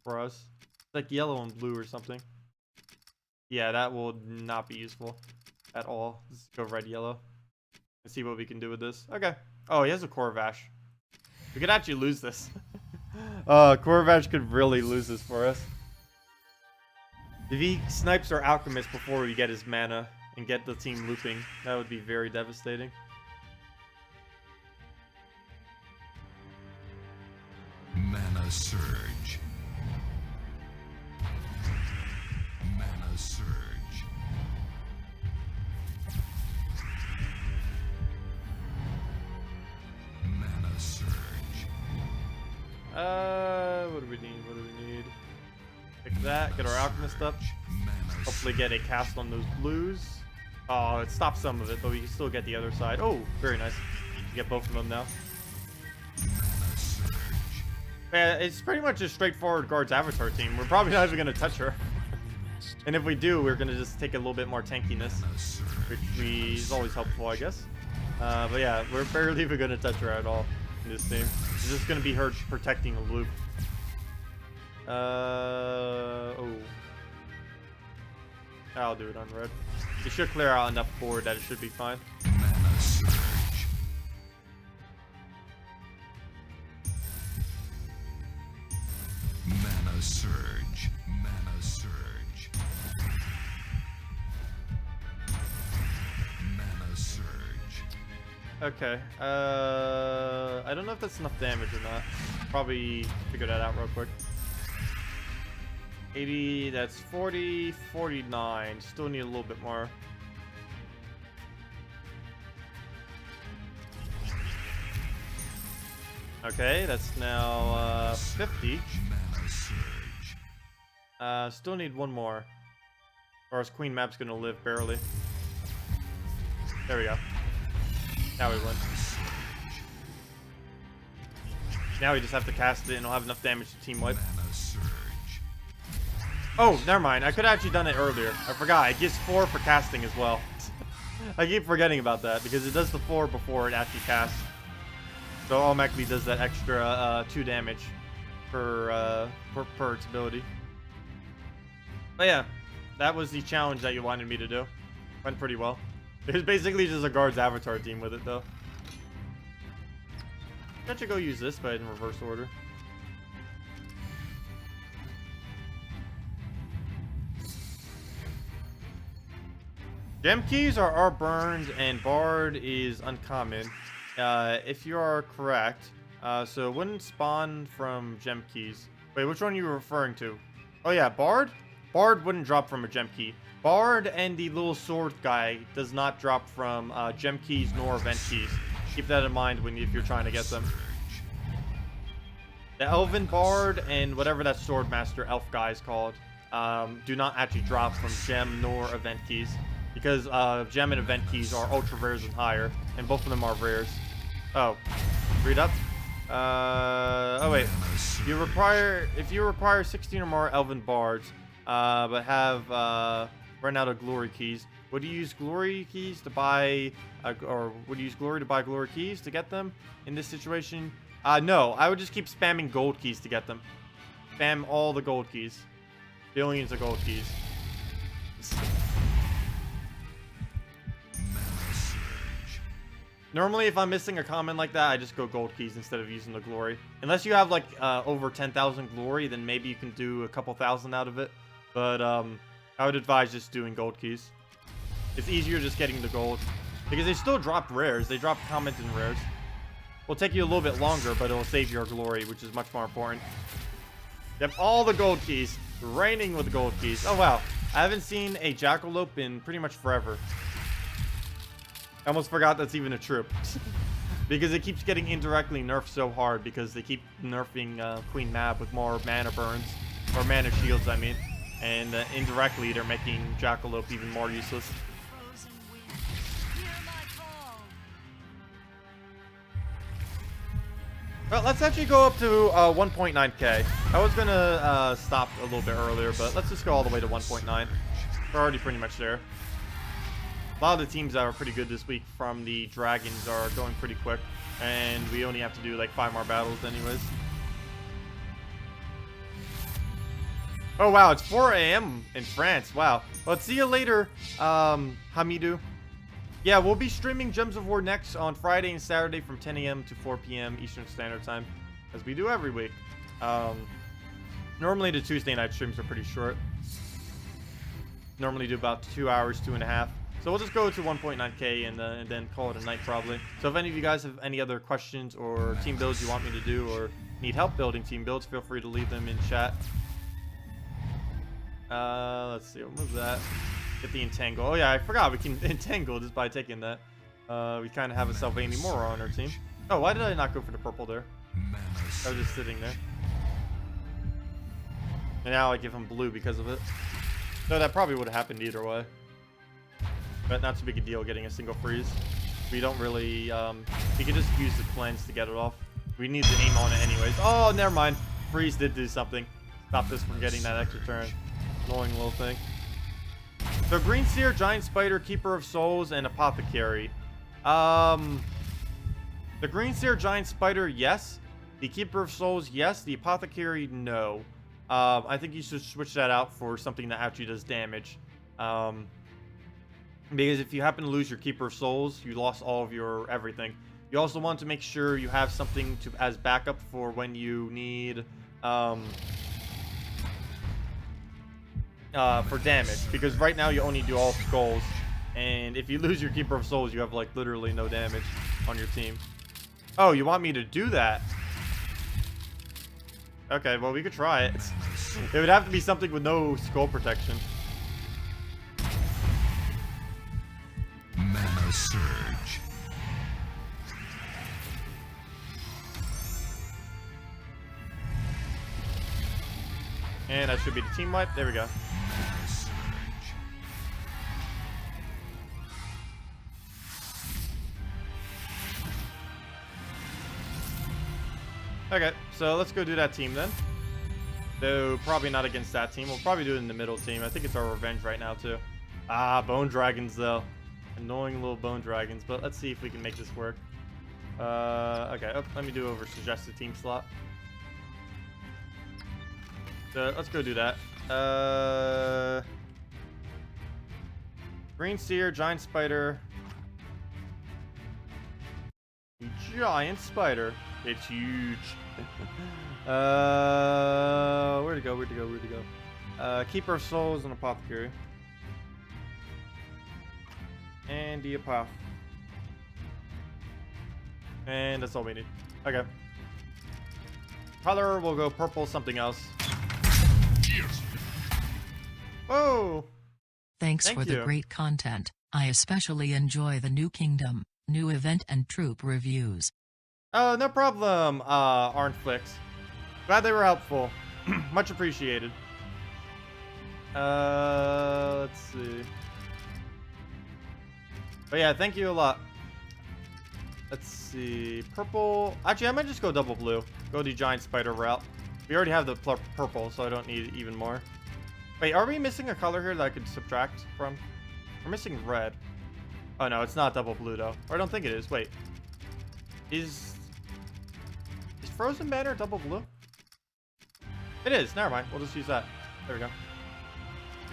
for us. It's like yellow and blue or something. Yeah, that will not be useful at all. Let's go red yellow and see what we can do with this. Okay. Oh, he has a Corvash. We could actually lose this. Corvash could really lose this for us. If he snipes our Alchemist before we get his mana and get the team looping, that would be very devastating. Mana surge. Mana surge. Mana surge. What do we need? What do we need? Pick that, get our Alchemist up. Hopefully get a cast on those blues. Oh, it stops some of it, but we can still get the other side. Oh, very nice. Get both of them now. Yeah, it's pretty much a straightforward guard's avatar team. We're probably not even going to touch her. And if we do, we're going to just take a little bit more tankiness, which is always helpful, I guess. But yeah, we're barely even going to touch her at all in this team. It's just going to be her protecting the loop. Oh. I'll do it on red. It should clear out enough board that it should be fine. Mana surge. Mana surge. Mana surge. Mana surge. Okay. I don't know if that's enough damage or not. Probably figure that out real quick. 80, that's 40, 49. Still need a little bit more. Okay, that's now 50. Mana surge. Still need one more. Or else Queen Map's gonna live barely. There we go. Now we win. Now we just have to cast it and we'll have enough damage to team wipe. Mana surge. Oh, never mind. I could have actually done it earlier. I forgot. It gives 4 for casting as well. I keep forgetting about that because it does the 4 before it actually casts. So it automatically does that extra 2 damage per its ability. But yeah, that was the challenge that you wanted me to do. Went pretty well. It was basically just a guard's avatar team with it though. I should go use this, but in reverse order. Gem keys are burned and Bard is uncommon. If you are correct, so it wouldn't spawn from gem keys. Wait, which one are you referring to? Oh yeah, Bard? Bard wouldn't drop from a gem key. Bard and the little sword guy does not drop from gem keys nor event keys. Keep that in mind if you're trying to get them. The Elven Bard and whatever that sword master elf guy is called do not actually drop from gem nor event keys. Because gem and event keys are ultra rares and higher, and both of them are rares. Oh, read up. Oh wait, if you require 16 or more Elven Bards, but have run out of glory keys, would you use glory keys to buy, or would you use glory to buy glory keys to get them in this situation? No, I would just keep spamming gold keys to get them. Spam all the gold keys, billions of gold keys. Normally, if I'm missing a common like that, I just go gold keys instead of using the glory. Unless you have like over 10,000 glory, then maybe you can do a couple thousand out of it. But I would advise just doing gold keys. It's easier just getting the gold. Because they still drop rares. They drop commons and rares. Will take you a little bit longer, but it'll save your glory, which is much more important. You have all the gold keys. Raining with gold keys. Oh wow. I haven't seen a jackalope in pretty much forever. I almost forgot that's even a troop. Because it keeps getting indirectly nerfed so hard because they keep nerfing Queen Mab with more mana burns. Or mana shields, I mean. And indirectly, they're making Jackalope even more useless. Frozen wind. Hear my call. Well, let's actually go up to 1.9k. I was gonna stop a little bit earlier, but let's just go all the way to 1.9. We're already pretty much there. A lot of the teams that are pretty good this week from the Dragons are going pretty quick. And we only have to do like 5 more battles anyways. Oh wow, it's 4 a.m. in France. Wow. Well, see you later, Hamidou. Yeah, we'll be streaming Gems of War next on Friday and Saturday from 10 a.m. to 4 p.m. Eastern Standard Time, as we do every week. Normally the Tuesday night streams are pretty short. Normally do about 2 hours, 2.5. So we'll just go to 1.9k and then call it a night probably. So if any of you guys have any other questions or team builds you want me to do or need help building team builds, feel free to leave them in chat. Let's see, what was that? Get the entangle. Oh yeah, I forgot we can entangle just by taking that. We kind of have a Sylvania Mora on our team. Oh, why did I not go for the purple there? I was just sitting there. And now I give him blue because of it. So that probably would have happened either way. But not too big a deal getting a single freeze. We don't really, we can just use the cleanse to get it off. We need to aim on it anyways. Oh, never mind. Freeze did do something. Stop this from getting that extra turn. Annoying little thing. So Green Seer, Giant Spider, Keeper of Souls, and Apothecary. The Green Seer, Giant Spider, yes. The Keeper of Souls, yes. The Apothecary, no. I think you should switch that out for something that actually does damage. Because if you happen to lose your Keeper of Souls, you lost all of your everything. You also want to make sure you have something to as backup for when you need for damage. Because right now you only do all skulls, and if you lose your Keeper of Souls, you have like literally no damage. on your team. Oh, you want me to do that? Okay, well, we could try it. It would have to be something with no skull protection. Mana Surge. And that should be the team wipe. There we go. Mana Surge. Okay, so let's go do that team then. Though probably not against that team. We'll probably do it in the middle team. I think it's our revenge right now too. Ah, bone dragons though. Annoying little bone dragons. But let's see if we can make this work. Okay. Oh, let me do over suggested team slot. So let's go do that. Green Seer, Giant Spider. Giant Spider. It's huge. Where'd it go? Where'd it go? Where'd it go? Keeper of Souls and Apothecary. And the Apoth. And that's all we need. Okay. Color will go purple, something else. Oh! Thanks Thank for the you. great content. I especially enjoy the new kingdom, new event and troop reviews. Oh, no problem, Arnflix. Glad they were helpful. Much appreciated. Let's see. But yeah, thank you a lot. Let's see. Purple. Actually, I might just go double blue. Go the giant spider route. We already have the purple, so I don't need even more. Wait, are we missing a color here that I could subtract from? We're missing red. Oh, no, it's not double blue, though. Or I don't think it is. Wait. Is Frozen Banner double blue? It is. Never mind. We'll just use that. There we go.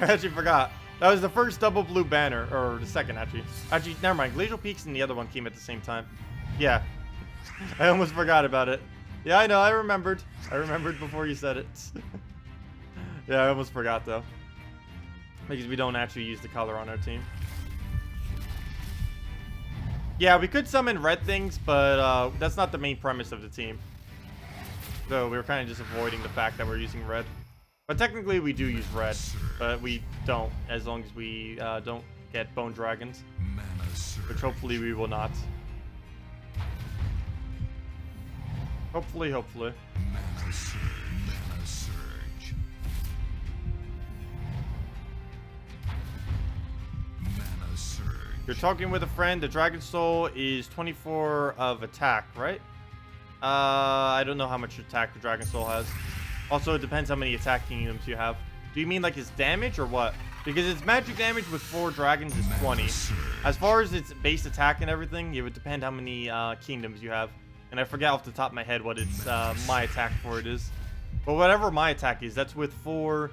I actually forgot. That was the first double blue banner. Or the second, actually. Actually, never mind. Glacial Peaks and the other one came at the same time. Yeah. I almost forgot about it. Yeah, I know. I remembered. I remembered before you said it. Yeah, I almost forgot, though. Because we don't actually use the color on our team. Yeah, we could summon red things, but that's not the main premise of the team. So we were kind of just avoiding the fact that we're using red. But technically we do use red, but we don't, as long as we don't get bone dragons. Mana Surge. Which hopefully we will not. Hopefully. Mana Surge. Mana Surge. Mana Surge. You're talking with a friend. The Dragon Soul is 24 of attack, right? I don't know how much attack the Dragon Soul has. Also, it depends how many attack kingdoms you have. Do you mean like its damage or what? Because its magic damage with 4 dragons is 20. As far as its base attack and everything, it would depend how many kingdoms you have. And I forget off the top of my head what its my attack for it is. But whatever my attack is, that's with 8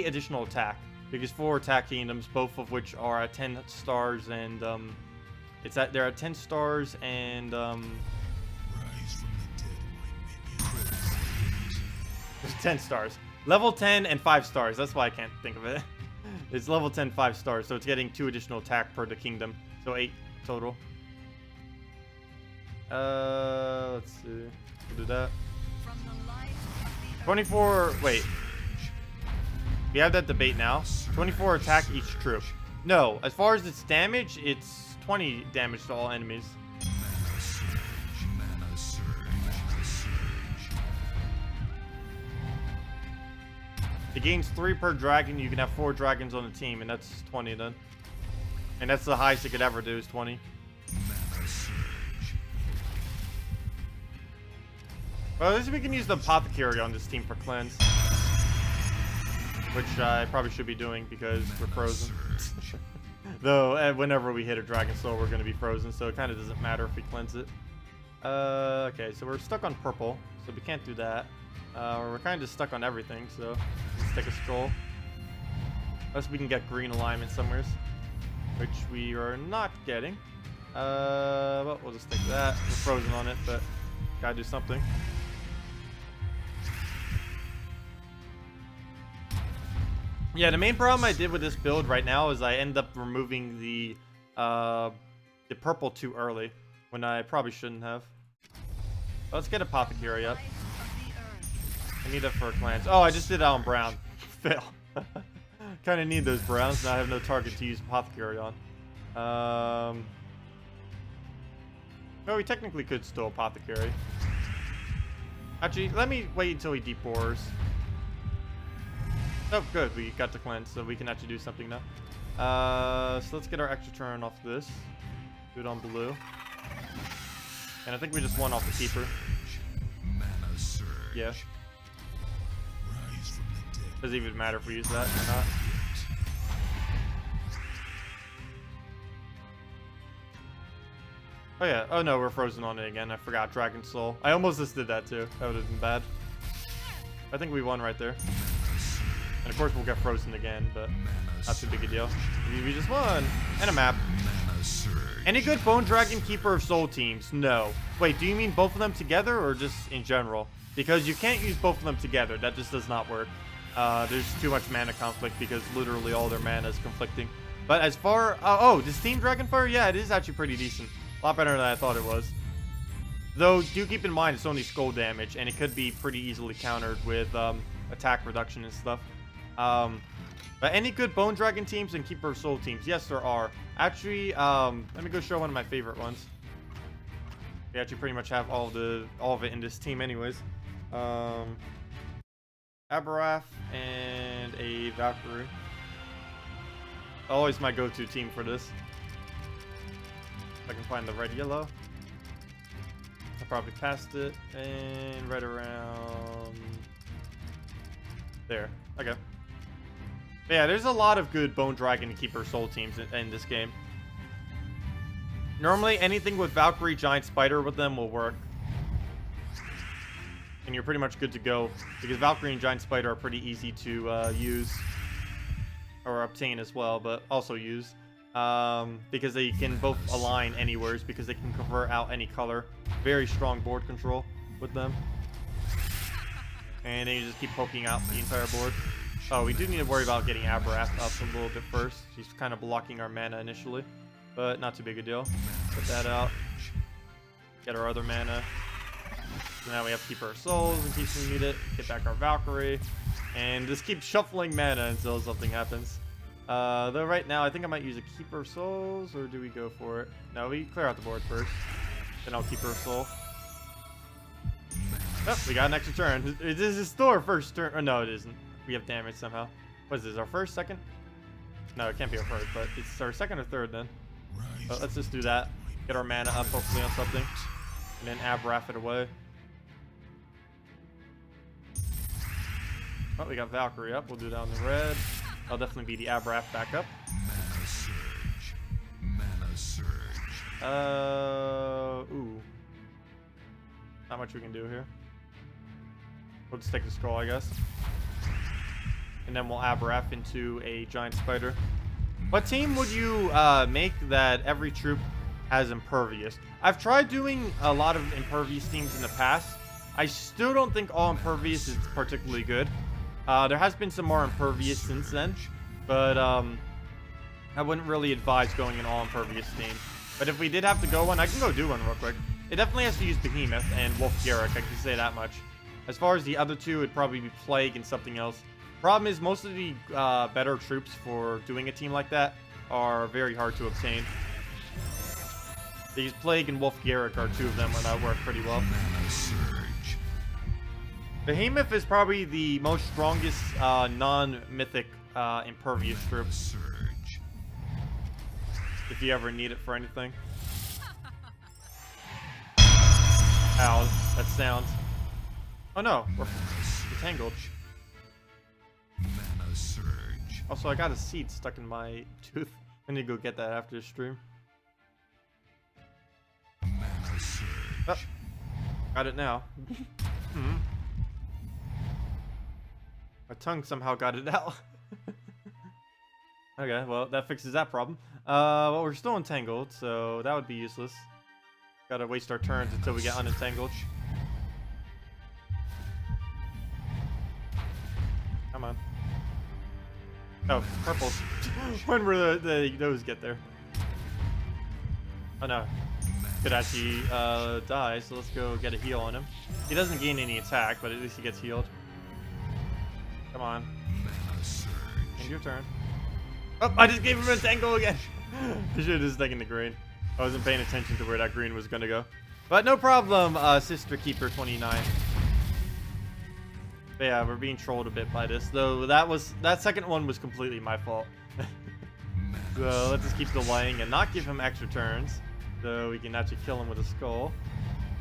additional attack. Because 4 attack kingdoms, both of which are at 10 stars, and they're at 10 stars and Rise from the dead, my minion. 10 stars. Level 10 and 5 stars. That's why I can't think of it. It's level 10, 5 stars, so it's getting 2 additional attack per the kingdom. So 8 total. Let's see. We'll do that. From the life of the 24. Wait. We have that debate now. 24 attack each troop. No, as far as its damage, it's 20 damage to all enemies. Mana Surge. Mana Surge. Mana Surge. It gains 3 per dragon. You can have 4 dragons on the team, and that's 20 then. And that's the highest it could ever do is 20. Mana Surge. Well, at least we can use the Apothecary on this team for cleanse. Which I probably should be doing because we're frozen. Though, whenever we hit a Dragon Soul, we're going to be frozen, so it kind of doesn't matter if we cleanse it. Okay, so we're stuck on purple, so we can't do that. We're kind of stuck on everything, so let's take a stroll. Unless we can get green alignment somewhere, which we are not getting. Well, we'll just take that. We're frozen on it, but gotta do something. Yeah, the main problem I did with this build right now is I end up removing the purple too early. when I probably shouldn't have. Let's get Apothecary up. Life of the earth. I need that for clans. Oh, I just did that on Brown. Fail. Kind of need those Browns. Now I have no target to use Apothecary on. Well, we technically could still Apothecary. Actually, let me wait until he deep bores. Oh, good. We got the cleanse, so we can actually do something now. So let's get our extra turn off this. Do it on blue. And I think we just won off the keeper. Mana surge. Yeah. Rise from the dead. Doesn't even matter if we use that or not. Oh yeah. Oh no, we're frozen on it again. I forgot Dragon Soul. I almost just did that too. That would have been bad. I think we won right there. And of course we'll get frozen again, but not too big a deal. We just won. And a map. Mana surge. Any good Bone Dragon Keeper of Soul teams? No. Wait, do you mean both of them together or just in general? Because you can't use both of them together. That just does not work. There's too much mana conflict because literally all their mana is conflicting. But as far... oh, this Team Dragonfire? Yeah, it is actually pretty decent. A lot better than I thought it was. Though, do keep in mind it's only skull damage, and it could be pretty easily countered with attack reduction and stuff. But any good Bone Dragon teams and Keeper of Soul teams? Yes, there are. Actually, let me go show one of my favorite ones. We actually pretty much have all of it in this team anyways. Aberrath and a Valkyrie. Always my go-to team for this. If I can find the red yellow. I probably passed it and right around there. Okay. But yeah, there's a lot of good Bone Dragon and Keeper Soul teams in this game. Normally, anything with Valkyrie, Giant Spider with them will work. And you're pretty much good to go. Because Valkyrie and Giant Spider are pretty easy to use. Or obtain as well, but also use. Because they can both align anywhere. Because they can convert out any color. Very strong board control with them. And then you just keep poking out the entire board. Oh, we do need to worry about getting Aberrath up a little bit first. She's kind of blocking our mana initially. But not too big a deal. Put that out. Get our other mana. So now we have to keep our souls in case we need it. Get back our Valkyrie. And just keep shuffling mana until something happens. Though right now, I think I might use a Keeper of Souls. Or do we go for it? No, we clear out the board first. Then I'll Keeper of Soul. Oh, we got an extra turn. This is still our first turn. Or no, it isn't. We have damage somehow. What is this, our first, second? No, it can't be our first, but it's our second or third then. But let's just do that. Get our mana up, hopefully, on something. And then Aberrath it away. Oh, we got Valkyrie up. We'll do that on the red. I'll definitely be the Aberrath back up. Mana surge. Mana surge. Ooh. Not much we can do here. We'll just take the scroll, I guess. And then we'll Aberrath into a Giant Spider. What team would you make that every troop has Impervious? I've tried doing a lot of Impervious teams in the past. I still don't think all Impervious is particularly good. There has been some more Impervious since then. But I wouldn't really advise going an all Impervious team. But if we did have to go one, I can go do one real quick. It definitely has to use Behemoth and Wolf Garrick, I can say that much. As far as the other two, it'd probably be Plague and something else. Problem is, most of the better troops for doing a team like that are very hard to obtain. These Plague and Wolf Garrick are two of them that work pretty well. Mana surge. Behemoth is probably the most strongest non-mythic Impervious troop. Surge. If you ever need it for anything. Ow, that sounds. Oh no, we're entangled. Mana surge. Also, I got a seed stuck in my tooth. I need to go get that after the stream. Mana surge. Oh, got it now. My tongue somehow got it out. Okay, well, that fixes that problem. Well, we're still entangled, so that would be useless. Gotta waste our turns until we get unentangled. Come on. Oh, purples. When will those get there? Oh no. could actually die, so let's go get a heal on him. He doesn't gain any attack, but at least he gets healed. Come on. End your turn. Oh, I just gave him a tangle again. I should have just taken the green. I wasn't paying attention to where that green was going to go. But no problem, Sister Keeper 29. But yeah, we're being trolled a bit by this, though. That second one was completely my fault. So let's just keep delaying and not give him extra turns, so we can actually kill him with a skull.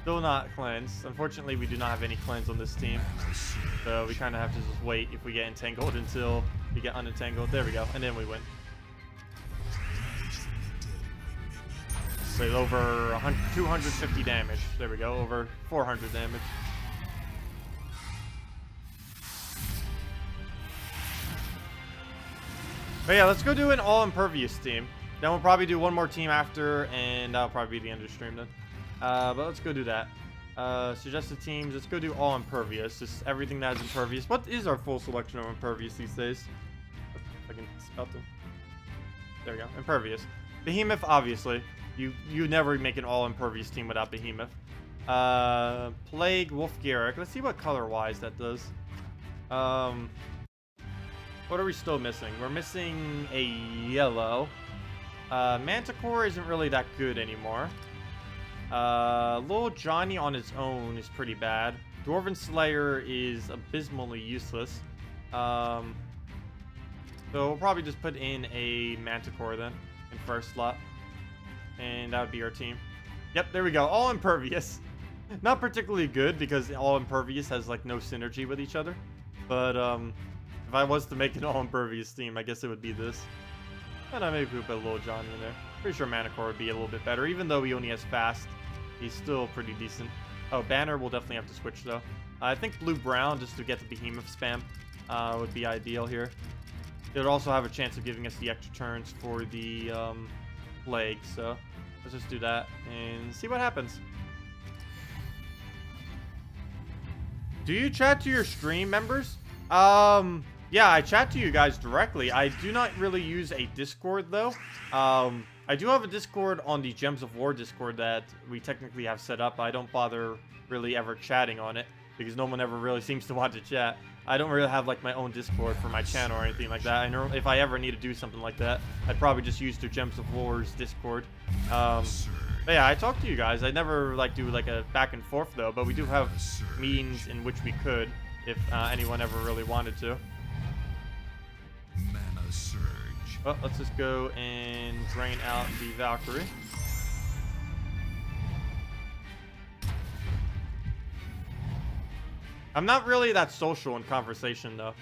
Still not cleansed. Unfortunately, we do not have any cleanse on this team, so we kind of have to just wait if we get entangled until we get unentangled. There we go, and then we win. With over 250 damage. There we go, over 400 damage. But yeah, let's go do an all impervious team. Then we'll probably do one more team after, and that'll probably be the end of the stream then. But let's go do that. Suggested teams, let's go do all impervious. Just everything that is impervious. What is our full selection of impervious these days? I can spell them. There we go, impervious. Behemoth, obviously. You never make an all impervious team without Behemoth. Plague, Wolf Garrick. Let's see what color-wise that does. What are we still missing? We're missing a yellow. Manticore isn't really that good anymore. Little Johnny on its own is pretty bad. Dwarven Slayer is abysmally useless. So we'll probably just put in a Manticore then in first slot. And that would be our team. Yep, there we go. All impervious. Not particularly good because all impervious has like no synergy with each other. But if I was to make an all impervious team, I guess it would be this. And I maybe put a little Johnny in there. Pretty sure Manticore would be a little bit better, even though he only has fast. He's still pretty decent. Oh, Banner will definitely have to switch though. I think blue-brown just to get the Behemoth spam would be ideal here. It would also have a chance of giving us the extra turns for the Plague, so let's just do that and see what happens. Do you chat to your stream members? Yeah, I chat to you guys directly. I do not really use a Discord though. I do have a Discord on the Gems of War Discord that we technically have set up. I don't bother really ever chatting on it because no one ever really seems to want to chat. I don't really have like my own Discord for my channel or anything like that. I know if I ever need to do something like that, I'd probably just use the Gems of War's Discord. But yeah, I talk to you guys. I never like do like a back and forth though, but we do have meetings in which we could if anyone ever really wanted to. Mana surge. Well, let's just go and drain out the Valkyrie. I'm not really that social in conversation though.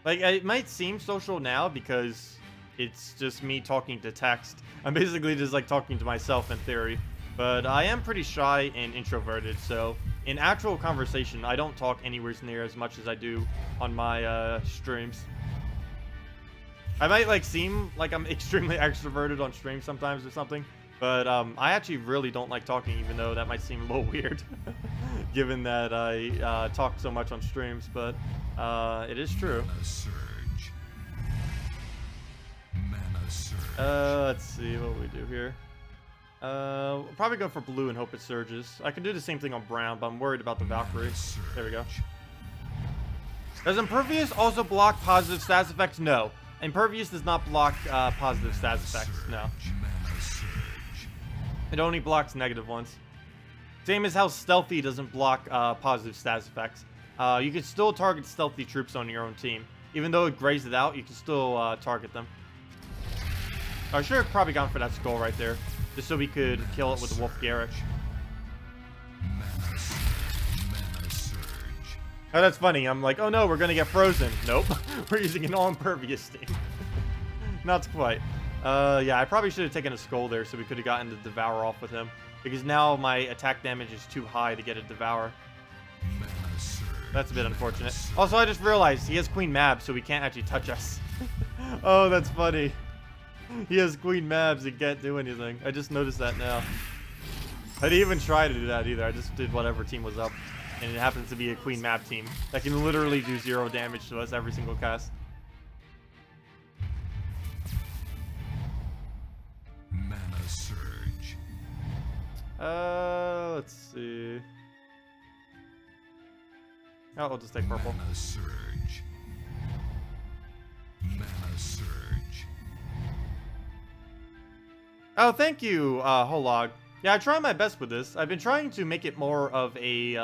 Like, it might seem social now because it's just me talking to text. I'm basically just like talking to myself in theory. But I am pretty shy and introverted, so in actual conversation, I don't talk anywhere near as much as I do on my streams. I might like seem like I'm extremely extroverted on stream sometimes or something, but I actually really don't like talking, even though that might seem a little weird, given that I talk so much on streams, but it is true. Mana surge. Mana surge. Let's see what we do here. We'll probably go for blue and hope it surges. I can do the same thing on brown, but I'm worried about the Valkyrie. There we go. Does Impervious also block positive stats effects? No. Impervious does not block positive stats effects. No. It only blocks negative ones. Same as how Stealthy doesn't block positive stats effects. You can still target stealthy troops on your own team. Even though it grays it out, you can still target them. I should have probably gone for that skull right there, just so we could kill it with the Wolf Garrick. Oh, that's funny. I'm like, oh no, we're gonna get frozen. Nope. We're using an all-impervious team. Not quite. Yeah, I probably should have taken a skull there so we could have gotten the Devour off with him. Because now my attack damage is too high to get a Devour. That's a bit unfortunate. Also, I just realized he has Queen Mab, so he can't actually touch us. Oh, that's funny. He has Queen Mabs and can't do anything. I just noticed that now. I didn't even try to do that either. I just did whatever team was up. And it happens to be a Queen Map team that can literally do 0 damage to us every single cast. Mana surge. Let's see. Oh, I'll just take purple. Mana surge. Mana surge. Oh, thank you, Holog. Yeah, I try my best with this. I've been trying to make it more of a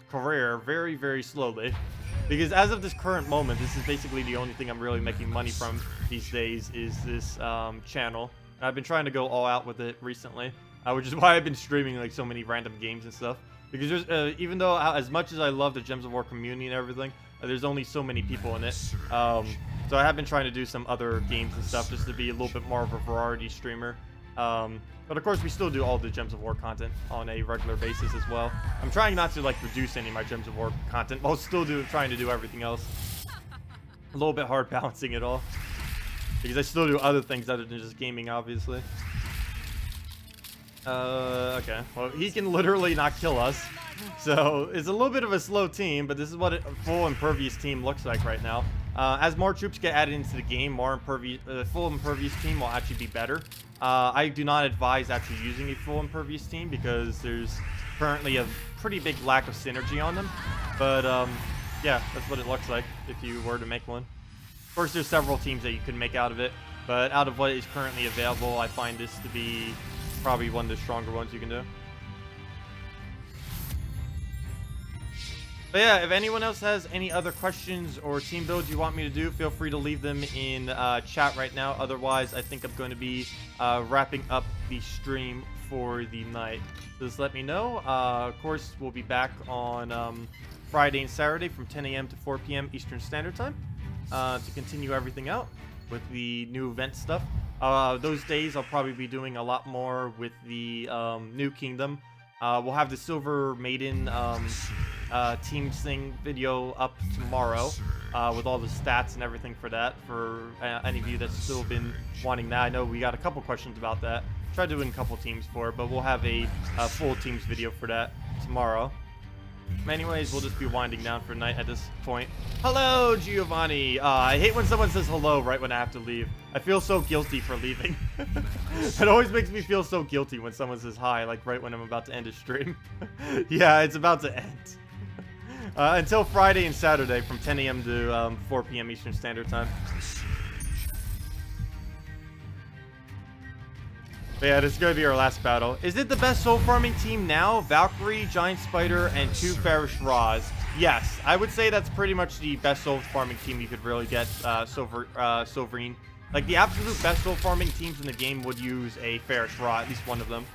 career very, very slowly. Because as of this current moment, this is basically the only thing I'm really making money from these days is this channel. And I've been trying to go all out with it recently, which is why I've been streaming like so many random games and stuff. Because there's, even though as much as I love the Gems of War community and everything, there's only so many people in it. So I have been trying to do some other games and stuff just to be a little bit more of a variety streamer. But of course, we still do all the Gems of War content on a regular basis as well. I'm trying not to like reduce any of my Gems of War content while still trying to do everything else. A little bit hard balancing it all. Because I still do other things other than just gaming, obviously. Okay. Well, he can literally not kill us. So, it's a little bit of a slow team, but this is what a full impervious team looks like right now. As more troops get added into the game, more full impervious team will actually be better. I do not advise actually using a full impervious team because there's currently a pretty big lack of synergy on them. But, yeah, that's what it looks like if you were to make one. Of course, there's several teams that you can make out of it, but out of what is currently available, I find this to be probably one of the stronger ones you can do. But yeah, if anyone else has any other questions or team builds you want me to do, feel free to leave them in chat right now. Otherwise, I think I'm going to be wrapping up the stream for the night. Just let me know. Of course, we'll be back on Friday and Saturday from 10 a.m. to 4 p.m. Eastern Standard Time to continue everything out with the new event stuff. Those days, I'll probably be doing a lot more with the new kingdom. We'll have the Silver Maiden team sing video up tomorrow with all the stats and everything for that. For any of you that's still been wanting that, I know we got a couple questions about that. Tried doing a couple teams for it, but we'll have a full teams video for that tomorrow. Anyways, we'll just be winding down for night at this point. Hello, Giovanni. I hate when someone says hello right when I have to leave. I feel so guilty for leaving. It always makes me feel so guilty when someone says hi, like right when I'm about to end a stream. Yeah, it's about to end. Until Friday and Saturday from 10 a.m. to 4 p.m. Eastern Standard Time. But yeah, this is going to be our last battle. Is it the best soul farming team now? Valkyrie, Giant Spider, and 2 Farish Raws. Yes, I would say that's pretty much the best soul farming team you could really get, Silverine. Like, the absolute best soul farming teams in the game would use a Farish Raw, at least one of them.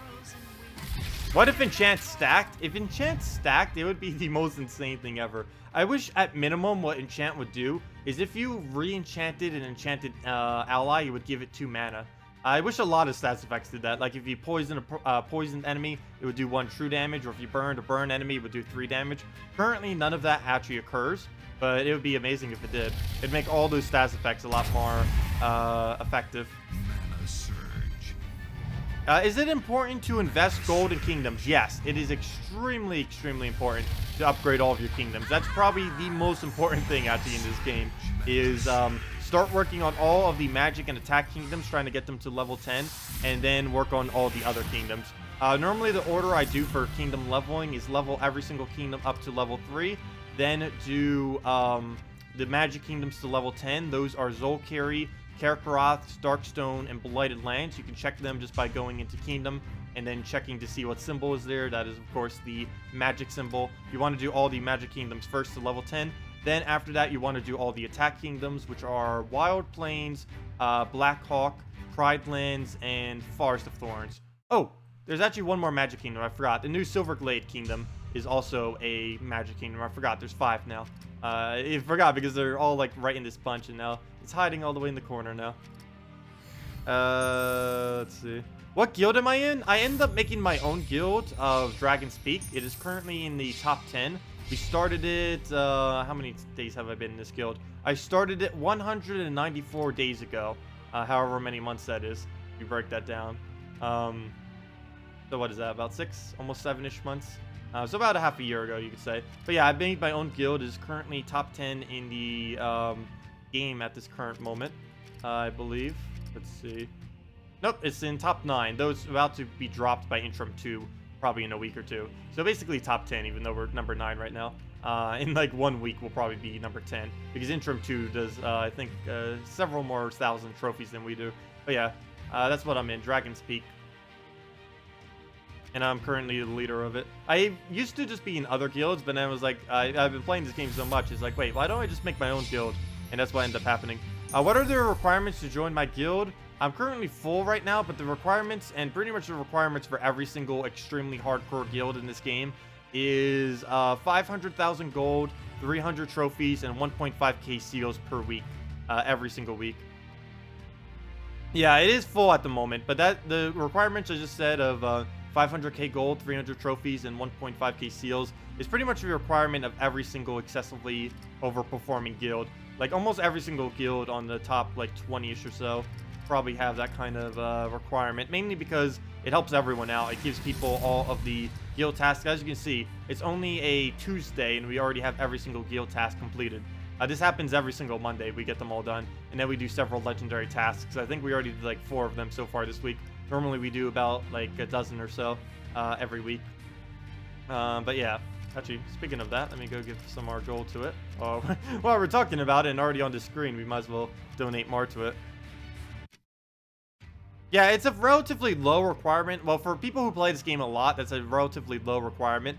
What if Enchant stacked? If Enchant stacked, it would be the most insane thing ever. I wish, at minimum, what Enchant would do is if you re-enchanted an enchanted ally, you would give it 2 mana. I wish a lot of stats effects did that. Like, if you poison a poisoned enemy, it would do 1 true damage, or if you burned a burn enemy, it would do 3 damage. Currently, none of that actually occurs, but it would be amazing if it did. It'd make all those stats effects a lot more effective. Mana surge. Is it important to invest gold in kingdoms? Yes, it is extremely, extremely important to upgrade all of your kingdoms. That's probably the most important thing actually in this game, is start working on all of the magic and attack kingdoms, trying to get them to level 10, and then work on all the other kingdoms. Normally, the order I do for kingdom leveling is level every single kingdom up to level 3, then do the magic kingdoms to level 10. Those are Zolkari, Karkaroth, Darkstone, and Blighted Lands. You can check them just by going into Kingdom and then checking to see what symbol is there. That is, of course, the magic symbol. You want to do all the magic kingdoms first to level 10. Then after that, you want to do all the attack kingdoms, which are Wild Plains, Blackhawk, Pride Lands, and Forest of Thorns. Oh, there's actually one more magic kingdom. I forgot. The new Silverglade kingdom is also a magic kingdom. I forgot. There's 5 now. I forgot because they're all like right in this bunch, and now it's hiding all the way in the corner now. Let's see. What guild am I in? I ended up making my own guild of Dragon's Peak. It is currently in the top 10. We started it, how many days have I been in this guild? I started it 194 days ago, however many months that is. If you break that down. So what is that, about 6, almost 7-ish months? So about a half a year ago, you could say. But yeah, I made my own guild. It is currently top 10 in the game at this current moment, I believe. Let's see. Nope, it's in top 9. Those about to be dropped by Interim 2 probably in a week or two. So basically top 10, even though we're number 9 right now. In like 1 week, we'll probably be number 10 because Interim 2 does, I think, several more thousand trophies than we do. But yeah, that's what I'm in, Dragon's Peak. And I'm currently the leader of it. I used to just be in other guilds, but then I was like, I've been playing this game so much, it's like, wait, why don't I just make my own guild? And that's what ended up happening. What are the requirements to join my guild? I'm currently full right now, but the requirements, and pretty much the requirements for every single extremely hardcore guild in this game, is 500,000 gold, 300 trophies, and 1.5k seals per week, every single week. Yeah, it is full at the moment, but the requirements I just said of 500k gold, 300 trophies, and 1.5k seals is pretty much the requirement of every single excessively overperforming guild. Like almost every single guild on the top like 20ish or so probably have that kind of requirement, mainly because it helps everyone out. It gives people all of the guild tasks. As you can see, it's only a Tuesday and we already have every single guild task completed. This happens every single Monday. We get them all done, and then we do several legendary tasks. I think we already did like 4 of them so far this week. Normally we do about like a dozen or so every week. But yeah, actually, speaking of that, let me go give some more gold to it. While we're talking about it and already on the screen, we might as well donate more to it. Yeah, it's a relatively low requirement. Well, for people who play this game a lot, that's a relatively low requirement.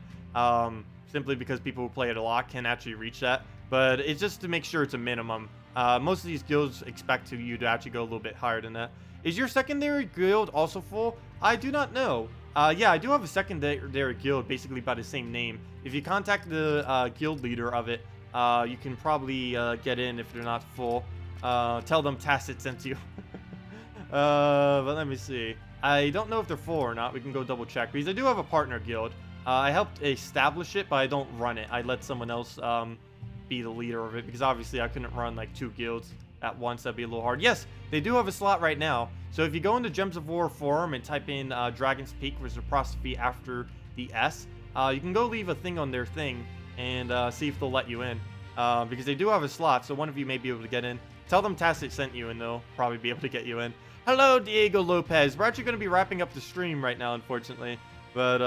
Simply because people who play it a lot can actually reach that. But it's just to make sure it's a minimum. Most of these guilds expect you to actually go a little bit higher than that. Is your secondary guild also full? I do not know. Yeah, I do have a secondary guild basically by the same name. If you contact the guild leader of it, you can probably get in if they're not full. Tell them Tacet sent you. But let me see. I don't know if they're full or not. We can go double check. Because I do have a partner guild. I helped establish it, but I don't run it. I let someone else be the leader of it. Because obviously I couldn't run like 2 guilds at once. That'd be a little hard. Yes, they do have a slot right now. So if you go into Gems of War forum and type in Dragon's Peak with apostrophe after the S, you can go leave a thing on their thing and see if they'll let you in. Because they do have a slot, so one of you may be able to get in. Tell them Tacet sent you and they'll probably be able to get you in. Hello, Diego Lopez. We're actually going to be wrapping up the stream right now, unfortunately. But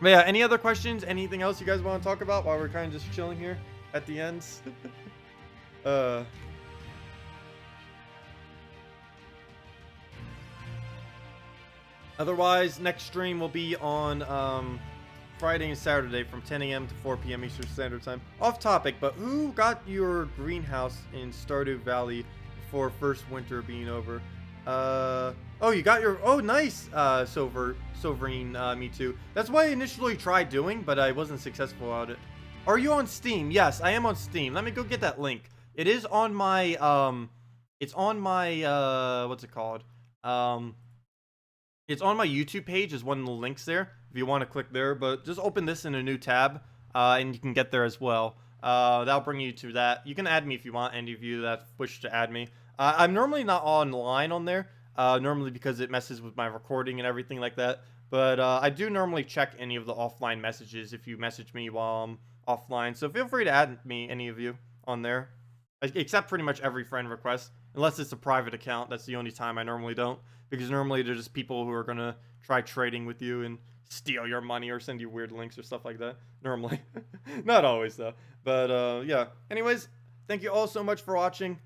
yeah, any other questions? Anything else you guys want to talk about while we're kind of just chilling here at the ends? Otherwise, next stream will be on Friday and Saturday from 10 a.m. to 4 p.m. Eastern Standard Time. Off topic, but who got your greenhouse in Stardew Valley before first winter being over? Oh, you got your... Oh, nice, Sovereign, me too. That's what I initially tried doing, but I wasn't successful at it. Are you on Steam? Yes, I am on Steam. Let me go get that link. It is on my, it's on my, what's it called? It's on my YouTube page is one of the links there, if you want to click there, but just open this in a new tab, and you can get there as well. That'll bring you to that. You can add me if you want, any of you that wish to add me. I'm normally not online on there, normally because it messes with my recording and everything like that, but I do normally check any of the offline messages if you message me while I'm offline, so feel free to add me, any of you, on there, except pretty much every friend request, unless it's a private account. That's the only time I normally don't, because normally they're just people who are gonna try trading with you and steal your money or send you weird links or stuff like that, normally. Not always, though, but yeah, anyways, thank you all so much for watching.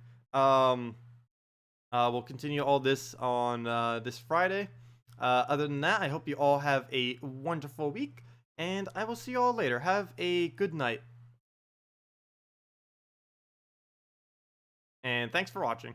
We'll continue all this on this Friday. Other than that, I hope you all have a wonderful week, and I will see you all later. Have a good night. And thanks for watching.